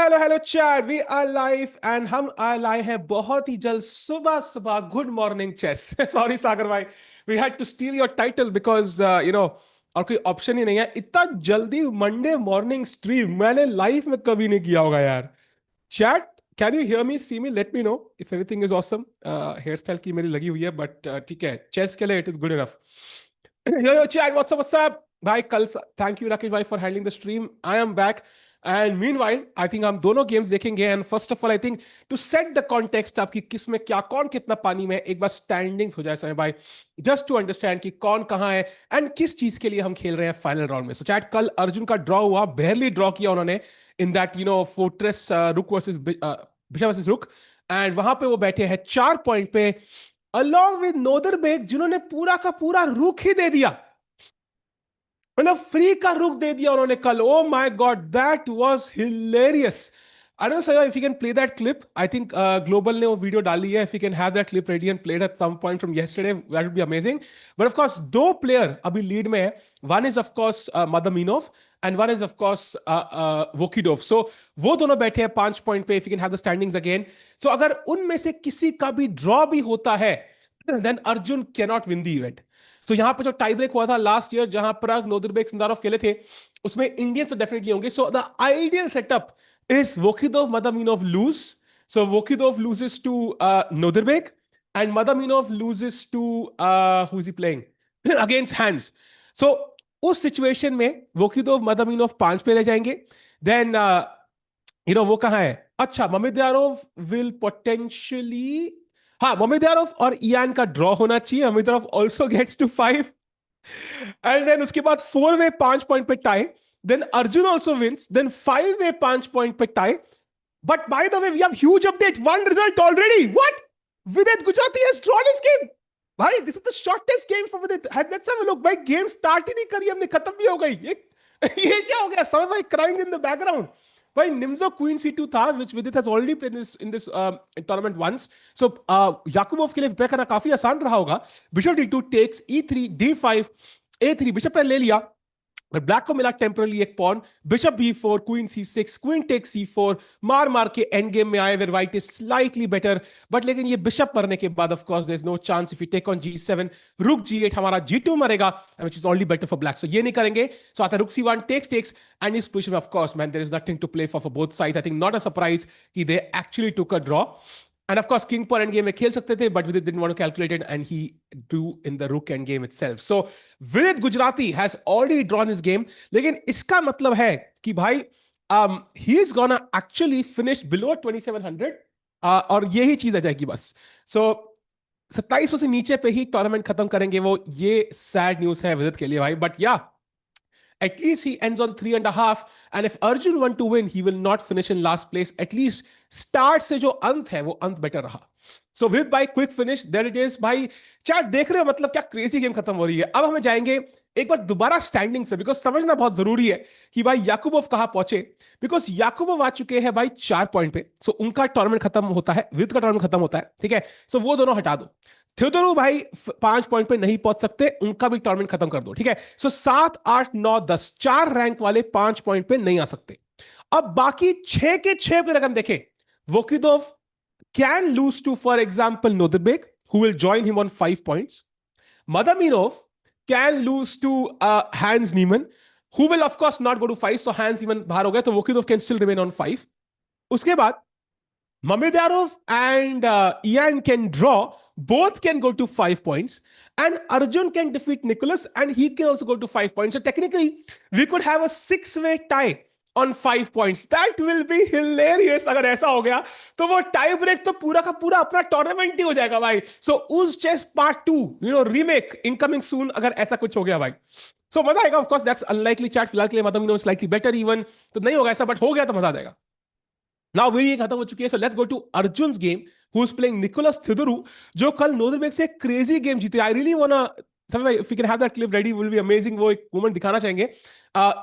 Hello hello chat, we are live and हम आए हैं बहुत ही जल्द सुबह सुबह। Good morning chess. Sorry Sagar भाई, we had to steal your title because और कोई ऑप्शन ही नहीं है। इतना जल्दी मंडे मॉर्निंग स्ट्रीम मैंने लाइफ में कभी नहीं किया होगा यार। Chat, can you hear me, see me, let me know if everything is awesome. Hair style की मेरी लगी हुई है बट ठीक है, चेस के लिए it is good enough. Yo yo chat, what's up भाई। कल थैंक यू राकेश भाई for handling the stream. I am back and meanwhile I think हम दोनों गेम्स देखेंगे। And first of all I think to set the context आपकी किस में क्या, कौन कितना पानी में, एक बार स्टैंडिंग्स हो जाए समय भाई, जस्ट टू अंडरस्टैंड कि कौन कहां है एंड किस चीज के लिए हम खेल रहे हैं फाइनल राउंड में। सो चैट, कल अर्जुन का ड्रॉ हुआ, बेहरली ड्रॉ किया उन्होंने इन दैट फोर्ट्रेस रुक वर्सेस बिशप वर्सेस रुक। एंड वहां पे वो बैठे हैं 4 पॉइंट पे अलॉन्ग विद नोदरबेक, जिन्होंने पूरा का पूरा रुक ही दे दिया, मतलब फ्री का रुक दे दिया उन्होंने कल। Oh my god, that was hilarious. I don't know if you can play that clip. I think Global ने वो वीडियो डाली है। If you can have that clip ready and played at some point from yesterday, that would be amazing. But of course दो player अभी lead में है। One is of course Mamedyarov and one is of course Vokhidov. So वो दोनों बैठे हैं 5 point पे। If you can have the standings again, so अगर उनमें से किसी का भी ड्रॉ भी होता है then Arjun can not win the event. तो यहां पर जो टाई ब्रेक हुआ था लास्ट ईयर, जहां प्राग नोदरबेक सिंदारोव खेले थे, उसमें इंडियंस तो डेफिनेटली होंगे। So the ideal setup is Vokhidov Mamedyarov lose, so Vokhidov loses to Nodirbek and Mamedyarov loses to who is he playing against Hans. So उस situation में वोकिदोव मदमिनोव 5 पे रह जाएंगे। देन वो कहां है? अच्छा, ममिद्यारोव विल पोटेंशियली, हाँ, ममिद्यारोव और इयान का ड्रॉ होना चाहिए। Mamedyarov also gets to 5 and then उसके बाद 4 वे 5 पॉइंट पे टाई। Then Arjun also wins. Then 5 वे 5 पॉइंट पे टाई। But by the way we have huge update, one result already. What? Vidit Gujrathi has drawn his game. भाई this is the shortest game for Vidit. Let's have a look. भाई game start ही नहीं करी हमने, खत्म भी हो गई। ये क्या हो गया? सब भाई क्राइंग इन द बैकग्राउंड। भाई निम्सो क्वीन C2 था, which Vidit has already played in this tournament once. So याकुबोव के लिए प्ले करना काफी आसान रहा होगा। Bishop D2 takes E3 D5 A3, bishop पे ले लिया, ब्लैक को मिला टेम्परली एक pawn. Bishop B4, queen C6, queen take C4, मार मार के एंड गेम में आए where white is slightly better. But लेकिन ये बिशप मरने के बाद of course there is no chance if you take on G7, rook G8, हमारा G2 मरेगा, which is only better for black. So ये नहीं करेंगे। सो आता है रुक C1 टेक्स एंड इस पोजीशन में of course man there is nothing to play for both sides. I think not a surprise कि they actually took a draw. And of course, king pawn endgame में खेल सकते थे, but Vidit didn't want to calculate it, and he drew in the rook endgame itself. So Vidit Gujarati has already drawn his game. लेकिन इसका मतलब है कि भाई he is gonna actually finish below 2700 और यही चीज आ जाएगी बस। So 2700 से नीचे पे ही टूर्नामेंट खत्म करेंगे वो। ये सैड न्यूज है विदित के लिए भाई, बट या at least he ends on 3.5, and if Arjun want to win he will not finish in last place. At least start से जो अंत है वो अंत बेटर रहा। So with by quick finish there it is। भाई chat देख रहे हो मतलब क्या क्रेजी गेम खत्म हो रही है। अब हमें जाएंगे एक बार दोबारा स्टैंडिंग्स पे, बिकॉज समझना बहुत जरूरी है कि भाई याकुबोव कहां पहुंचे। बिकॉज याकुबोव आ चुके हैं भाई 4 पॉइंट पे। सो उनका टूर्नामेंट खत्म होता है, विद का टूर्नामेंट खत्म होता है, ठीक है। सो वो दोनों हटा दो। थियोडोरू भाई 5 पॉइंट पे नहीं पहुंच सकते, उनका भी टूर्नामेंट खत्म कर दो, ठीक है। सो 7 8 9 10 4 रैंक वाले 5 पॉइंट पे नहीं आ सकते। अब बाकी 6 के 6 पे रकम देखें, वोकिदोव can lose to, for example, Nodirbek, who will join him on 5 points. Madaminov can lose to Hans Niemann, who will of course not go to 5. So Hans Niemann बाहर हो गया, तो Vokidov can still remain on 5. उसके बाद Mamidyarov and Ian can draw. Both can go to 5 points. And Arjun can defeat Nicholas and he can also go to 5 points. So technically, we could have a 6-way tie on 5 points. That will be hilarious अगर ऐसा हो गया तो वो tie break तो पूरा का पूरा अपना टूर्नामेंट ही हो जाएगा भाई। सो UzChess Part 2 रीमेक इनकमिंग सून, अगर ऐसा कुछ हो गया भाई। सो मजा आएगा। Of course that's unlikely chat, फिलहाल के लिए मतलब स्लाइटली बेटर इवन तो नहीं होगा ऐसा, बट हो गया तो मजा आ जाएगा। नाउ वीडियो खत्म हो चुकी है। So let's go to Arjun's game, who is playing Nikolas Theodorou, जो कल नोदरबेक से क्रेजी गेम जीते। I really wanna, if you can have that clip ready will be amazing। वो एक मोमेंट दिखाना चाहेंगे।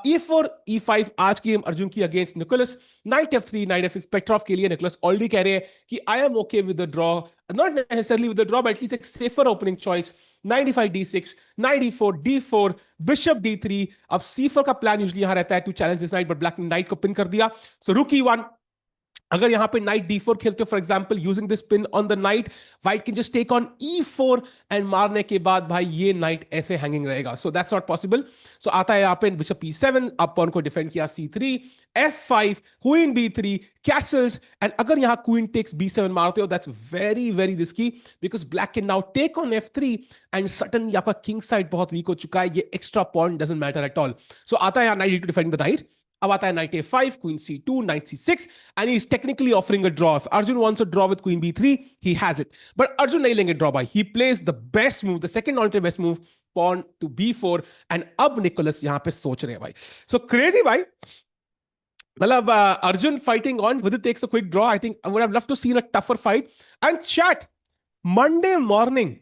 E4 E5 आज की गेम अर्जुन की against Nikolas. Knight F3 knight F6 Petroff के लिए निकोलस ऑलरेडी कह रहे हैं कि I am okay with the draw, not necessarily with the draw but at least एक safer opening choice. 95 D6, 94 D4, bishop D3। अब C4 का प्लान यूजुअली यहां रहता है to challenge this knight, but black ने नाइट को पिन कर दिया। सो रुक E1, अगर यहां पे नाइट डी फोर खेलते हो for example using this pin on the knight, white can just take on E four and मारने के बाद भाई ये नाइट ऐसे हैंगिंग रहेगा, so that's not possible. So आता है यहाँ पे बिशप ई सेवन, आप पॉन को डिफेंड किया C three, F five, queen B three, castles, and अगर यहां क्वीन टेक्स बी सेवन मारते हो that's very very risky because black can now take on F three and suddenly आपका king side बहुत weak हो चुका है, ये extra point doesn't matter at all. So आता है यहाँ knight to defend the knight. अब आता है knight A five, queen C two, knight C six, and he's technically offering a draw. If Arjun wants a draw with queen b3, he has it. But Arjun nahi lenge draw by. He plays the best move, the second alternate best move, pawn to b4, and अब Nicholas यहाँ पे सोच रहे हैं भाई. So crazy भाई. मतलब Arjun fighting on, Vidit takes a quick draw. I think I would have loved to see a tougher fight. And chat, Monday morning,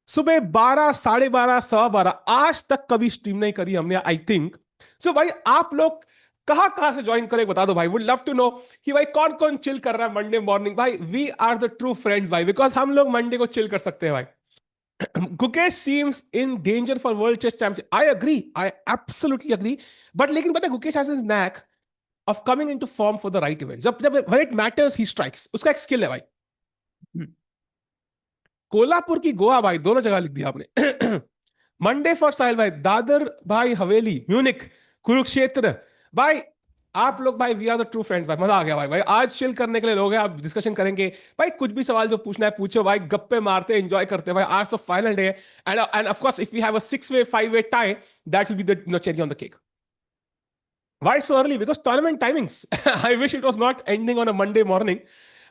सुबह 12, 12:30, 12:15, आज तक कभी स्ट्रीम नहीं करी हमने आई थिंक. सो भाई आप लोग कहां कहां से ज्वाइन करें बता दो भाई. वुड लव टू नो कि भाई कौन कौन चिल कर रहा है मंडे मॉर्निंग. भाई we are the true friends भाई, बिकॉज हम लोग मंडे को चिल कर सकते हैं भाई. Gukesh seems in danger for world chess championship. I agree, I absolutely agree. But लेकिन पता है Gukesh has his knack of coming into form for the right event. जब जब when it matters he strikes. उसका एक स्किल है भाई. कोल्हापुर की गोवा भाई, दोनों जगह लिख दिया आपने. मंडे फॉर साहिल भाई, दादर भाई, हवेली, म्यूनिक, कुरुक्षेत्र भाई. आप लोग भाई we are the true friends भाई. मजा आ गया भाई. भाई आज चिल करने के लिए लोग हैं, आप डिस्कशन करेंगे भाई. कुछ भी सवाल जो पूछना है पूछो भाई, गप्पे मारते एंजॉय करते हैं भाई. आज तो फाइनल डे है and of course if we have a 6-way 5-way tie, that will be the cherry on the cake. Why so early? Because tournament timings. I wish it was not ending on a Monday morning.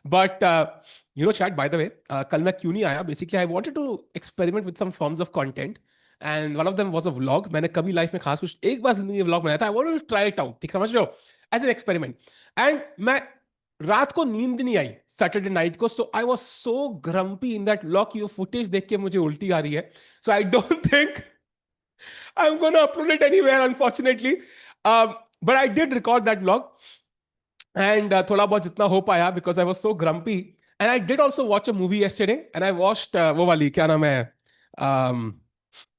But chat, by the way, कल मैं क्यों नहीं आया? Basically, I wanted to experiment with some forms of content. And one of them was a vlog. मैंने कभी life में खास कुछ एक बार जिंदगी में vlog बनाया था. I wanted to try it out. ठीक समझ रहे हो? As an experiment. And मैं रात को नींद नहीं आई सैटरडे नाइट को. So I was so grumpy in that vlog. ये footage देख के मुझे उल्टी आ रही है. So I don't think I'm going to upload it anywhere, unfortunately. But I did record that vlog. And thoda bahut jitna ho paya because I was so grumpy. And I did also watch a movie yesterday. And I watched वो वाली क्या नाम है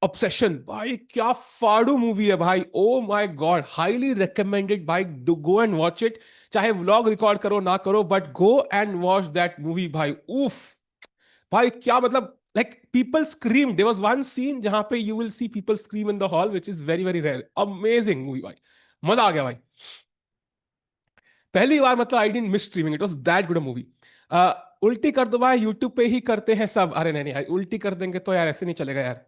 Obsession. भाई क्या फाड़ू movie है भाई. Oh my God. Highly recommended भाई. Do go and watch it. चाहे vlog record करो ना करो, but go and watch that movie भाई. Oof. भाई क्या मतलब, like people scream. There was one scene जहां पे you will see people scream in the hall, which is very very rare. Amazing movie भाई. मजा आ गया भाई. पहली बार मतलब I didn't miss streaming. It was that good a movie. उल्टी कर दो भाई, यूट्यूब पे ही करते हैं सब. अरे नहीं नहीं, उल्टी कर देंगे तो यार ऐसे नहीं चलेगा यार.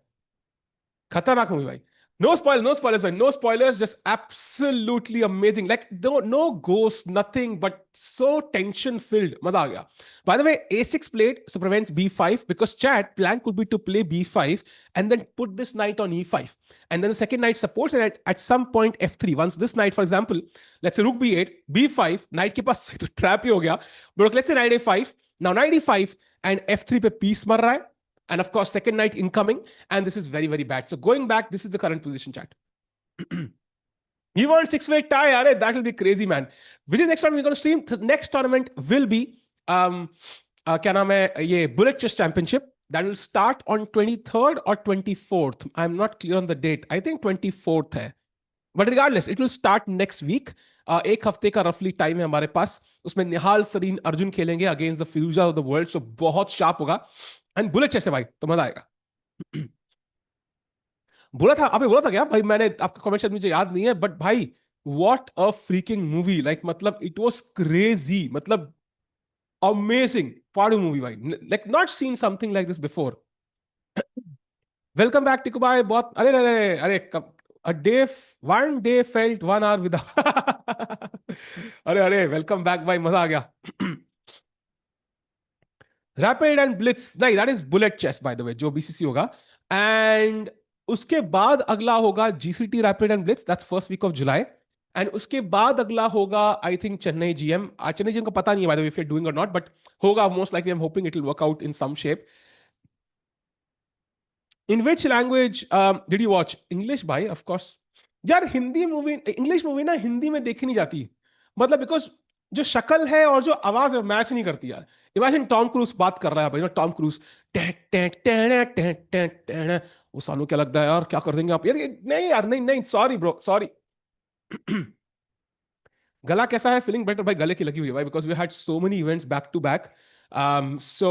खतरनाक मूवी भाई. No spoil, no spoilers, man. No spoilers. Just absolutely amazing. Like no ghosts, nothing, but so tension filled. मजा आ गया. By the way, A6 played, so prevents B5 because chat plan could be to play B5 and then put this knight on E5, and then the second knight supports it at some point F3. Once this knight, for example, let's say Rook B8, B5, knight के पास तो trap ही हो गया. But let's say knight A5. Now knight E5 and F3 पे piece मर रहा है. And of course, second knight incoming. And this is very, very bad. So going back, this is the current position, chat. You want 6-way tie? Arey, that will be crazy, man. Which is next time we're going to stream? The next tournament will be क्या नाम है ये Bullet Chess Championship. That will start on 23rd or 24th. I'm not clear on the date. I think 24th है. But regardless, it will start next week. एक हफ्ते का रफली time है हमारे पास. उसमें निहाल, सरीन, अर्जुन खेलेंगे against the future of the world. So बहुत शार्प होगा. एंड बुलेट चेस है भाई, तो मजा आएगा. बोला था आपने, बोला था क्या भाई? मैंने आपका कमेंट शायद मुझे याद नहीं है, बट भाई what a freaking movie. Like मतलब इट वाज क्रेजी. मतलब अमेजिंग फाड़ू मूवी भाई. Like not seen something like this before. Welcome back Tiku भाई. बहुत अरे अरे अरे a day, one day felt 1 hour with अरे अरे वेलकम बैक भाई, मजा आ गया. रैपिड एंड ब्लिट्स नहीं, that is bullet chess by the way, जो बीसीसी होगा. एंड उसके बाद अगला होगा GCT rapid and blitz, that's first week of July. And उसके बाद अगला होगा I think Chennai GM. Chennai GM का पता नहीं है by the way if you are doing और नॉट, बट होगा most likely. I am hoping it will work out in some shape. In which language did you watch? English भाई, of course. यार Hindi movie, English movie ना हिंदी में देखी नहीं जाती. मतलब बिकॉज जो शक्ल है और जो आवाज है मैच नहीं करती यार. इमेजिन टॉम क्रूज बात कर रहा है भाई ना, टॉम क्रूज वो सानू क्या लगता है यार, क्या कर देंगे आप यार? नहीं यार, नहीं नहीं, सॉरी ब्रो, सॉरी. गला कैसा है? फीलिंग बेटर भाई, गले की लगी हुई है भाई, because we had so many events back to back. So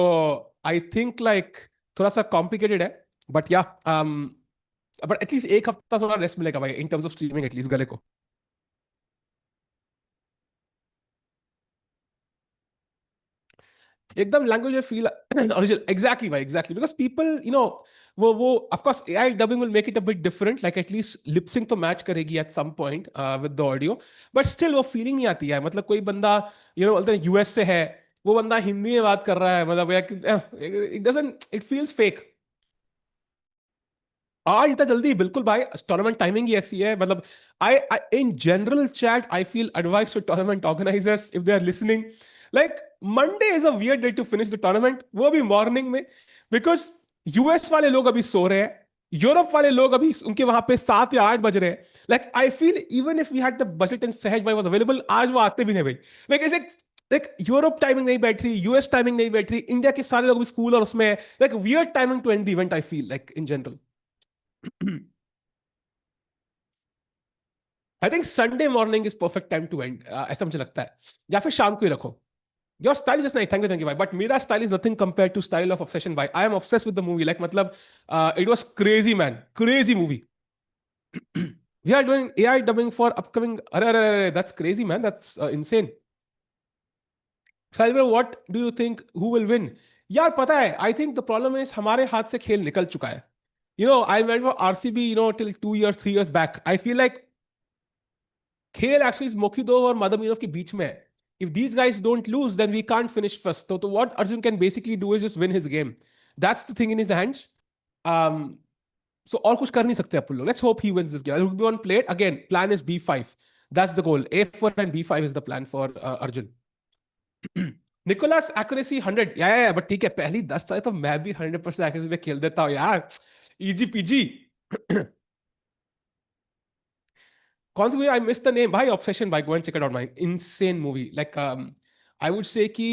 I think like थोड़ा सा कॉम्प्लिकेटेड है, बट या बट एटलीस्ट एक हफ्ता थोड़ा रेस्ट मिलेगा भाई in terms of streaming at least गले को. एकदम लैंग्वेज फील ओरिजिनल, एग्जैक्टली भाई, exactly, because people you know वो of course AI dubbing will make it a bit different, like at least lip sync तो मैच करेगी at some point with the audio, but still वो feeling नहीं आती है. मतलब कोई बंदा बोलते हैं यूएस से है, वो बंदा हिंदी में बात कर रहा है, मतलब it doesn't, it feels fake. आज इतना जल्दी? बिल्कुल भाई, टूर्नामेंट टाइमिंग ही ऐसी है. मतलब I in general chat I feel advice to tournament organisers if they are listening, like Monday is a weird day to finish the tournament, वो भी मॉर्निंग में, बिकॉज यूएस वाले लोग अभी सो रहे हैं, यूरोप वाले लोग अभी उनके वहां पे 7 या 8 बज रहे हैं. Like I feel even if we had the budget and Sahaj भाई वाज अवेलेबल, आज वो आते भी नहीं भाई. लाइक ऐसे लाइक यूरोप टाइमिंग नहीं बैठ रही, यूएस टाइमिंग नहीं बैठ रही, इंडिया के सारे लोग भी स्कूल और उसमें, like weird timing to end the event I feel like in general. I think Sunday morning is perfect time to end, ऐसा मुझे लगता है, या फिर शाम को ही रखो. योर स्टाइल जस्ट नहीं, थैंक यू भाई, बट मेरा style is nothing compare to style of obsession भाई. I am obsessed with the movie, like मतलब it was crazy man, crazy movie. We are doing AI dubbing for upcoming, अरे अरे अरे, that's crazy man, that's insane. Cyber, what do you think who will win? यार पता है, I think the problem is हमारे हाथ से खेल निकल चुका है. I went for RCB till 2 years 3 years back. I feel like खेल एक्चुअली मोखिदो और मदमिनोव के बीच में है. If these guys don't lose, then we can't finish first. So what Arjun can basically do is just win his game. That's the thing in his hands. Um, so और कुछ कर नहीं सकते अपन लोग. Let's hope he wins this game. Rook b1 played again. Plan is b5. That's the goal. a4 and b5 is the plan for Arjun. Nicholas accuracy 100. या but ठीक है, पहली 10 साल तो मैं भी 100% accuracy पे खेल देता हूँ यार. Easy peasy. कौन सी movie? I miss the name भाई. ऑब्सेशन भाई, go and check it out, my insane movie. Like I would say कि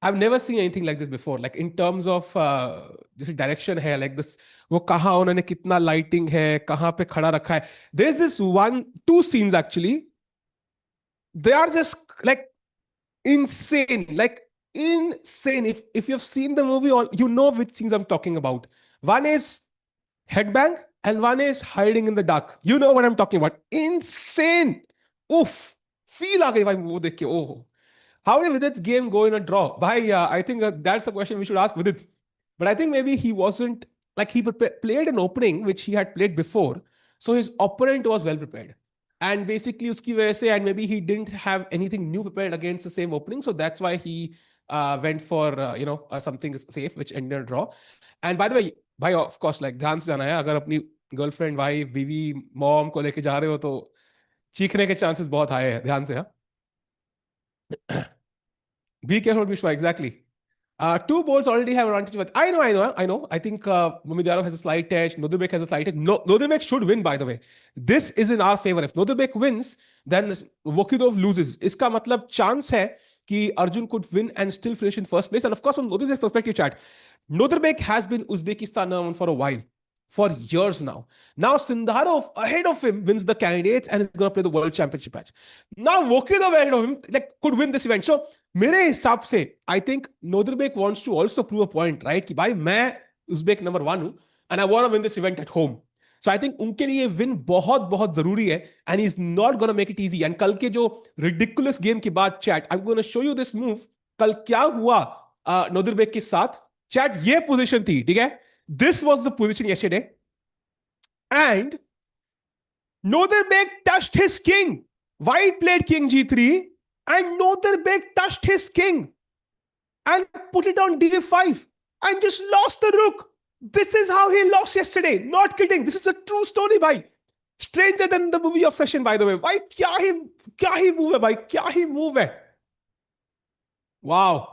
I've never seen anything like this before. Like in terms of जैसे direction है, like this, वो कहाँ उन्होंने कितना lighting है, कहाँ पे खड़ा रखा है. There's this one, two scenes actually. They are just like insane, like insane. If you've seen the movie, you know which scenes I'm talking about. One is headbang and one is hiding in the dark. You know what I'm talking about. Insane. Oof. Feel आ गई भाई वो देख के. Oh, how did Vidit's game go in a draw? Bhai, I think that's a question we should ask Vidit. But I think maybe he wasn't, like he played an opening which he had played before, so his opponent was well prepared. And basically uski वजह से, and maybe he didn't have anything new prepared against the same opening, so that's why he went for something safe which ended a draw. And by the way, भाई of course like ध्यान से जाना है, अगर अपनी girlfriend, भाई, बीवी, mom को लेके जा रहे हो तो चीखने के चांसेस बहुत हाई है, ध्यान से. हाँ. Be careful, Vishwa. Exactly. Two boards already have advantage. But I know. I think Momidaro has a slight edge. Nodirbek has a slight edge. No, Nodirbek should win, by the way. This is in our favor. If Nodirbek wins, then Vokidov loses. इसका मतलब chance है कि Arjun could win and still finish in first place. And of course, from Nodirbek's perspective, chat, Nodirbek has been Uzbekistan number one for a while. For years now. Now Sindarov ahead of him wins the candidates and is going to play the world championship match. Now Vokidov ahead of him could win this event. So मेरे हिसाब से I think Nodirbek wants to also prove a point, right, कि भाई मैं Uzbek number 1 हूं and I want to win this event at home. So I think उनके लिए win बहुत बहुत जरूरी है and he is not gonna make it easy. And कल के जो रिडिकुलस गेम के बाद, chat, I am gonna show you this move. कल क्या हुआ नोदरबेक के साथ, चैट, ये पोजीशन थी, ठीक है, this was the position yesterday and Nodirbek touched his king. White played king g3 and Nodirbek touched his king and put it on d5 and just lost the rook. This is how he lost yesterday. Not kidding. This is a true story, bhai. Stranger than the movie Obsession, by the way. Bhai, kya hi move hai, bhai. Kya hi move hai. Wow.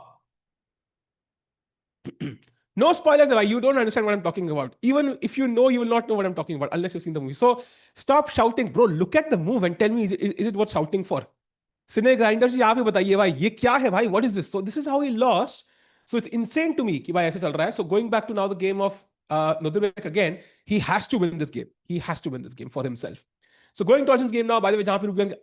No spoilers, bhai. You don't understand what I'm talking about. Even if you know, you will not know what I'm talking about unless you've seen the movie. So stop shouting, bro. Look at the move and tell me, is it worth shouting for? Cine Grinder ji, आप ही बताइए भाई, ये क्या है भाई, what is this? So this is how he lost. So it's insane to me कि भाई ऐसे चल रहा है. So going back to now the game of Nodirbek again, he has to win this game. He has to win this game for himself. So going to Arjun's game now, by the way, jahan pe ruk gaye,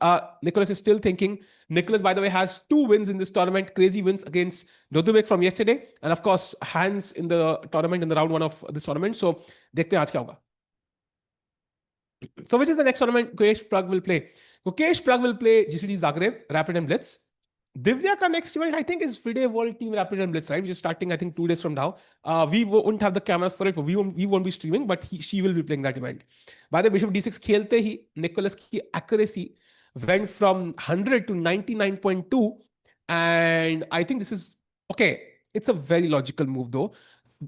Nicholas is still thinking. Nicholas, by the way, has 2 wins in this tournament, crazy wins against Nodirbek from yesterday, and of course, hands in the tournament in the round one of this tournament. So, dekhte hain aaj kya hoga. So, which is the next tournament Gukesh Prag will play? Gukesh Prag will play GCD Zagreb, Rapid and Blitz. Divya ka next event, I think, is FIDE World Team Rapid and Blitz, right? Which is starting, I think, 2 days from now. We won't have the cameras for it, but we won't be streaming, but she will be playing that event. By the Bishop D6 खेलते ही Nicholas की accuracy went from 100 to 99.2, and I think this is okay. It's a very logical move though,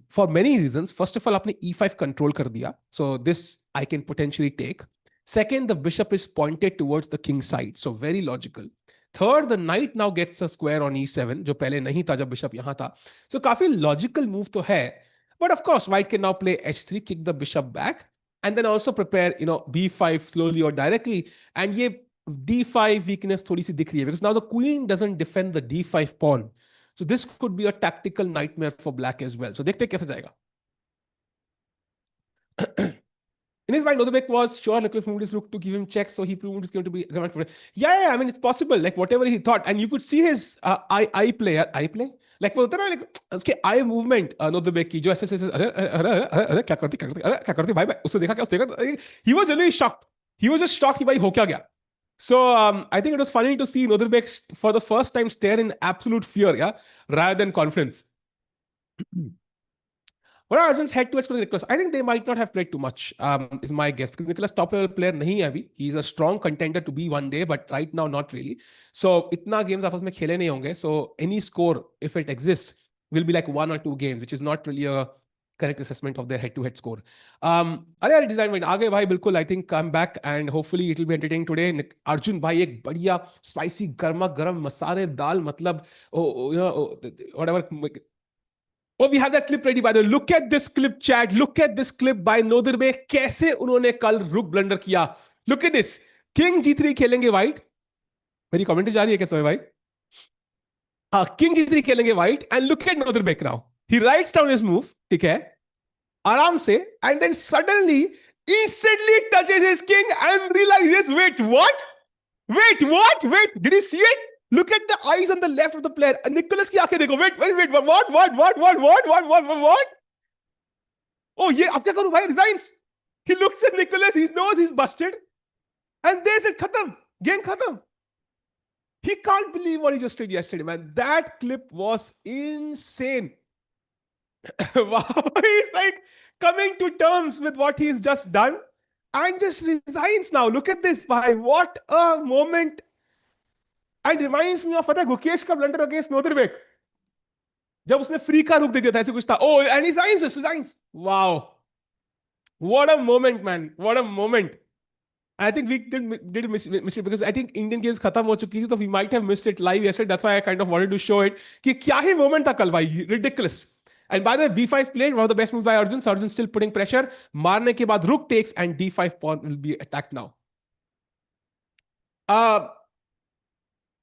for many reasons. First of all, आपने E5 control कर दिया, so this I can potentially take. Second, the bishop is pointed towards the king side, so very logical. Third, the knight now gets a square on e7, जो पहले नहीं था जब bishop यहाँ था. So काफी logical move तो है. But of course, white can now play h3, kick the bishop back, and then also prepare, b5 slowly or directly. And ये d5 weakness थोड़ी सी दिख रही है, because now the queen doesn't defend the d5 pawn. So this could be a tactical nightmare for black as well. So देखते हैं कैसे जाएगा. In his mind, Nodirbek was sure Nicholas moved his rook to give him checks, so he proved it's going to be. Yeah, I mean, it's possible, like whatever he thought. And you could see his eye play. Like, वो होता है ना, like, उसके eye movement, Nodirbek की, जो ऐसे अरे क्या करती भाई, उससे देखा क्या, उसने देखा, he was really shocked. He was just shocked कि भाई हो क्या गया. So I think it was funny to see Nodirbek for the first time stare in absolute fear, yeah, rather than confidence. What are Arjun's head-to-heads for Nicholas? I think they might not have played too much, is my guess. Because Nicholas top-level player nahi hai abhi. He's a strong contender to be one day, but right now not really. So itna games आपस में खेले नहीं होंगे. So any score, if it exists, will be like 1 or 2 games, which is not really a correct assessment of their head-to-head score. अरे design point आगे भाई बिल्कुल. I think come back and hopefully it will be entertaining today. Arjun भाई एक बढ़िया spicy गर्मा गर्म मसाले दाल मतलब whatever. Oh, we have that clip ready, by the way. Look at this clip, chat. Look at this clip by Nodirbek. कैसे उन्होंने कल रुक ब्लंडर किया. Look at this. King G3 खेलेंगे white. मेरी कमेंट्री जा रही है क्या समय भाई? King G3 खेलेंगे white. And look at Nodirbek now. He writes down his move. ठीक है? आराम से. And then suddenly, instantly touches his king and realizes, wait, what? Wait, did he see it? Look at the eyes on the left of the player. Nicholas की आंखें देखो. Wait, what? Oh, ये अब क्या करूं भाई? Resigns. He looks at Nicholas. He knows he's busted. And they said, खत्म. Game खत्म. He can't believe what he just did yesterday, man. That clip was insane. Wow. He's like coming to terms with what he's just done and just resigns now. Look at this, bhai. What a moment. And reminds me of Gukesh का blunder against Nodirbek. जब उसने free का रुक दे दिया था, ऐसे कुछ था. Oh, and he resigns. Wow. What a moment, man. What a moment. I think we did miss it because I think Indian games खत्म हो चुकी थी, so we might have missed it live yesterday. That's why I kind of wanted to show it. कि क्या ही moment था कल भाई. Ridiculous. And by the way, b5 played, one of the best moves by Arjun. So Arjun still putting pressure. मारने के बाद rook takes and d5 pawn will be attacked now.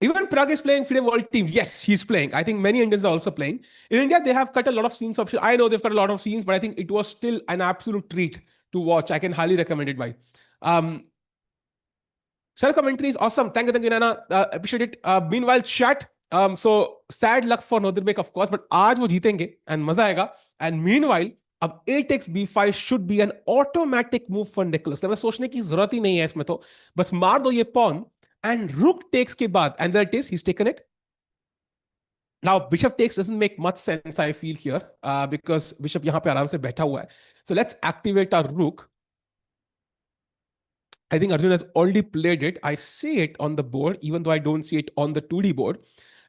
Even Prague is playing FIDE World Team. Yes, he's playing. I think many Indians are also playing. In India, they have cut a lot of scenes option. I know they've cut a lot of scenes, but I think it was still an absolute treat to watch. I can highly recommend it, by. Sir, commentary is awesome. Thank you, Nana. Appreciate it. Meanwhile, chat. So sad luck for Nodirbek, of course, but आज वो जीतेंगे and मजा आएगा. And meanwhile, अब a takes b5 should be an automatic move for Nicholas. मतलब सोचने की जरूरत ही नहीं है इसमें तो. बस मार दो ये pawn. And rook takes के बाद, and there it is, he's taken it. Now, bishop takes doesn't make much sense, I feel here, because bishop यहाँ पे आराम से बैठा हुआ है. So let's activate our rook. I think Arjun has already played it. I see it on the board, even though I don't see it on the 2D board.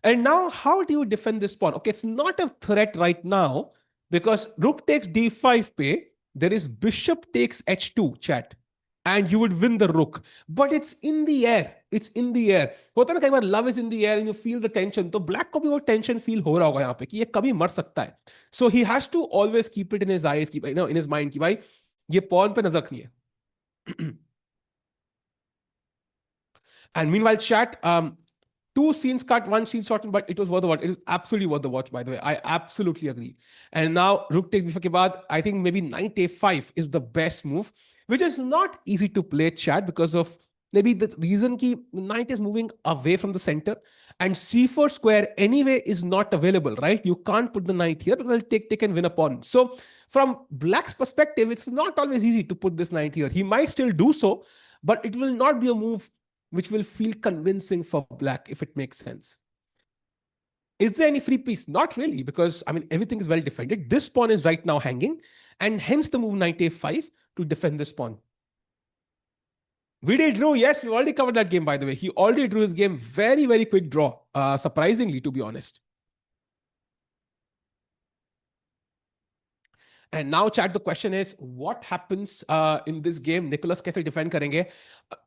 And now, how do you defend this pawn? Okay, it's not a threat right now, because rook takes d5 pe, there is bishop takes h2, chat. And you would win the rook. But it's in the air. It's in the air. होता है ना कई बार love is in the air and you feel the tension. तो black को भी वो tension feel हो रहा होगा यहाँ पे कि ये कभी मर सकता है. So he has to always keep it in his eyes, keep, in his mind कि भाई ये pawn पे नजर रखनी है. And meanwhile, chat, Two scenes cut, one scene shortened, but it was worth the watch. It is absolutely worth the watch, by the way. I absolutely agree. And now Rook takes bishop ke baad, I think maybe knight a5 is the best move, which is not easy to play, chat, because of maybe the reason ki knight is moving away from the center and c4 square anyway is not available, right? You can't put the knight here because it'll take and win a pawn. So from black's perspective, it's not always easy to put this knight here. He might still do so, but it will not be a move which will feel convincing for black, if it makes sense. Is there any free piece? Not really, because I mean, everything is well defended. This pawn is right now hanging, and hence the move knight a5 to defend this pawn. Vidit drew. Yes, we already covered that game, by the way. He already drew his game. Very, very quick draw, surprisingly, to be honest. And now, chat, the question is, what happens in this game? Nicholas कैसे defend करेंगे?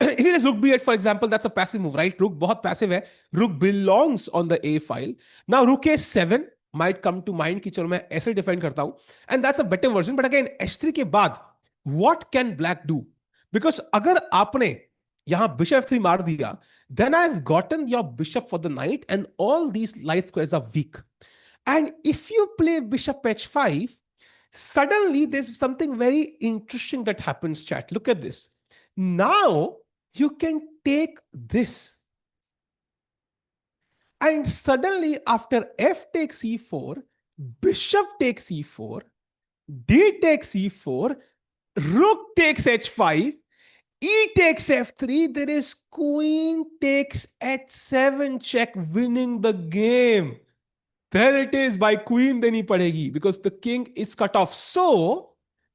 If it is rook b8, for example, that's a passive move, right? Rook बहुत passive है. Rook belongs on the a file. Now, rook a7 might come to mind कि चलो मैं ऐसे defend करता हूँ. And that's a better version. But again, h3 के बाद, what can black do? Because अगर आपने यहाँ bishop f3 मार दिया, then I've gotten your bishop for the knight, and all these light squares are weak. And if you play bishop h5, suddenly there's something very interesting that happens, chat. Look at this. Now you can take this. And suddenly after f takes e4, bishop takes e4, d takes e4, rook takes h5, e takes f3, there is queen takes h7 check, winning the game. There it is, by queen देनी पड़ेगी because the king is cut off. So,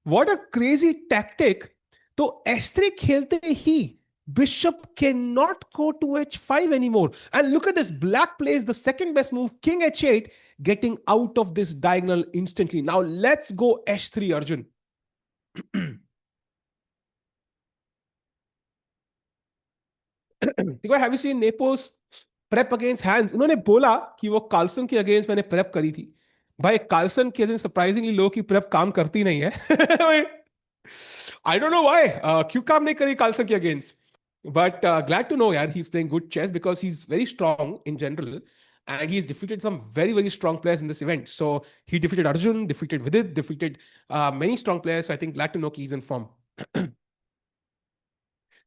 what a crazy tactic. तो h3 खेलते ही bishop cannot go to h5 anymore. And look at this, black plays the second best move, king h8, getting out of this diagonal instantly. Now let's go h3, Arjun. Have you seen Nepo's prep against hands? उन्होंने बोला कि वो Carlsen के against मैंने prep करी थी. भाई Carlsen के अगेंस्ट सरप्राइजिंगली लो की प्रेप काम करती नहीं है. I don't know why. क्यों काम नहीं करी कार्लसन के against? But glad to know, यार, he's playing good chess because he's very strong in general. And he's defeated some very, very strong players in this event. So he defeated Arjun, defeated Vidit, defeated many strong players. So I think glad to know he's in form.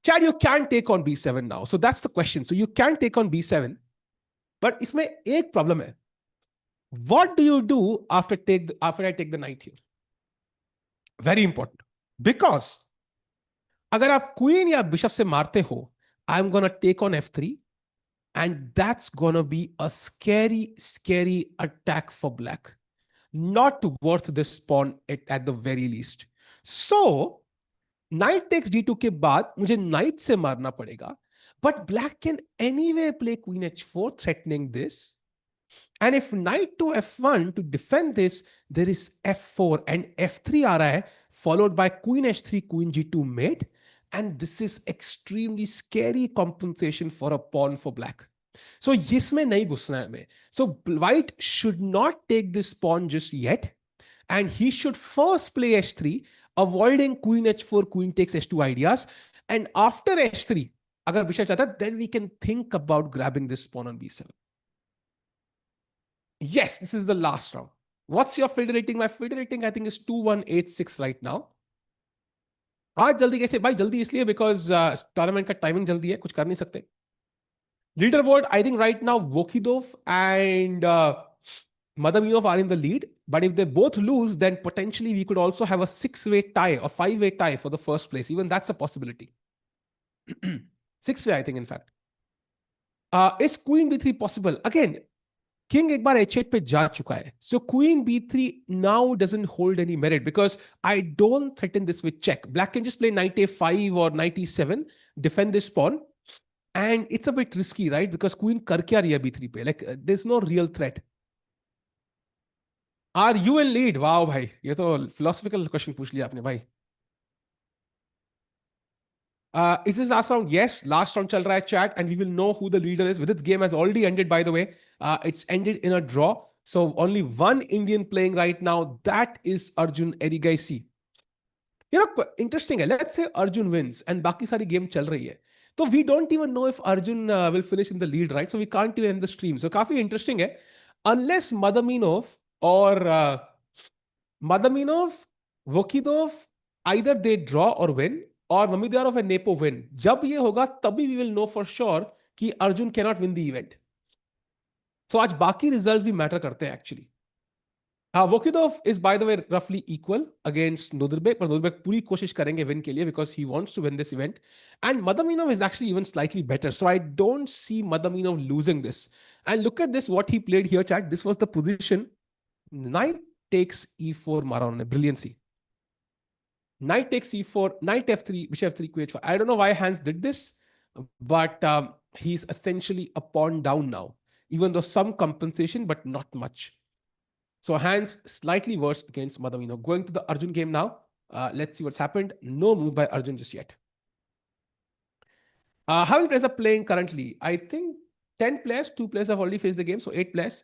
Chad, you can take on b7 now. So that's the question. So you can take on b7. But इसमें एक problem है. What do you do after I take the knight here? Very important. Because अगर आप queen या bishop से मारते हो, I'm gonna take on f3. And that's gonna be a scary, scary attack for black. Not worth this pawn at the very least. So, knight takes d2 के बाद मुझे knight से मारना पड़ेगा. But black can anyway play queen h4, threatening this. And if knight to f1 to defend this, there is f4 and f3 आ रहा है, followed by queen h3, queen g2 mate. And this is extremely scary compensation for a pawn for black. So इसमें नहीं घुसना है हमें. So white should not take this pawn just yet. And he should first play h3, avoiding queen h4, queen takes h2 ideas. And after h3, अगर bishop चाहता है, then we can think about grabbing this pawn on b7. Yes, this is the last round. What's your field rating? My field rating, I think, is 2186 right now. आज जल्दी कैसे भाई? जल्दी इसलिए because tournament का timing जल्दी है, कुछ कर नहीं सकते. Leaderboard, I think right now Vokhidov and Madaminov are in the lead. But if they both lose, then potentially we could also have a 6-way tie or 5-way tie for the first place. Even that's a possibility. 6-way, I think, in fact. Is queen b3 possible? Again, king एक बार h8 पे जा चुका है. So queen b3 now doesn't hold any merit because I don't threaten this with check. Black can just play knight a5 or knight e7, defend this pawn. And it's a bit risky, right? Because queen कर क्या रही है b3 पे? Like, there's no real threat. Are you in lead? Wow, भाई, ये तो philosophical question पूछ लिया आपने भाई. Is this last round? Yes, last round चल रहा है, chat, and we will know who the leader is. Vidit's game has already ended, by the way. It's ended in a draw. So only one Indian playing right now. That is Arjun Erigaisi. You know, interesting है. Let's say Arjun wins and बाकी सारी game चल रही है. So we don't even know if Arjun will finish in the lead, right? So we can't even end the stream. So काफी interesting है. Unless Madaminov or Madaminov, Vokidov, either they draw or win, or Mamidyarov and Nepo win. जब ये होगा तभी we will know for sure कि Arjun cannot win the event. So आज बाकी results भी matter करते हैं actually. Vokidov is, by the way, roughly equal against Nodirbek, but Nodirbek पूरी कोशिश करेंगे win के लिए because he wants to win this event. And Madaminov is actually even slightly better. So I don't see Madaminov losing this. And look at this, what he played here, chat. This was the position. Knight takes e4 Maron, brilliancy. Knight takes e4, knight f3, bishop f3, queen h5. I don't know why Hans did this, but he's essentially a pawn down now, even though some compensation, but not much. So Hans slightly worse against Madaminov. Going to the Arjun game now. Let's see what's happened. No move by Arjun just yet. How many players are playing currently? I think 10 players, 2 players have already faced the game, so 8 players.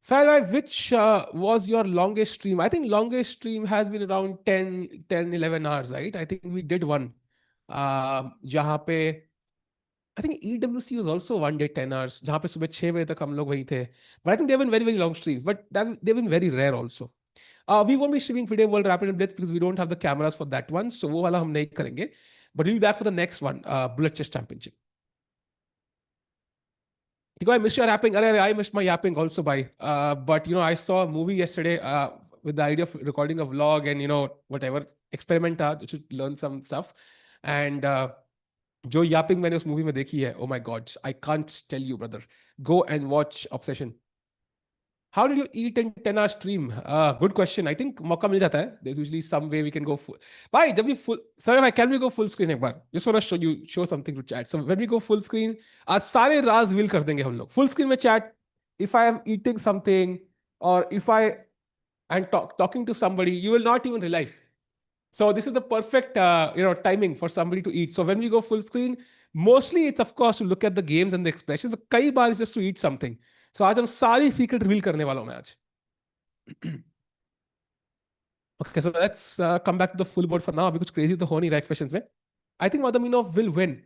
Sahil, which was your longest stream? I think longest stream has been around 11 hours, right? I think we did one. जहाँ पे I think EWC was also one day 10 hours. जहाँ पे सुबह 6 बजे तक हम लोग वहीं थे. But I think they've been very, very long streams. But they've been very rare also. We won't be streaming FIDE World Rapid and Blitz because we don't have the cameras for that one. So वो वाला हम नहीं करेंगे. But we'll be back for the next one, Bullet Chess Championship. I missed your yapping. I missed my yapping also, by. But I saw a movie yesterday with the idea of recording a vlog and whatever experiment to learn some stuff. And जो yapping मैंने उस movie में देखी है, oh my god, I can't tell you, brother. Go and watch Obsession. How did you eat in 10-hour stream? Good question. I think मौका मिल जाता है. There's usually some way we can go full. Bhai, जब we full, sir, can we go full screen एक बार? Just want to show something to chat. So when we go full screen, आज सारे राज reveal कर देंगे हम लोग. Full screen में chat. If I am eating something or if I am talking to somebody, you will not even realize. So this is the perfect timing for somebody to eat. So when we go full screen, mostly it's of course to look at the games and the expressions, but कई बार it's just to eat something. So आज हम सारी secret reveal करने वाला हूं मैं आज. Okay, so let's come back to the full board for now. अभी कुछ crazy तो हो नहीं रहा expressions में. I think Madaminov will win.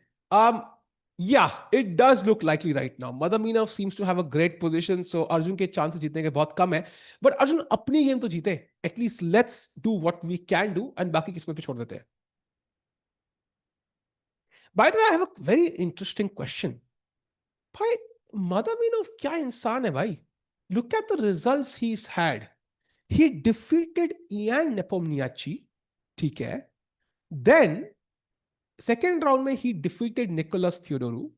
Yeah, it does look likely right now. Madaminov seems to have a great position, so Arjun के chances जीतने के बहुत कम है. But Arjun अपनी game तो जीते. At least let's do what we can do and बाकी किस्मत पे छोड़ देते हैं. By the way, I have a very interesting question. भाई Madaminov क्या इंसान है भाई? Look at the results he's had. He defeated Ian Nepomniachtchi, ठीक है. Then second round में he defeated Nicholas Theodoru.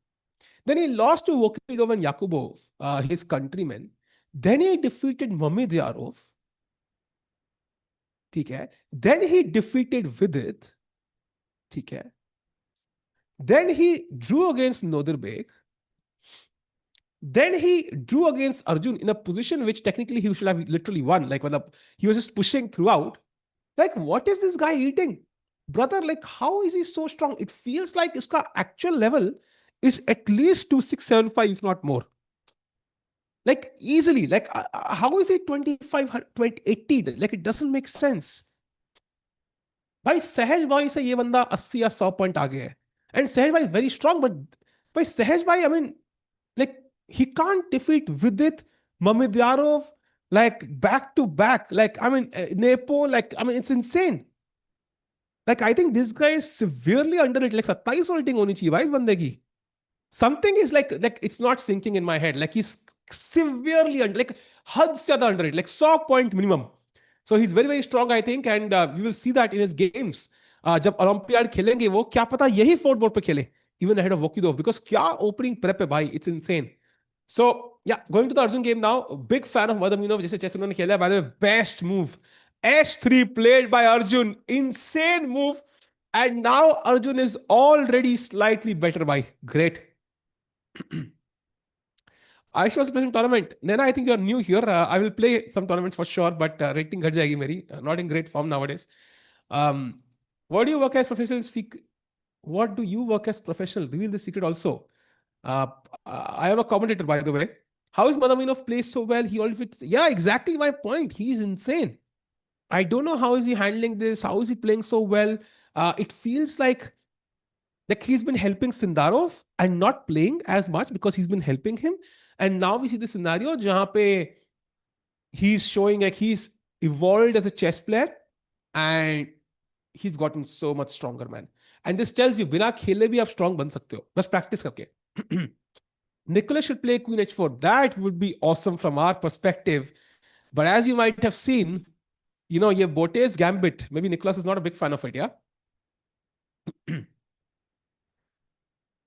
Then he lost to Vokidov and Yakubov, his countrymen. Then he defeated Mamidyarov. ठीक है. Then he defeated Vidit. ठीक है. Then he drew against Nodirbek. Then he drew against Arjun in a position which technically he should have literally won. Like he was just pushing throughout. Like, what is this guy eating? Brother, like, how is he so strong? It feels like his actual level is at least 2675, if not more. Like, easily. Like, how is he 25, 20, 80? Like, it doesn't make sense. भाई सहज भाई से ये बंदा 80 या 100 point आगे है. And सहज भाई is very strong, but भाई सहज भाई, I mean, like, he can't defeat Vidit, Mamidyarov, like back to back. Like, I mean, Nepo, like, I mean, it's insane. Like, I think this guy is severely underrated. Like, 27 rating honi chahiye bhai is bande ki. Something is like it's not sinking in my head. Like, he's severely like had se zyada underrated, like 100 point minimum. So he's very, very strong, I think, and we will see that in his games. जब Olympiad खेलेंगे वो, क्या पता यही fourth board पे खेले, even ahead of Vokidov, because क्या opening prep है भाई, it's insane. So yeah, going to the Arjun game now. Big fan of Madaminov, जैसे chess उन्होंने खेला है. By the way, best move, H3 played by Arjun, insane move, and now Arjun is already slightly better by. Great. Aisha was playing tournament. Nena, I think you're new here. I will play some tournaments for sure, but rating घट जाएगी मेरी. Not in great form nowadays. What do you work as professional? What do you work as professional? Reveal the secret also. I am a commentator, by the way. How is Madaminov plays so well? He already fits. Yeah, exactly my point. He's insane. I don't know how is he handling this. How is he playing so well? It feels like he's been helping Sindarov and not playing as much because he's been helping him. And now we see the scenario jahan pe he's showing like he's evolved as a chess player and he's gotten so much stronger, man. And this tells you, बिना खेले भी आप strong बन सकते हो, बस practice करके. Nicholas should play Queen H4. That would be awesome from our perspective. But as you might have seen, ये Bote's gambit, maybe Nicholas is not a big fan of it, yeah?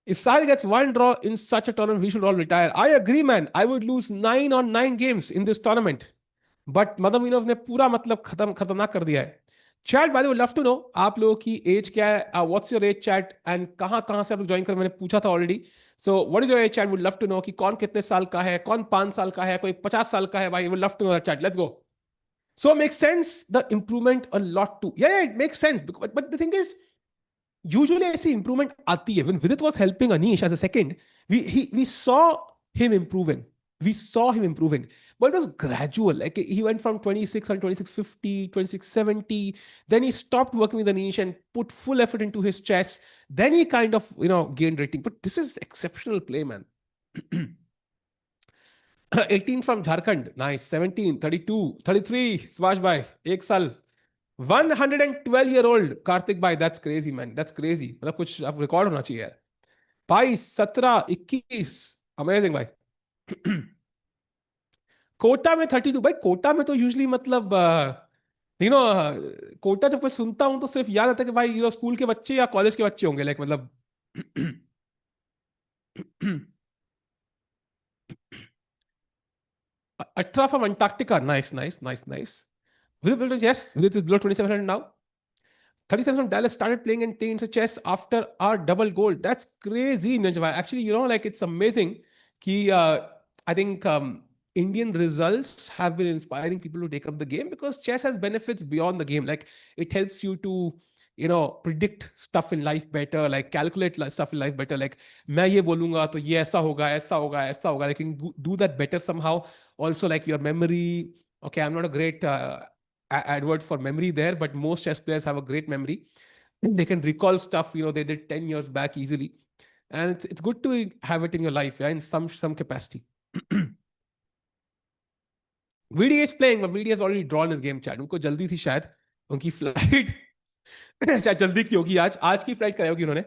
If Sahil gets one draw in such a tournament, we should all retire. I agree, man. I would lose 9 on 9 games in this tournament. But Madaminov ने पूरा मतलब खतरनाक कर दिया है. Chat by the way love to know आप लोगों की एज क्या है, what's your age chat and कहां कहां से आप लोग ज्वाइन कर, मैंने पूछा था already. So what is your age chat, would love to know कि कौन कितने साल का है, कौन 5 साल का है, कोई 50 साल का है. भाई would love to know that chat. Let's go. So make sense the improvement a lot too. Yeah it makes sense but the thing is usually ऐसी improvement आती है. When Vidit was helping Anish as a second, we saw him improving. We saw him improving. But it was gradual. Like he went from 26 on 2650, 2670. Then he stopped working with Anish and put full effort into his chess. Then he kind of, gained rating. But this is exceptional play, man. 18 from Jharkhand. Nice. 17, 32, 33. Swash bhai. Ek saal. 112-year-old Kartik भाई. That's crazy man, that's crazy. मतलब कुछ अब record होना चाहिए यार. 22, 17, 21. Amazing भाई. कोटा में 32. भाई कोटा में तो यूजली मतलब यू नो कोटा जब कोई सुनता हूं तो सिर्फ याद आता है कि भाई स्कूल के बच्चे या कॉलेज के बच्चे होंगे, लाइक मतलब. 18 from Antarctica. Nice, nice, nice, nice. Yes, Vidit is below 2700 now. 37 from Dallas started playing in teams chess after our double gold. That's crazy, Ninja. Actually, like it's amazing. I think Indian results have been inspiring people to take up the game because chess has benefits beyond the game. Like it helps you to, predict stuff in life better, like calculate stuff in life better. Like मैं ये बोलूंगा तो ये ऐसा होगा, ऐसा होगा, ऐसा होगा. Like you can do that better somehow. Also, like your memory. Okay, I'm not a great advert for memory there, but most chess players have a great memory. They can recall stuff they did 10 years back easily, and it's good to have it in your life, yeah, in some capacity. VD is playing, but VD has already drawn his game. Chat उनको जल्दी थी शायद, उनकी flight. शायद जल्दी की होगी, आज की फ्लाइट कराई होगी उन्होंने.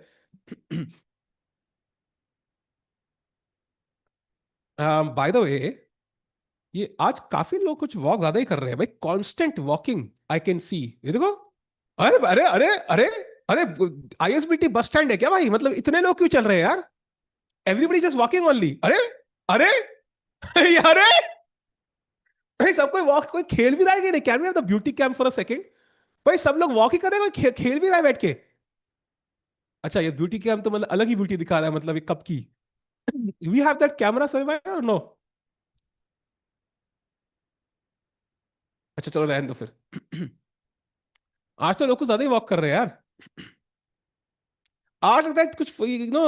बाय द वे ये आज काफी लोग कुछ वॉक ज्यादा ही कर रहे हैं भाई. Constant walking I can see. ये देखो. अरे अरे अरे अरे अरे आईएसबीटी बस स्टैंड है क्या भाई? मतलब इतने लोग क्यों चल रहे हैं यार? Everybody just walking only. अरे अरे अरे भाई सब कोई वॉक, कोई खेल भी रहा है कि नहीं? Can we have the beauty camp for a second? भाई सब लोग वॉक ही कर रहे हैं, कोई खेल भी रहा है बैठ के. अच्छा ये ब्यूटी कैम्प तो मतलब अलग ही ब्यूटी दिखा रहा है, मतलब ये कब की. वी हैव दैट कैमरा समय भाई और नो? अच्छा चलो रहने दो फिर. आज तो लोग कुछ ज्यादा ही वॉक कर रहे हैं यार. आज लगता है कुछ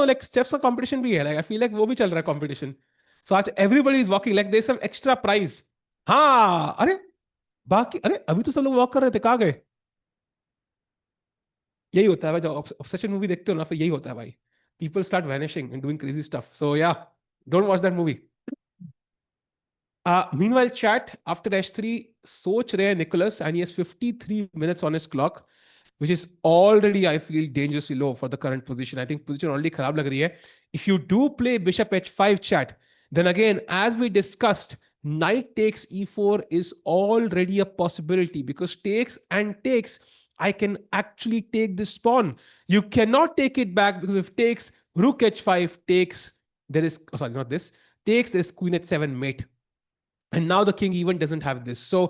लाइक स्टेप्स का कंपटीशन भी है. लाइक आई फील लाइक वो भी चल रहा है कंपटीशन. सो आज everybody is walking, like there some extra prize. हाँ अरे बाकी अरे अभी तो सब लोग वॉक कर रहे थे, कहाँ गए? यही होता है भाई, जब ऑब्सेशन मूवी देखते हो ना फिर यही होता है भाई. People start vanishing and doing crazy stuff. So yeah don't watch that movie. Meanwhile, chat after H3, सोच रहे हैं Nicholas, and he has 53 minutes on his clock, which is already, I feel, dangerously low for the current position. I think position already खराब लग रही है. If you do play Bishop H5 chat, then again, as we discussed, knight takes E4 is already a possibility because takes and takes, I can actually take this pawn. You cannot take it back because if takes, rook H5 takes, there is, oh, sorry, not this, takes, there is queen H7 mate. And now the king even doesn't have this. So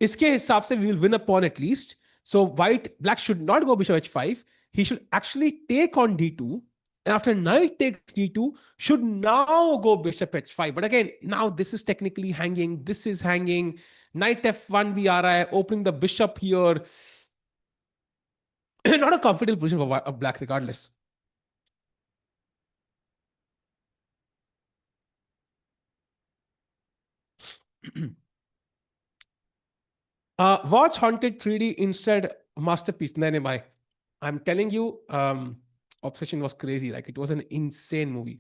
iske hisab se we will win a pawn at least. So black should not go bishop h5. He should actually take on d2. And after knight takes d2, should now go bishop h5. But again, now this is technically hanging. This is hanging. Knight f1 bhi aa raha hai, opening the bishop here. Not a comfortable position for black regardless. Watch Haunted 3D instead masterpiece. नहीं नहीं भाई, I'm telling you, Obsession was crazy. Like it was an insane movie.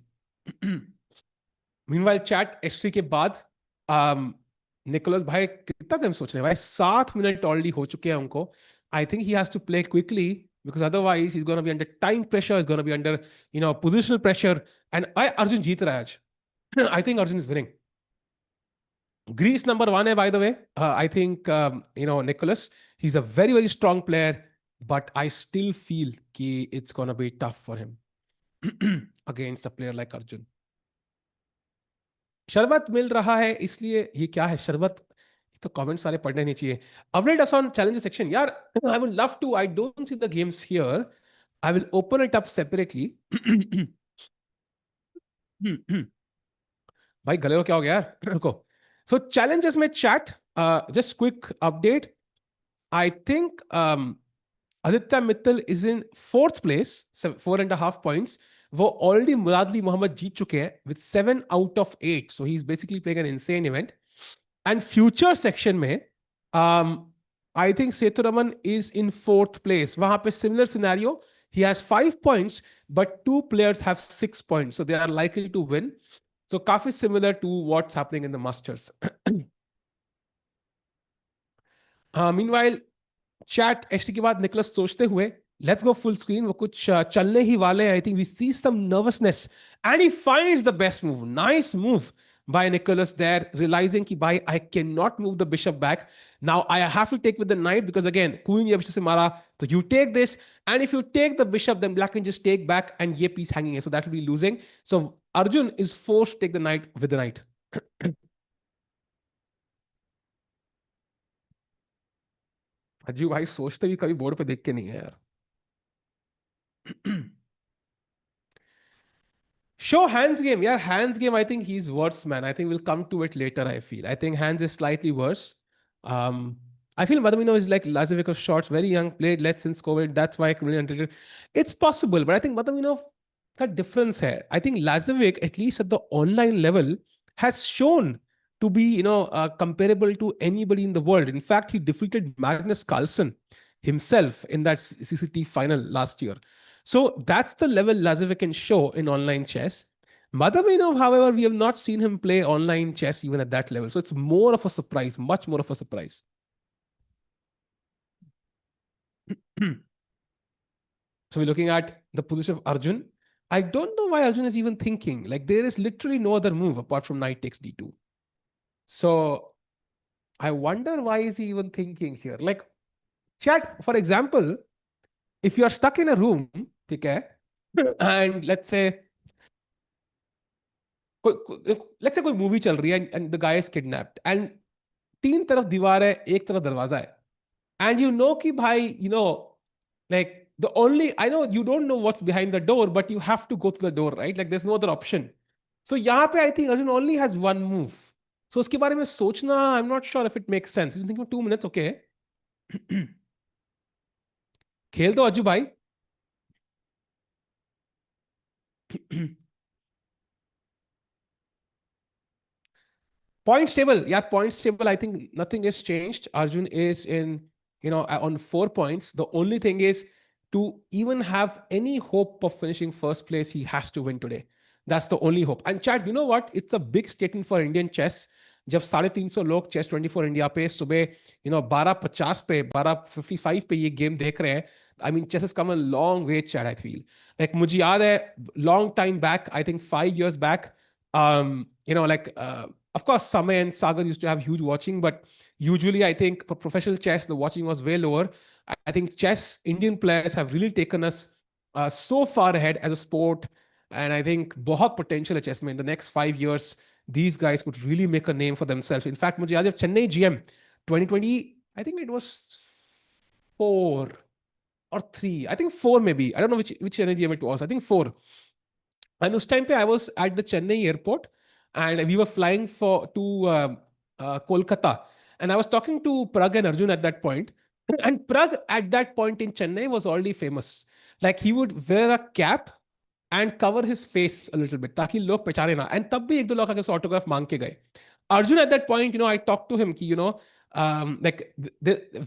Meanwhile chat S3 के बाद Nicholas भाई कितना time सोच रहे हैं भाई 7 मिनट ऑलरेडी हो चुके हैं उनको I think he has to play quickly because otherwise he's going to be under time pressure, he's going to be under positional pressure, and I Arjun jeet raha hai aaj. I think Arjun is winning. Greece number 1 hai, by the way. I think Nicholas, he's a very very strong player, but I still feel ki it's going to be tough for him against a player like Arjun. शरबत मिल रहा है इसलिए ये क्या है शरबत तो comment सारे पढ़ने नहीं चाहिए update us on challenge section यार I would love to I don't see the games here I will open it up separately भाई गले को क्या हो गया यार रुको सो चैलेंजेस में chat just quick update I think Aditya Mittal is in 4th place, 4.5 points. वो ऑलरेडी मुरादली मोहम्मद जीत चुके हैं with 7 out of 8. So he's basically playing an insane event. And future section में, I think Sethuraman is in 4th place. वहां पे similar scenario. He has 5 points, but 2 players have 6 points. So they are likely to win. So काफी similar to what's happening in the Masters. Meanwhile, chat HT के बाद Nicholas सोचते हुए let's go full screen वो कुछ चलने ही वाले हैं I think we see some nervousness and he finds the best move nice move by Nicholas there realizing कि भाई I cannot move the bishop back now I have to take with the knight because again queen ये bishop से मारा तो you take this and if you take the bishop then black can just take back and ये piece hanging है so that will be losing so Arjun is forced to take the knight with the knight अजीब भाई सोचते भी कभी board पे देख के नहीं है यार Show hands game. Yeah, hands game. I think he's worse, man. I think we'll come to it later. I feel. I think hands is slightly worse. I feel Madamino is like Lazovic of shots, very young, played less since COVID. That's why I really underrated. It's possible, but I think Madamino got difference here. I think Lazovic, at least at the online level, has shown to be comparable to anybody in the world. In fact, he defeated Magnus Carlsen himself in that CCT final last year. So that's the level Lazovic can show in online chess. Madaminov, however, we have not seen him play online chess even at that level. So it's more of a surprise, much more of a surprise. So we're looking at the position of Arjun. I don't know why Arjun is even thinking. Like there is literally no other move apart from knight takes d2. So I wonder why is he even thinking here? Like chat, for example, if you are stuck in a room, okay, and let's say कोई movie चल रही है and the guy is kidnapped and 3 तरफ दीवार है 1 तरफ दरवाजा है and you know कि भाई like the only I know you don't know what's behind the door but you have to go to the door right like there's no other option so यहाँ पे I think Arjun only has one move so उसके बारे में सोचना I'm not sure if it makes sense you think for 2 minutes okay खेल दो अज्जू भाई Points table. Yeah, points table. I think nothing has changed. Arjun is in, on 4 points. The only thing is to even have any hope of finishing first place, he has to win today. That's the only hope. And Chad, you know what? It's a big statement for Indian chess. जब 350 लोग chess 24 India पे सुबह 12:50 पे 12:55 पे ये game देख रहे हैं I mean chess has come a long way Chad I feel like मुझे याद है long time back I think 5 years back of course Samay and Sagar used to have huge watching but usually I think for professional chess the watching was way lower I think chess Indian players have really taken us so far ahead as a sport and I think बहुत potential है chess में in the next 5 years these guys could really make a name for themselves. In fact, मुझे याद है Chennai GM 2020, I think it was 4 or 3. I think 4 maybe. I don't know which Chennai GM it was. I think 4. And उस time पे I was at the Chennai airport and we were flying to Kolkata. And I was talking to Prag and Arjun at that point. And Prag at that point in Chennai was already famous. Like he would wear a cap and cover his face a little bit ताकि लोग पहचाने ना and तब भी 1-2 लोग आके autograph मांग के गए Arjun at that point I talked to him कि like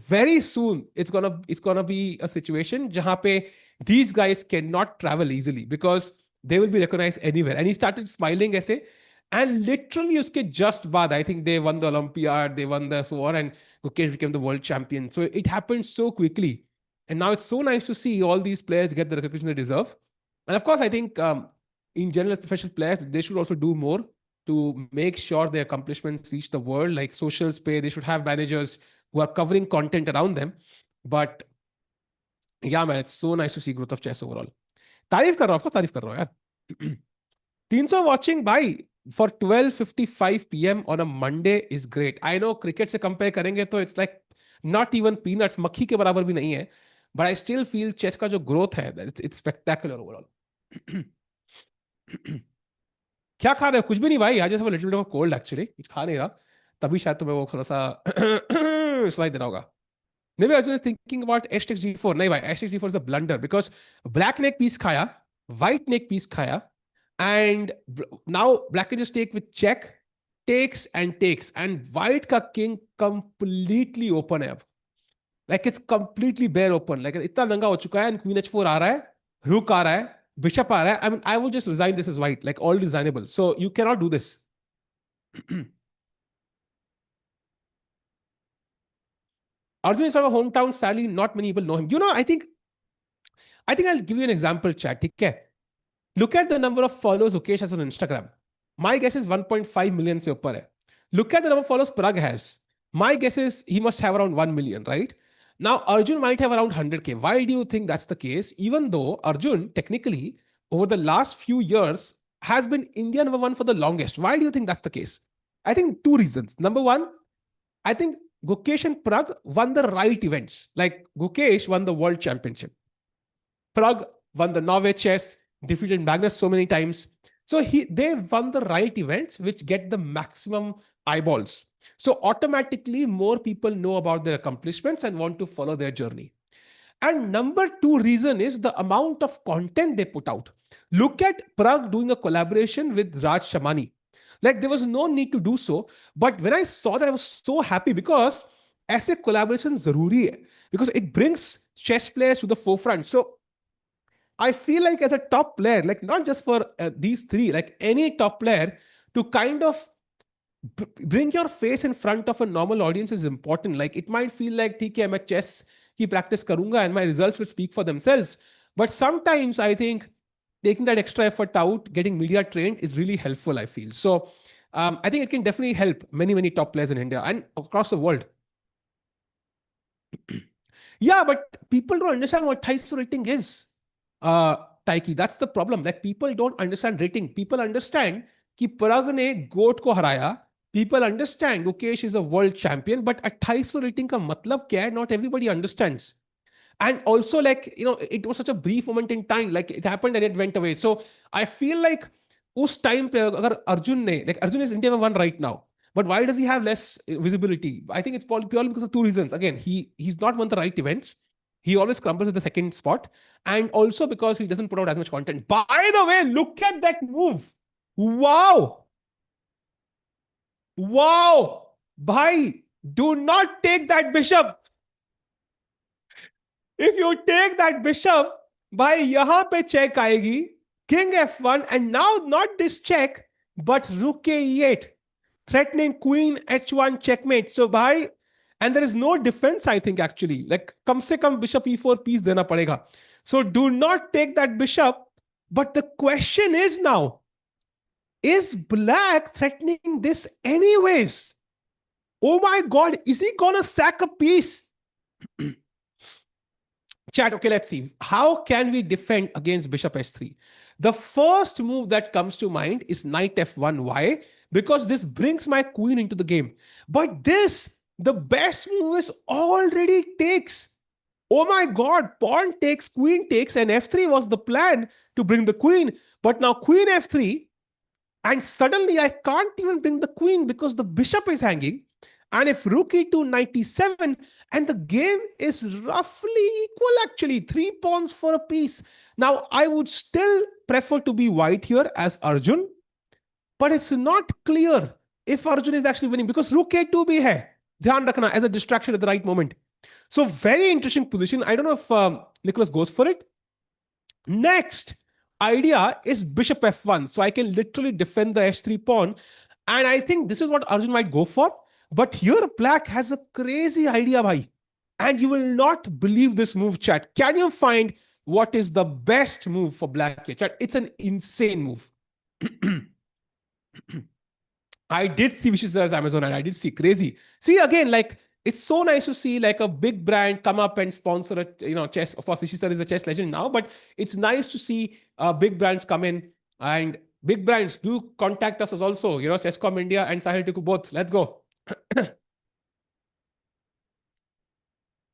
very soon it's gonna be a situation jahan pe these guys cannot travel easily because they will be recognized anywhere. And he started smiling essay, and literally uske just baad, I think they won the Olympiad, they won the so on, and Gukesh became the world champion. So it happened so quickly. And now it's so nice to see all these players get the recognition they deserve. And of course, I think in general, as professional players, they should also do more to make sure their accomplishments reach the world. Like socials pay, they should have managers who are covering content around them. But yeah, man, it's so nice to see growth of chess overall. तारीफ कर रहा हूँ, of course तारीफ कर रहा हूँ यार. 300 watching by for 12:55 p.m. on a Monday is great. I know cricket से compare करेंगे तो it's like not even peanuts, मक्खी के बराबर भी नहीं है. But I still feel chess का जो growth है, it's spectacular overall. क्या खा रहे हो? कुछ भी नहीं भाई. I just have a little bit of a cold actually. कुछ खा नहीं रहा. तभी शायद तुम्हें वो थोड़ा सा सुनाई दे रहा होगा. Maybe Arjun is thinking about h takes g4. नहीं भाई, h takes g4 is a blunder because black ने एक piece खाया, white ने एक piece खाया, and now black can just take with check, takes and takes, and white का king completely open है अब. Like it's completely bare open. Like इतना नंगा हो चुका है, and queen h4 आ रहा है, rook आ रहा है, bishop आ रहा है. I mean, I would just resign this as white, like all designable. So you cannot do this. Arjun is from a hometown. Sadly, not many people know him. You know, I think I'll give you an example, chat. Okay? Look at the number of followers Ukesh has on Instagram. My guess is 1.5 million se upar hai. Look at the number of followers Parag has. My guess is he must have around 1 million, right? Now, Arjun might have around 100K. Why do you think that's the case? Even though Arjun, technically, over the last few years, has been India number one for the longest. Why do you think that's the case? I think two reasons. Number one, I think Gukesh and Prag won the right events. Like Gukesh won the world championship. Prag won the Norway chess, defeated Magnus so many times. So they won the right events which get the maximum eyeballs. So automatically more people know about their accomplishments and want to follow their journey. And number two reason is the amount of content they put out. Look at Prag doing a collaboration with Raj Shamani. Like there was no need to do so. But when I saw that, I was so happy because ऐसे collaboration जरूरी है. Because it brings chess players to the forefront. So I feel like as a top player, like not just for these three, like any top player, to kind of bring your face in front of a normal audience is important. Like it might feel like, ठीक है, मैं chess की practice करूंगा and my results will speak for themselves. But sometimes I think taking that extra effort out, getting media trained is really helpful, I feel. So I think it can definitely help many, many top players in India and across the world. Yeah, but people don't understand what Thais rating is. Taiki, that's the problem. Like people don't understand rating. People understand कि Parag ने गोट को हराया. People understand Gukesh is a world champion, but 2800 rating का मतलब क्या है? Not everybody understands. And also, like, you know, it was such a brief moment in time. Like it happened and it went away. So I feel like उस time पे अगर Arjun ने, like Arjun is India number one right now. But why does he have less visibility? I think it's purely because of two reasons. Again, he's not won the right events. He always crumbles at the second spot. And also because he doesn't put out as much content. By the way, look at that move. Wow. Wow. Bhai, do not take that bishop. If you take that bishop, bhai, yahan pe check aayegi. King f1, and now not this check, but rook e8. Threatening queen h1 checkmate. So bhai, and there is no defense, I think, actually. Like, kam se kam bishop e4 piece dena padega. So do not take that bishop. But the question is now, is black threatening this anyways? Oh my God, is he gonna sack a piece? Chat, okay, let's see. How can we defend against bishop h3? The first move that comes to mind is knight f1. Why? Because this brings my queen into the game. But this, the best move is already takes. Oh my God, pawn takes, queen takes, and f3 was the plan to bring the queen. But now queen f3, and suddenly I can't even bring the queen because the bishop is hanging. And if rook e2, knight e7, and the game is roughly equal actually, 3 pawns for a piece. Now, I would still prefer to be white here as Arjun, but it's not clear if Arjun is actually winning because rook a2 bhi hai. ध्यान रखना as a distraction at the right moment. So very interesting position. I don't know if Nicholas goes for it. Next idea is bishop f1. So I can literally defend the h3 pawn. And I think this is what Arjun might go for. But here black has a crazy idea, bhai. And you will not believe this move, chat. Can you find what is the best move for black here, chat? It's an insane move. I did see Vishis's Amazon and I did see crazy. See again, like it's so nice to see like a big brand come up and sponsor a chess. Of course, Vishisar is a chess legend now, but it's nice to see big brands come in, and big brands do contact us as also. Chesscom India and Sahil Tiku both. Let's go.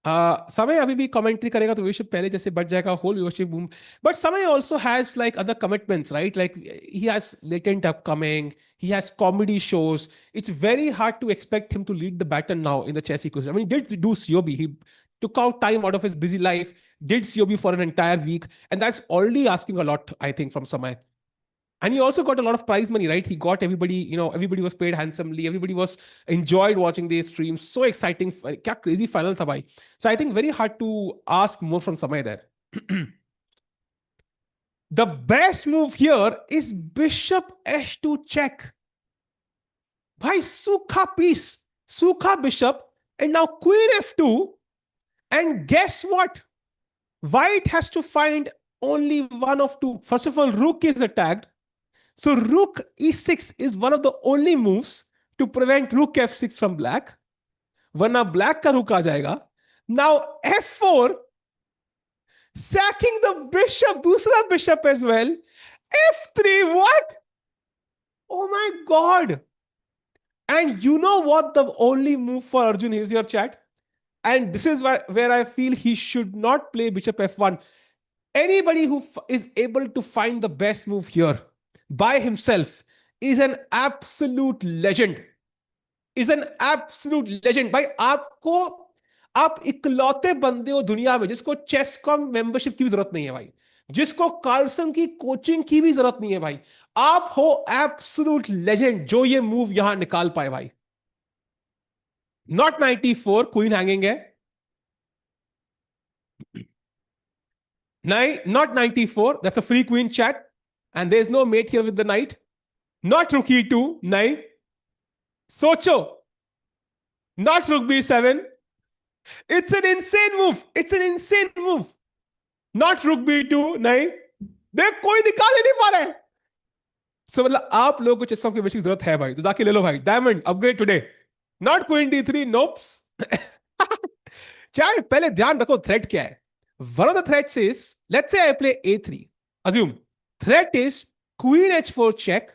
समय अभी भी commentary करेगा तो viewership पहले जैसे बढ़ जाएगा whole viewership boom but समय also has like other commitments, right? Like he has latent upcoming, he has comedy shows. It's very hard to expect him to lead the baton now in the chess ecosystem. I mean, he did do COB, he took out time out of his busy life, did COB for an entire week, and that's already asking a lot, I think, from Samay. And he also got a lot of prize money, right? He got everybody, everybody was paid handsomely. Everybody was enjoyed watching these streams. So exciting. Kya crazy final tha bhai. So I think very hard to ask more from Samay there. The best move here is bishop h2 check. Bhai, sukha piece, sukha bishop, and now queen f2. And guess what? White has to find only one of two. First of all, rook is attacked. So rook e6 is one of the only moves to prevent rook f6 from black. Varna black ka rook aa jayega. Now f4, sacking the bishop, dusra bishop as well. f3, what? Oh my God. And you know what the only move for Arjun is here, chat? And this is where I feel he should not play bishop f1. Anybody who is able to find the best move here by himself is an absolute legend. Is an absolute legend. भाई आप इकलौते बंदे हो दुनिया में जिसको चेसकॉम membership की भी जरूरत नहीं है भाई, जिसको कार्लसन की कोचिंग की भी जरूरत नहीं है भाई. आप हो एब्सोल्यूट लेजेंड जो ये मूव यहां निकाल पाए भाई. Not 94, queen hanging है. Not 94, that's a free queen, chat. And there's no mate here with the knight. Not rook e2, nahi. Socho. Not rook b7. It's an insane move. It's an insane move. Not rook b2, nahi. देख कोई निकाल ही नहीं पा रहा है. So मतलब आप लोगों को चेसकॉम की बेसिक जरूरत है भाई, तो जाके ले लो भाई. Diamond upgrade today. Not queen d3, nopes. चाहे पहले ध्यान रखो थ्रेट क्या है. One of the threats is, let's say I play a3. Assume threat is queen h4 check,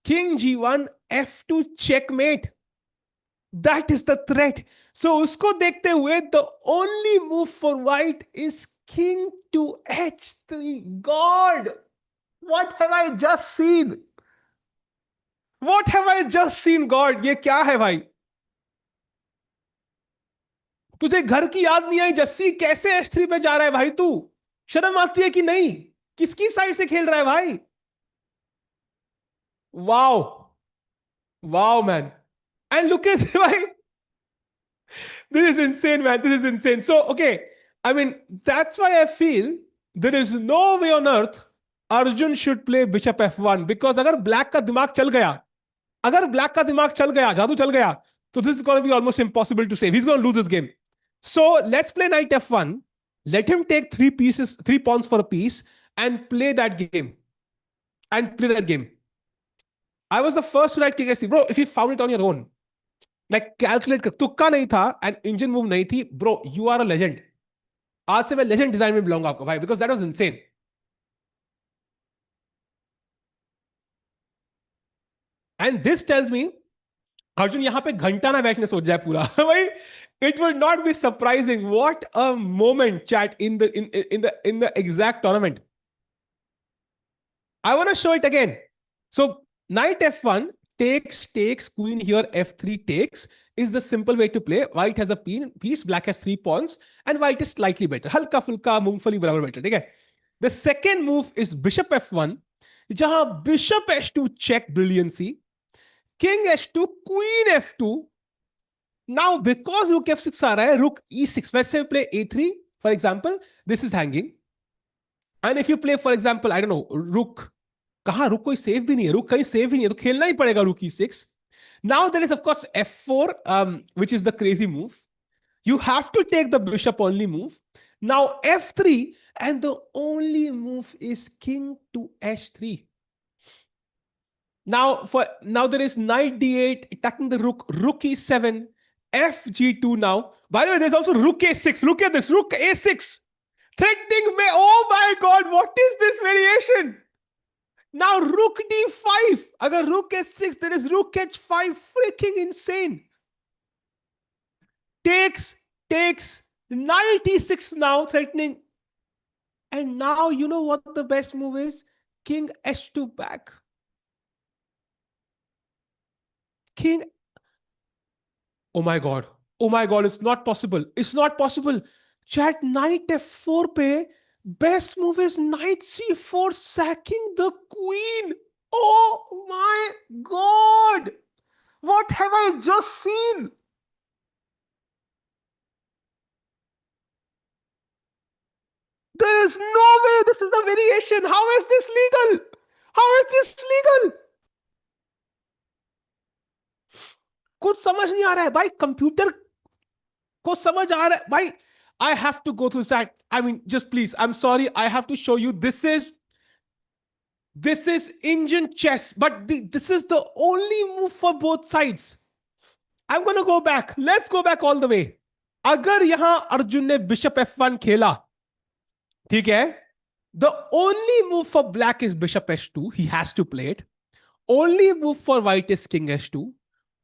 king g1, f2 checkmate. That is the threat. So usko dekhte hue, the only move for white is king to h3. God, what have I just seen? What have I just seen, God? ये क्या है भाई? तुझे घर की याद नहीं आई जस्सी? कैसे h3 पे जा रहा है भाई तू? शर्म आती है कि नहीं? किसकी साइड से खेल रहा है भाई? Wow, man. And look at भाई. This is insane, man. This is insane. So, okay. I mean, that's why I feel there is no way on earth Arjun should play bishop f1, because अगर black का दिमाग चल गया, जादू चल गया, so this is going to be almost impossible to save. He's going to lose this game. So let's play knight f1. Let him take 3 pawns for a piece and play that game. I was the first to write king h3. Bro, if you found it on your own, like calculate कर, तुक्का नहीं था and engine move नहीं थी, bro, you are a legend. आज से मैं legend design में बुलाऊंगा आपको भाई, because that was insane. And this tells me Arjun यहाँ पे घंटा ना बैठने सोच जाए पूरा भाई. It would not be surprising. What a moment, chat, in the exact tournament. I want to show it again. So knight f1 takes, queen here, f3 takes is the simple way to play. White has a piece, black has 3 pawns, and white is slightly better. Halka fulka मूंगफली बराबर better. ठीक है? The second move is bishop f1, जहां bishop h2 check brilliancy, king h2, queen f2. Now, because rook f6 aa raha hai, rook e6. Let's say we play a3, for example. This is hanging. And if you play, for example, I don't know, rook. कहा रुक कोई safe भी नहीं है, रुक कहीं safe ही नहीं है, तो खेलना ही पड़ेगा रुक e6. Now there is of course f4, which is the crazy move. You have to take the bishop only move. Now f3, and the only move is king to h3. Now there is knight d8 attacking the rook, rook e7, fg2 now. By the way, there's also rook a6. Look at this, rook a6. Threatening me. Oh my god, what is this variation? Now rook d5. Agar rook h6, there is rook h5. Freaking insane. Takes, knight e6 now threatening. And now you know what the best move is? King h2 back. King. Oh my god. Oh my god, it's not possible. It's not possible. Chat, knight f4 pe. Best move is knight c4, sacking the queen. Oh my god. What have I just seen? There is no way this is the variation. How is this legal? How is this legal? कुछ समझ नहीं आ रहा है भाई, computer को समझ आ रहा है भाई. I have to go through that. I mean, just please, I'm sorry, I have to show you. This is Indian chess, but this is the only move for both sides. I'm gonna go back. Let's go back all the way. अगर यहां अर्जुन ने bishop f1 खेला, ठीक है, the only move for black is bishop h2. He has to play it. Only move for white is king h2.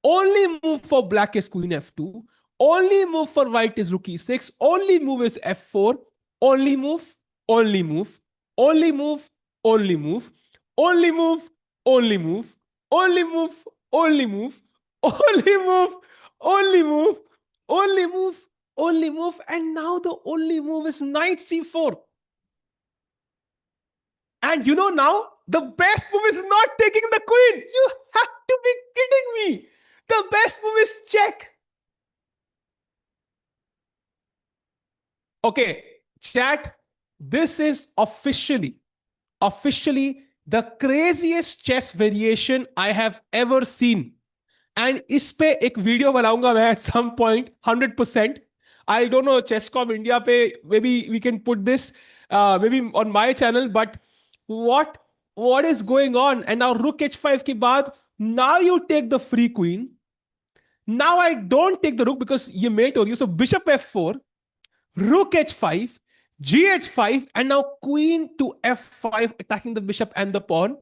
Only move for black is queen f2. Only move for white is rook e6. Only move is f4. Only move, only move, only move, only move, only move, only move, only move, only move, only move, only move, only move, only move. And now the only move is knight c4. And you know now, the best move is not taking the queen. You have to be kidding me. The best move is check. Okay, chat, this is officially the craziest chess variation I have ever seen. And इस पे एक video बनाऊंगा मैं at some point, 100%. I don't know, Chesscom India पे, maybe we can put this, maybe on my channel, but what is going on? And now rook h5 के बाद, now you take the free queen. Now I don't take the rook because ये mate हो रही है. So bishop f4, rook h5, gh5, and now queen to f5 attacking the bishop and the pawn.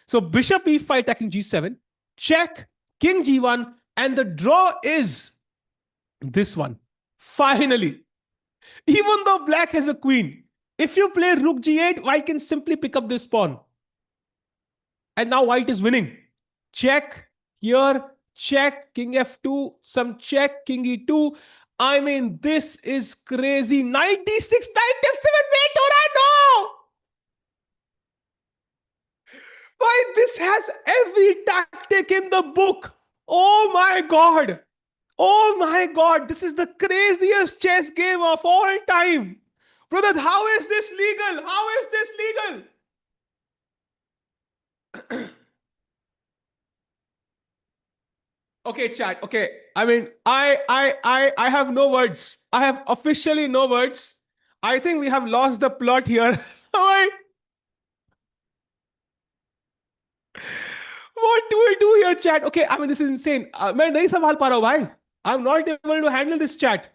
So bishop e5 attacking g7, check, king g1, and the draw is this one. Finally, even though black has a queen, if you play rook g8, white can simply pick up this pawn. And now white is winning. Check here, check, king f2, some check, king e2. I mean, this is crazy. Knight d6, knight f7, wait, no! Why, this has every tactic in the book. Oh my god. Oh my god, this is the craziest chess game of all time. Brother, how is this legal? How is this legal? Okay, chat. Okay. I mean, I have no words. I have officially no words. I think we have lost the plot here. What do we do here, chat? Okay, I mean, this is insane. मैं नहीं संभाल पा रहा हूँ भाई. I'm not able to handle this chat.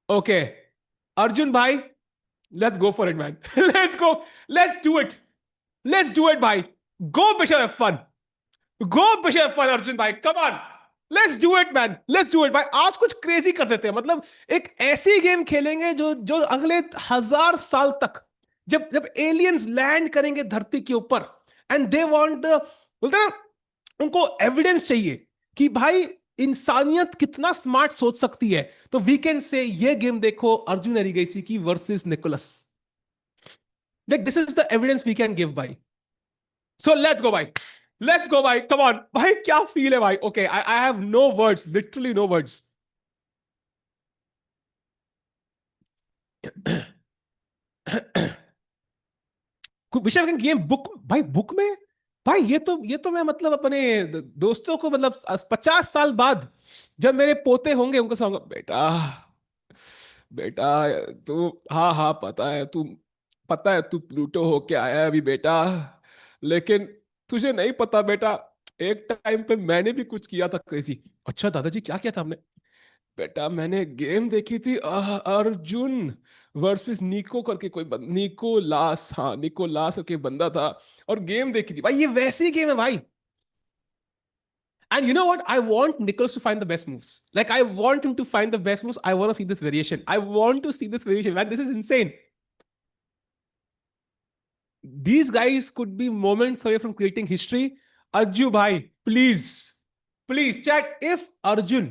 Okay. Arjun bhai, let's go for it, man. Let's go. Let's do it. Let's do it, bhai. Go bishop f1. Go bishop f1, Arjun bhai. Come on. Let's do it, man. Let's do it, भाई. आज कुछ crazy कर देते हैं. मतलब एक ऐसी game खेलेंगे जो अगले 1000 साल तक, जब एलियंस लैंड करेंगे धरती के ऊपर, एंड दे वांट द, बोलते ना, उनको एविडेंस चाहिए कि भाई इंसानियत कितना स्मार्ट सोच सकती है. तो वी कैन से ये गेम देखो, अर्जुन एरिगेसी की versus Nicholas. Like, this is the evidence we can give, भाई. So let's go, भाई. लेट्स गो भाई, कम ऑन भाई, क्या फील है भाई? Okay, I have no words, literally no words. विषय गेम बुक भाई, बुक में भाई, ये तो मैं मतलब अपने दोस्तों को मतलब 50 साल बाद जब मेरे पोते होंगे उनको समझाऊंगा, बेटा बेटा तू, हाँ हाँ पता है तू प्लूटो होके आया है अभी बेटा, लेकिन तुझे नहीं पता बेटा, एक टाइम पे मैंने भी कुछ किया था क्रेजी। अच्छा दादाजी, क्या किया था हमने? बेटा मैंने गेम देखी थी, अर्जुन वर्सेस निको करके कोई निकोलास, हाँ निकोलास करके बंदा था, और गेम देखी थी भाई, ये वैसी गेम है भाई। And you know what? I want Nicholas to find the best moves. Like, I want him to find the best moves. I want to see this variation. I want to see this variation. Man, this is insane. These guys could be moments away from creating history. Arju bhai, please, chat. If Arjun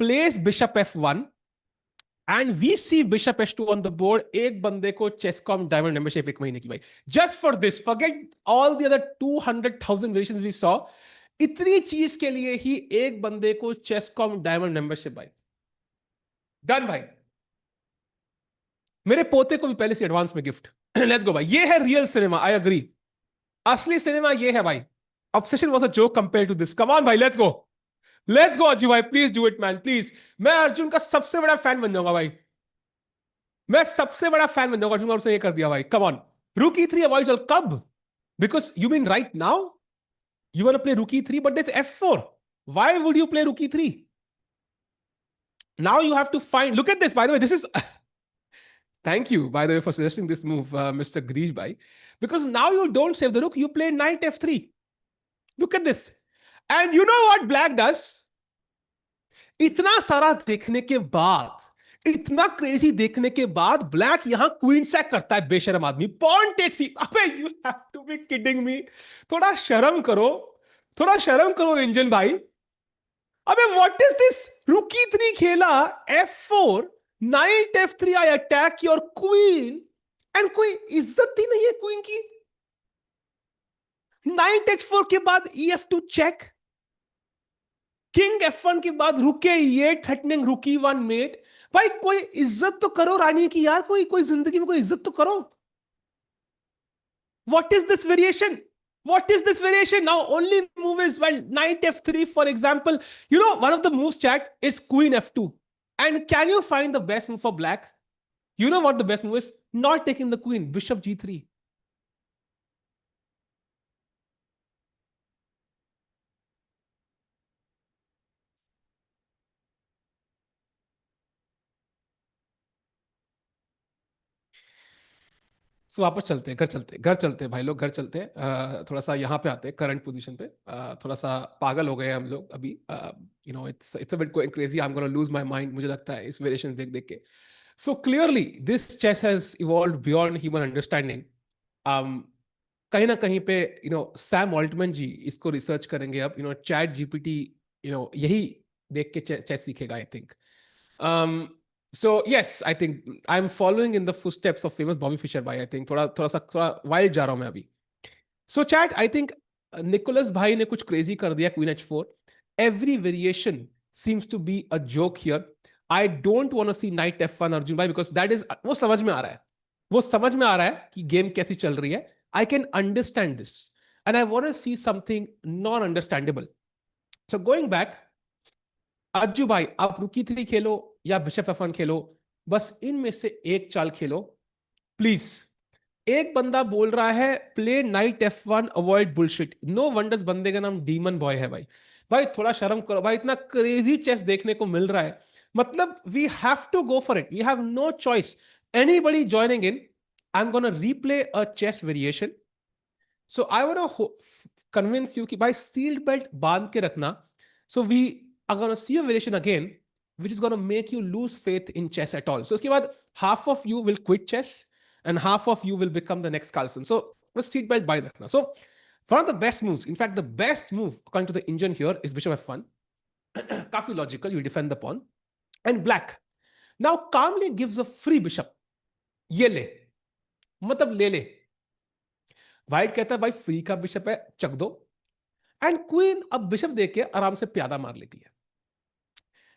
plays Bishop F1 and we see Bishop H2 on the board, एक बंदे को चेसकॉम diamond membership एक महीने की भाई, just for this, forget all the other 200,000 variations we saw, इतनी चीज के लिए ही एक बंदे को चेसकॉम डायमंड मेंबरशिप भाई, डन भाई। मेरे पोते को भी पहले से एडवांस में गिफ्ट। लेट्स गो भाई, ये है रियल सिनेमा, आई अग्री। असली सिनेमा ये है भाई। Obsession was a joke compare to this, come on भाई, let's go. Let's go Ajju भाई, please do it man, please. मैं अर्जुन का सबसे बड़ा फैन बन जाऊंगा भाई, मैं सबसे बड़ा फैन बन जाऊंगा अर्जुन का, उसने ये कर दिया भाई, कम ऑन। रूकी 3 अवॉइड चल कब? Because you mean right now you want to play rookie 3, but there's f4. Why would you play rookie 3? Now you have to find, look at this, by the way, this is thank you by the way for suggesting this move, Mr. Grish bhai, because now you don't save the rook, you play knight f3. Look at this. And you know what black does? इतना सारा देखने के बाद, इतना crazy देखने के बाद, black यहां क्वीन सैक करता है, बेशरम आदमी, पॉन टेक्स। अबे you have to be kidding me, थोड़ा शर्म करो, थोड़ा शर्म करो इंजन भाई। अबे व्हाट इज दिस? रुकी 3 खेला, f4, night f3, I attack your queen, and कोई इज्जत ही नहीं है क्वीन की। नाइट h4 के बाद ef2 चेक, किंग f1 के बाद रुके ये थ्रेटनिंग रुकी 1 मेट। भाई कोई इज्जत तो करो रानी की यार, कोई कोई जिंदगी में कोई इज्जत तो करो। What is this variation? What is this variation? Now, only move is, well, knight f3, for example. You know, one of the moves, chat, is queen f2. And can you find the best move for black? You know what the best move is? Not taking the queen, bishop g3. सो वापस चलते हैं, घर चलते हैं भाई लोग, घर चलते हैं। थोड़ा सा यहाँ पे आते हैं करंट पोजीशन पे। थोड़ा सा पागल हो गए हैं हम लोग अभी। You know it's a bit going crazy, I am gonna lose my mind, मुझे लगता है इस वेरिएशन देख देख के। So clearly this chess has evolved beyond human understanding. कहीं ना कहीं पे सैम ऑल्टमैन जी इसको रिसर्च करेंगे अब, चैट जीपीटी यही देख के चेस सीखेगा, I think. So yes, I think I'm following in the footsteps of famous Bobby Fischer भाई, I think थोड़ा वाइल्ड जा रहा हूं मैं अभी। So chat, I think Nicholas भाई ने कुछ क्रेजी कर दिया, queen h4, every variation seems to be a joke here. I don't want to see knight f1 Arjun भाई, because that is, वो समझ में आ रहा है, वो समझ में आ रहा है कि गेम कैसी चल रही है। I can understand this and I want to see something non understandable. So going back, Ajju भाई आप रुकी 3 खेलो या बिशप f1 खेलो, बस इनमें से एक चाल खेलो प्लीज। एक बंदा बोल रहा है play knight f1, avoid bullshit. No wonders बंदे का नाम डीमन बॉय है भाई। भाई थोड़ा शर्म करो भाई, इतना क्रेजी चेस देखने को मिल रहा है, मतलब we have to go for it, we have no choice. Anybody joining in, I am gonna replay a chess variation. So I want convince you कि भाई सील्ड बेल्ट बांध के रखना। So we are going to see a variation again, which is going to make you lose faith in chess at all. So उसके बाद half of you will quit chess and half of you will become the next Carlsen. So let's seat belt by that. So one of the best moves, in fact, the best move according to the engine here is bishop f1. काफी logical, you defend the pawn. And black now calmly gives a free bishop. ये ले, मतलब ले ले। White कहता है भाई free का बिशप है, चक दो। एंड क्वीन अब बिशप देके आराम से प्यादा मार लेती है।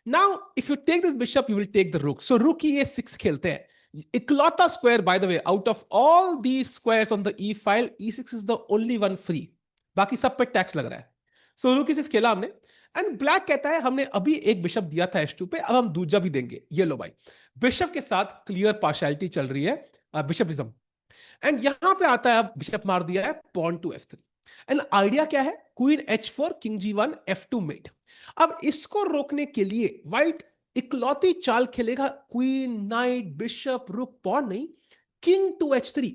Now if you take this bishop you will take the rook, so rook ये 6 खेलते हैं। इकलौता square by the way out of all the squares on the E file, E6 is the only one free, बाकी सब पे tax लग रहा है। सो रुक E6 खेला हमने। एंड ब्लैक कहता है हमने अभी एक बिशप दिया था H2 पे, अब हम दूसरा भी देंगे। ये लो भाई, बिशप के साथ क्लियर पार्शियलिटी चल रही है, बिशपिज्म। एंड यहां पे आता है, अब बिशप मार दिया है pawn to F3। And idea क्या है, queen H4 king G1 F2 met. अब इसको रोकने के लिए व्हाइट इकलौती चाल खेलेगा, क्वीन नाइट बिशप रुक पॉन नहीं, किंग टू H3।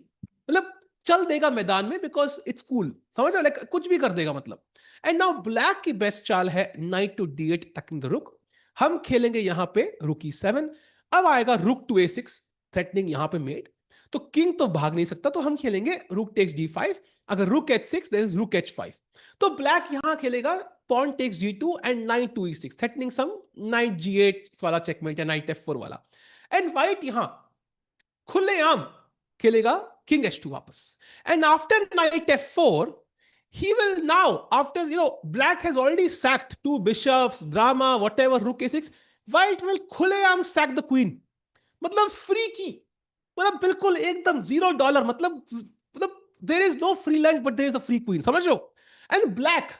मतलब चल देगा मैदान में, बिकॉज इट्स कूल, समझ रहे हो, लाइक कुछ भी कर देगा मतलब। एंड नाउ ब्लैक की बेस्ट चाल है night to D8 talking the रुक। हम खेलेंगे यहां पे रुक E7। अब आएगा रुक टू A6 थ्रेटनिंग यहां पे मेट। तो किंग तो भाग नहीं सकता, तो हम खेलेंगे रुक टेक्स D5। अगर रुक H6 देयर इज रुक H5। तो ब्लैक यहां खेलेगा pawn takes G2 and knight to E6 threatening some knight G8 वाला चेकमेट या knight F4 वाला। एंड व्हाइट यहां खुलेआम खेलेगा king H2 वापस। And after knight F4 he will now, after black has already sacked two bishops, drama whatever, rook A6, white will खुलेआम sack the queen। मतलब free की, मतलब बिल्कुल एकदम $0, मतलब there is no free lunch but there is a free queen, समझ लो। And black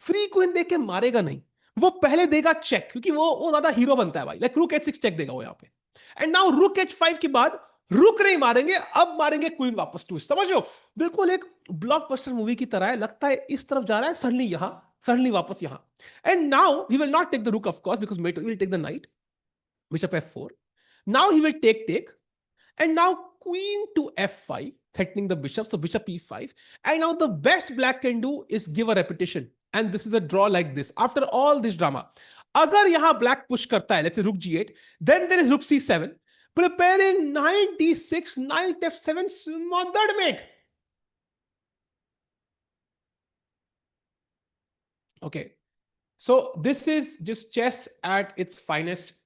free queen देके मारेगा नहीं, वो पहले देगा चेक, क्योंकि वो ज्यादा हीरो बनता है भाई, लाइक रुक H6 चेक देगा वो यहां पे। एंड नाउ रुक H5 के बाद रुक नहीं मारेंगे, अब मारेंगे क्वीन वापस टू, समझ लो। बिल्कुल एक ब्लॉकबस्टर मूवी की तरह है, लगता है इस तरफ जा रहा है, सडनली यहां, सडनली वापस यहां। And now he will not take the rook of course, because mate will take the knight, bishop F4। Now he will take and now queen to F5 threatening the bishop, so bishop E5। and now the best black can do is give a repetition, and this is a draw like this after all this drama। अगर यहां black push करता है, let's say rook G8, then there is rook C7 preparing knight D6 knight F7 smothered mate। okay, so this is just chess at its finest।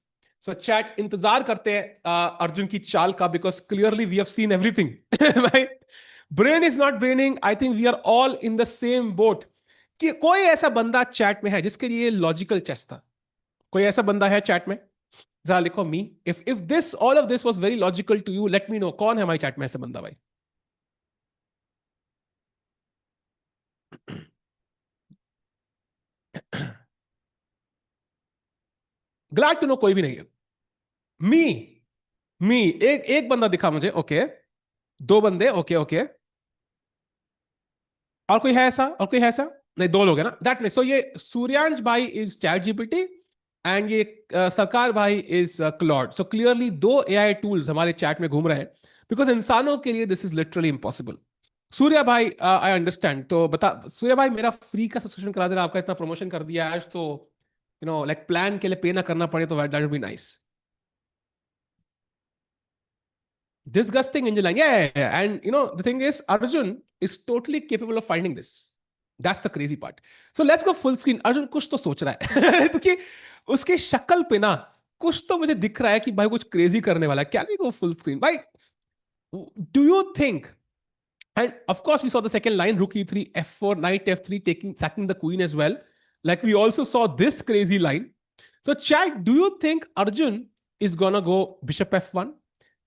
So chat इंतजार करते हैं अर्जुन की चाल का, because clearly we have seen everything right. Brain is not braining, I think we are all in the same boat. कि कोई ऐसा बंदा चैट में है जिसके लिए लॉजिकल चेस था? कोई ऐसा बंदा है चैट में? जरा लिखो me, if this all of this was very logical to you, let me know कौन है हमारी चैट में ऐसा बंदा भाई। ग्लैड टू नो कोई भी नहीं है। मी, मी एक एक बंदा दिखा मुझे, ओके दो बंदे, ओके ओके। और कोई है ऐसा? और कोई है ऐसा? नहीं, दो लोग है ना, दैट मीन। सो ये सूर्यांश भाई इज चैट जीपीटी एंड ये सरकार भाई इज क्लॉड। सो क्लियरली दो एआई टूल्स हमारे चैट में घूम रहे हैं, बिकॉज इंसानों के लिए this is literally impossible. Surya भाई आई अंडरस्टैंड, तो बता सूर्या भाई, मेरा फ्री का सब्सक्रिप्शन करा देना, आपका इतना प्रमोशन कर दिया आज, तो लाइक प्लान के लिए पे ना करना पड़े तो that would be nice. Disgusting engineering. Yeah. And the thing is, Arjun is totally capable of finding this. That's the crazy part. So let's go full screen. Arjun कुछ तो सोच रहा है क्योंकि उसके शक्ल पे ना कुछ तो मुझे दिख रहा है कि भाई कुछ क्रेजी करने वाला है। क्या नहीं, go full screen भाई? Do you think? And of course, we saw the second line, rook E3, F4, knight F3, sacking the queen as well. Like we also saw this crazy line. So chat, do you think Arjun is gonna go bishop F1?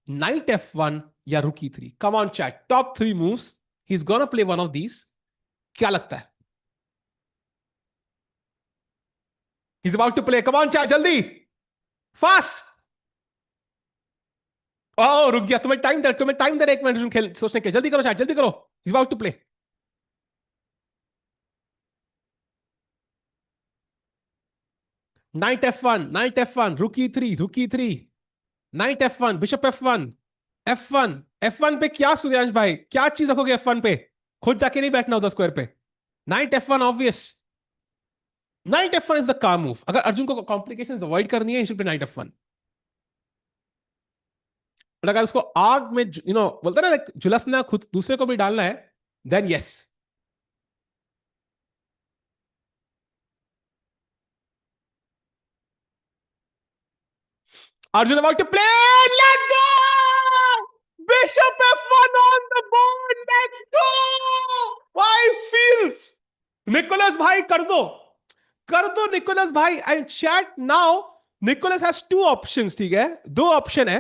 Knight F1 या rook E3? Come on chat, top 3 moves, he's gonna play one of these। क्या लगता है? He's about to play, come on chat, जल्दी, fast। ओह रुक गया, तुम्हें time दे रहा, एक मिनट खेल सोचने के, जल्दी करो chat, जल्दी करो। He's about to play। Knight F1, rook E3, rook E3, Knight F1, bishop F1, F1, F1 पे क्या सूर्यांश भाई, क्या चीज रखोगे F1 पे? खुद जाके नहीं बैठना उधर स्क्वायर पे। Knight F1 obvious. Knight F1 is the काम मूव। अगर अर्जुन को कॉम्प्लिकेशंस अवॉइड करनी है, शुड Knight F1। बट अगर उसको आग में बोलते ना झुलसना, खुद दूसरे को भी डालना है, then yes. Arjun about to play. Let's go! Bishop F1 on the board. Let's go! steals. Nicholas भाई कर दो निकोलस भाई. And chat now, Nicholas has two options. ठीक है, दो ऑप्शन है.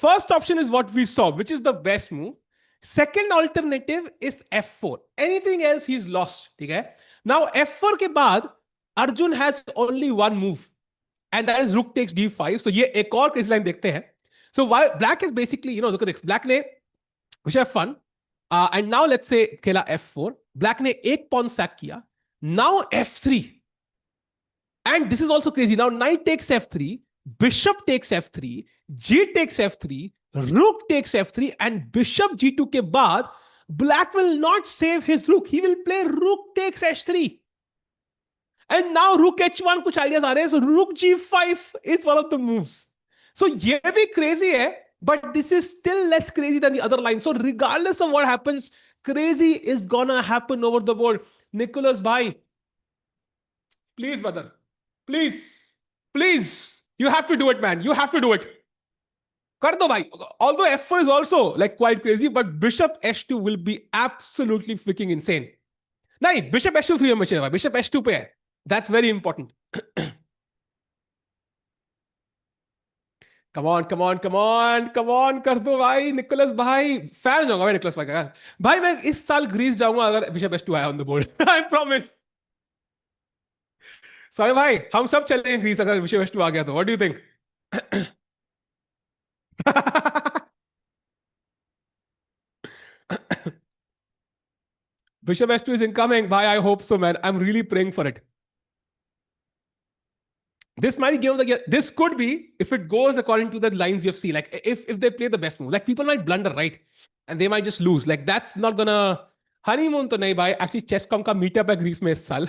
First option is what we saw, which is the best move. Second alternative is F4. Anything else he's lost. ठीक है. Now F4 के बाद Arjun has only one move, and that is rook takes d5. So ये एक और crease line देखते हैं. So why black is basically, look at this. Black ने which have fun. And now let's say खेला F4. Black ने एक pawn sack किया. Now F3. And this is also crazy. Now knight takes F3, bishop takes F3, G takes F3, rook takes F3, and bishop G2 के बाद black will not save his rook. He will play rook takes H3. And now rook H1 कुछ ideas आ रहे हैं. So rook G5 is one of the moves. So ये भी crazy है, but this is still less crazy than the other line. So regardless of what happens, crazy is gonna happen over the board. Nicholas bhai, please brother. Please, please, you have to do it, man. You have to do it. Kar do bhai. Although F4 is also like quite crazy, but bishop H2 will be absolutely freaking insane. Nahi, bishop H2 free में चलेगा. Bishop H2 पे है. That's very important. Come on, come on, come on, come on, कर दो भाई, Nicholas भाई. Fan जाऊंगा भाई निकोलस भाई का. भाई मैं इस साल ग्रीस जाऊंगा अगर बिशप H2 आया on the board. I promise. Sahib भाई हम सब चलेंगे ग्रीस अगर बिशप H2 आ गया तो. What do you think? Bishop H2 is incoming. Bhai, I hope so, man. I'm really praying for it. This might be game of the year. This could be if it goes according to the lines we have seen. Like if they play the best move, like people might blunder, right? And they might just lose. Like that's not gonna honeymoon to nahi bhai. Actually, chesscom का meetup है Greece में इस साल.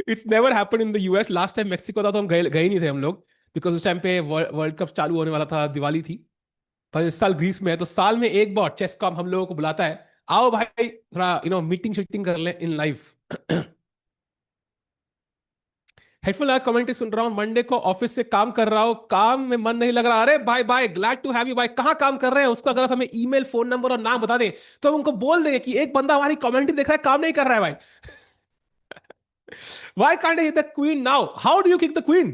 It's never happened in the US. Last time Mexico था तो हम गए नहीं थे हम लोग, because उस टाइम पे वर्ल्ड कप चालू होने वाला था, दिवाली थी. पर इस साल ग्रीस में है तो साल में एक बार चेसकॉम हम लोगों को बुलाता है. आओ भाई थोड़ा मीटिंग शीटिंग कर ले इन लाइव. हेडफुल लगा कमेंट सुन रहा हूं. मंडे को ऑफिस से काम कर रहा हूं, काम में मन नहीं लग रहा. अरे भाई भाई, ग्लैड टू हैव यू भाई. कहां काम कर रहे हैं उसका अगर हमें ईमेल, फोन नंबर और नाम बता दें तो हम उनको बोल देंगे कि एक बंदा हमारी कमेंट देख रहा है, काम नहीं कर रहा है भाई. Why can't I hit the queen now? How do you kick the queen?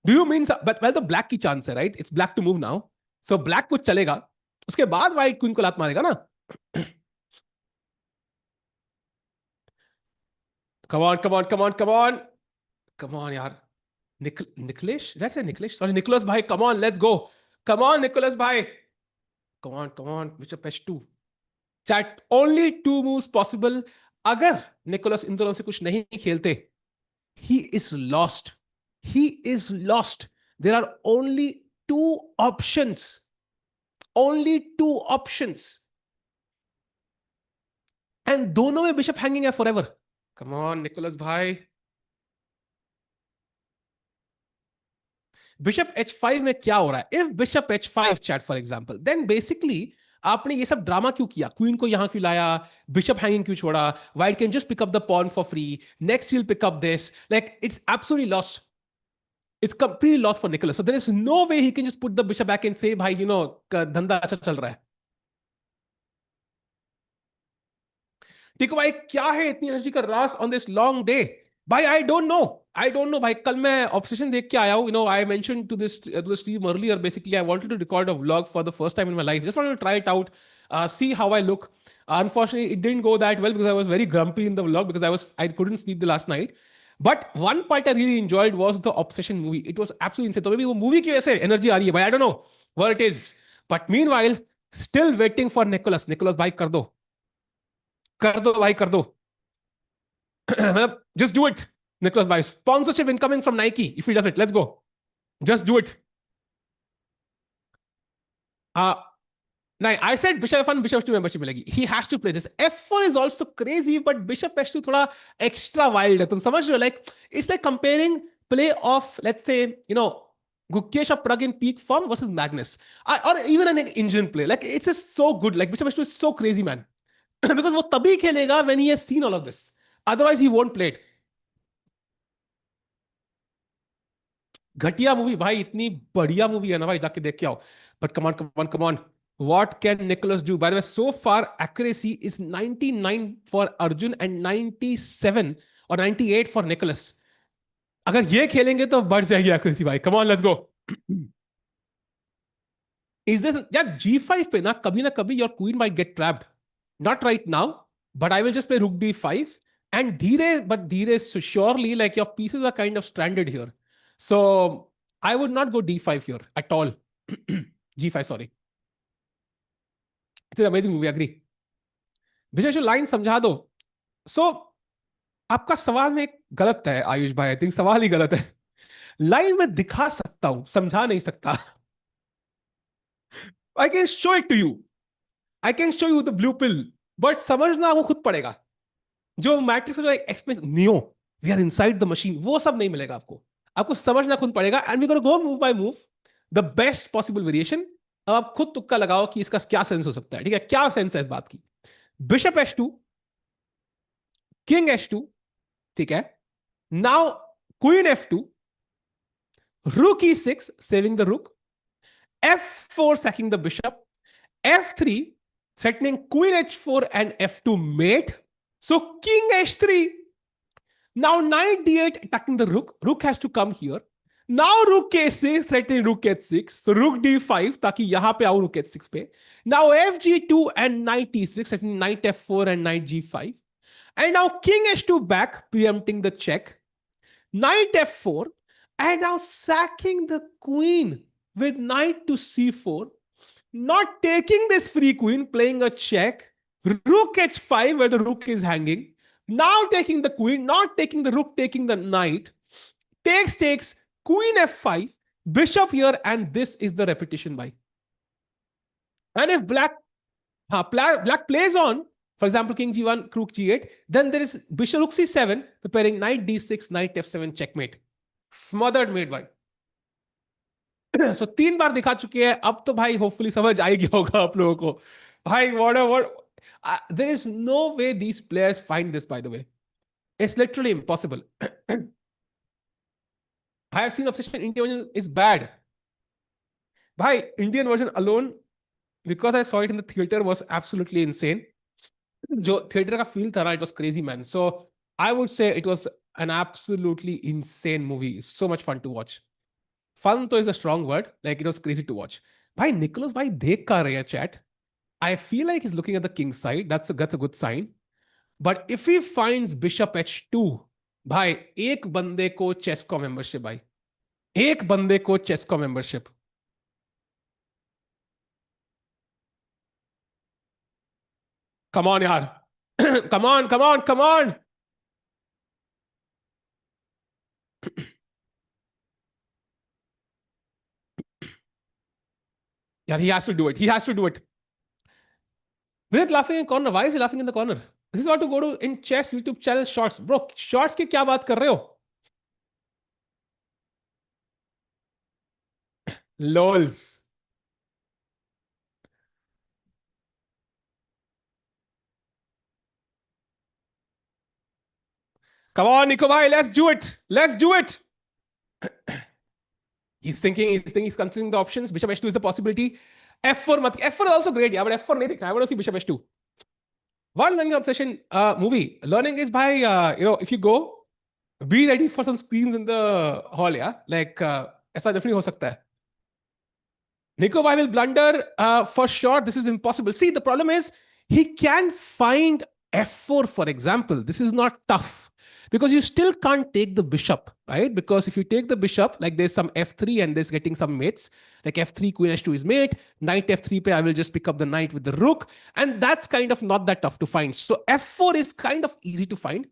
Do you mean but well तो ब्लैक की चांस है, right? It's black to move now. So black कुछ चलेगा, उसके बाद व्हाइट क्वीन को लात मारेगा ना. Come on, come on, come on, come on. Come on, yaar. Nicholas? Did I say Nicholas? Sorry, Nicholas bhai. Come on, let's go. Come on, Nicholas bhai. Come on, come on. Bishop H2. Chat, only two moves possible. अगर Nicholas इन दोनों से कुछ नहीं खेलते, he is lost. He is lost. There are only two options. Only two options. And दोनों में bishop hanging है forever. Come on, Nicholas bhai. Bishop H5 में क्या हो रहा है? If Bishop H5 chat for example, then basically आपने ये सब ड्रामा क्यों किया? क्वीन को यहां क्यों लाया? बिशप हैंगिंग क्यों छोड़ा? White can just pick up the pawn for free. Next he'll pick up this. Like it's absolutely lost. It's completely lost for Nicholas. So there is no way he can just put the bishop back and say, भाई धंधा अच्छा चल रहा है. ठीक है भाई, क्या है इतनी एनर्जी का रास ऑन दिस लॉन्ग डे? भाई आई डोंट नो भाई. कल मैं ऑब्सेशन देख के आया हूं. I mention to this stream earlier. Basically I wanted to record a vlog for the first time in my life. Just wanted to try it out, see how I look. Unfortunately, it didn't go that well because I was very grumpy in the vlog because I couldn't sleep the last night. But one part I really enjoyed was the Obsession movie. It was absolutely insane. तो maybe वो movie की वजह से energy आ रही है भाई. I don't know what it is. But meanwhile, still waiting for Nicholas. Nicholas भाई कर दो भाई कर दो. Just do it, Nicholas भाई. Sponsorship incoming from Nike. If he does it, let's go. Just do it. नहीं, I said bishop f1, bishop h2 membership मिलेगी. He has to play this. f4 is also crazy, but bishop h2 थोड़ा extra wild है. तुम समझ रहे हो? Like it's like comparing play of, let's say, Gukesh or Prag in peak form versus Magnus, or even an Indian play. Like it's just so good. Like bishop h2 is so crazy, man. Because वो तभी खेलेगा when he has seen all of this. Otherwise he won't play it. घटिया movie भाई, इतनी बढ़िया movie है ना भाई, जाके देख के आओ. But come on, come on, come on. What can Nicholas do? By the way, so far accuracy is 99 for Arjun and 97 or 98 for Nicholas. अगर ये खेलेंगे तो बढ़ जाएगी accuracy भाई. Come on, let's go. Is this यार G5 पे ना कभी your queen might get trapped. Not right now, but I will just play rook D5 and धीरे so surely like your pieces are kind of stranded here. So I would not go D5 here at all. G5, sorry. It's an amazing movie, agree. विशेष line समझा दो. सो आपका सवाल में गलत है आयुष भाई. आई थिंक सवाल ही गलत है. लाइन में दिखा सकता हूं, समझा नहीं सकता. I can show it to you. I can show you the blue pill. But समझना वो खुद पड़ेगा. जो मैट्रिक्स जो express Neo we are inside the machine, वो सब नहीं मिलेगा आपको. आपको समझना खुद पड़ेगा. And we gonna go move by move the best possible variation. अब आप खुद तुक्का लगाओ कि इसका क्या सेंस हो सकता है. ठीक है, क्या सेंस है इस बात की. Bishop H2, king H2. ठीक है. Now queen F2, rook E6 saving the rook, F4 sacking the bishop, F3 threatening queen H4 and F2 mate. So king H3. Now knight D8 attacking the rook. Rook has to come here. Now rook K6 threatening rook H6. So rook D5 ताकि यहाँ पे आओ rook H6 पे. Now FG2 and knight E6 threatening knight F4 and knight G5. And now king H2 back preempting the check. Knight F4 and now sacking the queen with knight to C4. Not taking this free queen, playing a check. Rook H5 where the rook is hanging. Now taking the queen, not taking the rook, taking the knight. Takes, queen F5, bishop here, and this is the repetition by. And if black plays on, for example, king G1, rook G8, then there is bishop rook C7, preparing knight D6, knight F7, checkmate. Smothered mate by. So 3 बार दिखा चुके हैं. अब तो भाई hopefully समझ आएगी होगा आप लोगों को. भाई what there is no way these players find this, by the way. It's literally impossible. I have seen obsession Indian version is bad. Bhai, Indian version alone, because I saw it in the theater, was absolutely insane. जो theater का feel था ना, it was crazy, man. So I would say it was an absolutely insane movie. So much fun to watch. Fun though is a strong word. Like it was crazy to watch. Bhai, Nicholas bhai देख का रहे हैं chat. I feel like he's looking at the king side. That's a good sign. But if he finds bishop H2, भाई एक बंदे को chess को membership भाई. एक बंदे को चेस को मेंबरशिप. Come on यार. Come on. Yeah, he has to do it. Vidit laughing in the corner. Why is he laughing in the corner? This is how to go to in chess YouTube channel shorts. Bro, shorts की क्या बात कर रहे हो? Lols. Come on, Nico bhai, let's do it. He's considering the options. Bishop H2 is the possibility. F4 F4 is also great, yeah, but F4 nahi I want to see bishop H2. While learning obsession movie, learning is by if you go, be ready for some screens in the hall, yeah. Like ऐसा definitely हो सकता है. Nico bhai will blunder for sure. This is impossible. See, the problem is he can find F4, for example. This is not tough because you still can't take the bishop, right? Because if you take the bishop, like there's some F3 and there's getting some mates, like F3, queen H2 is mate, knight F3 pe, I will just pick up the knight with the rook. And that's kind of not that tough to find. So F4 is kind of easy to find.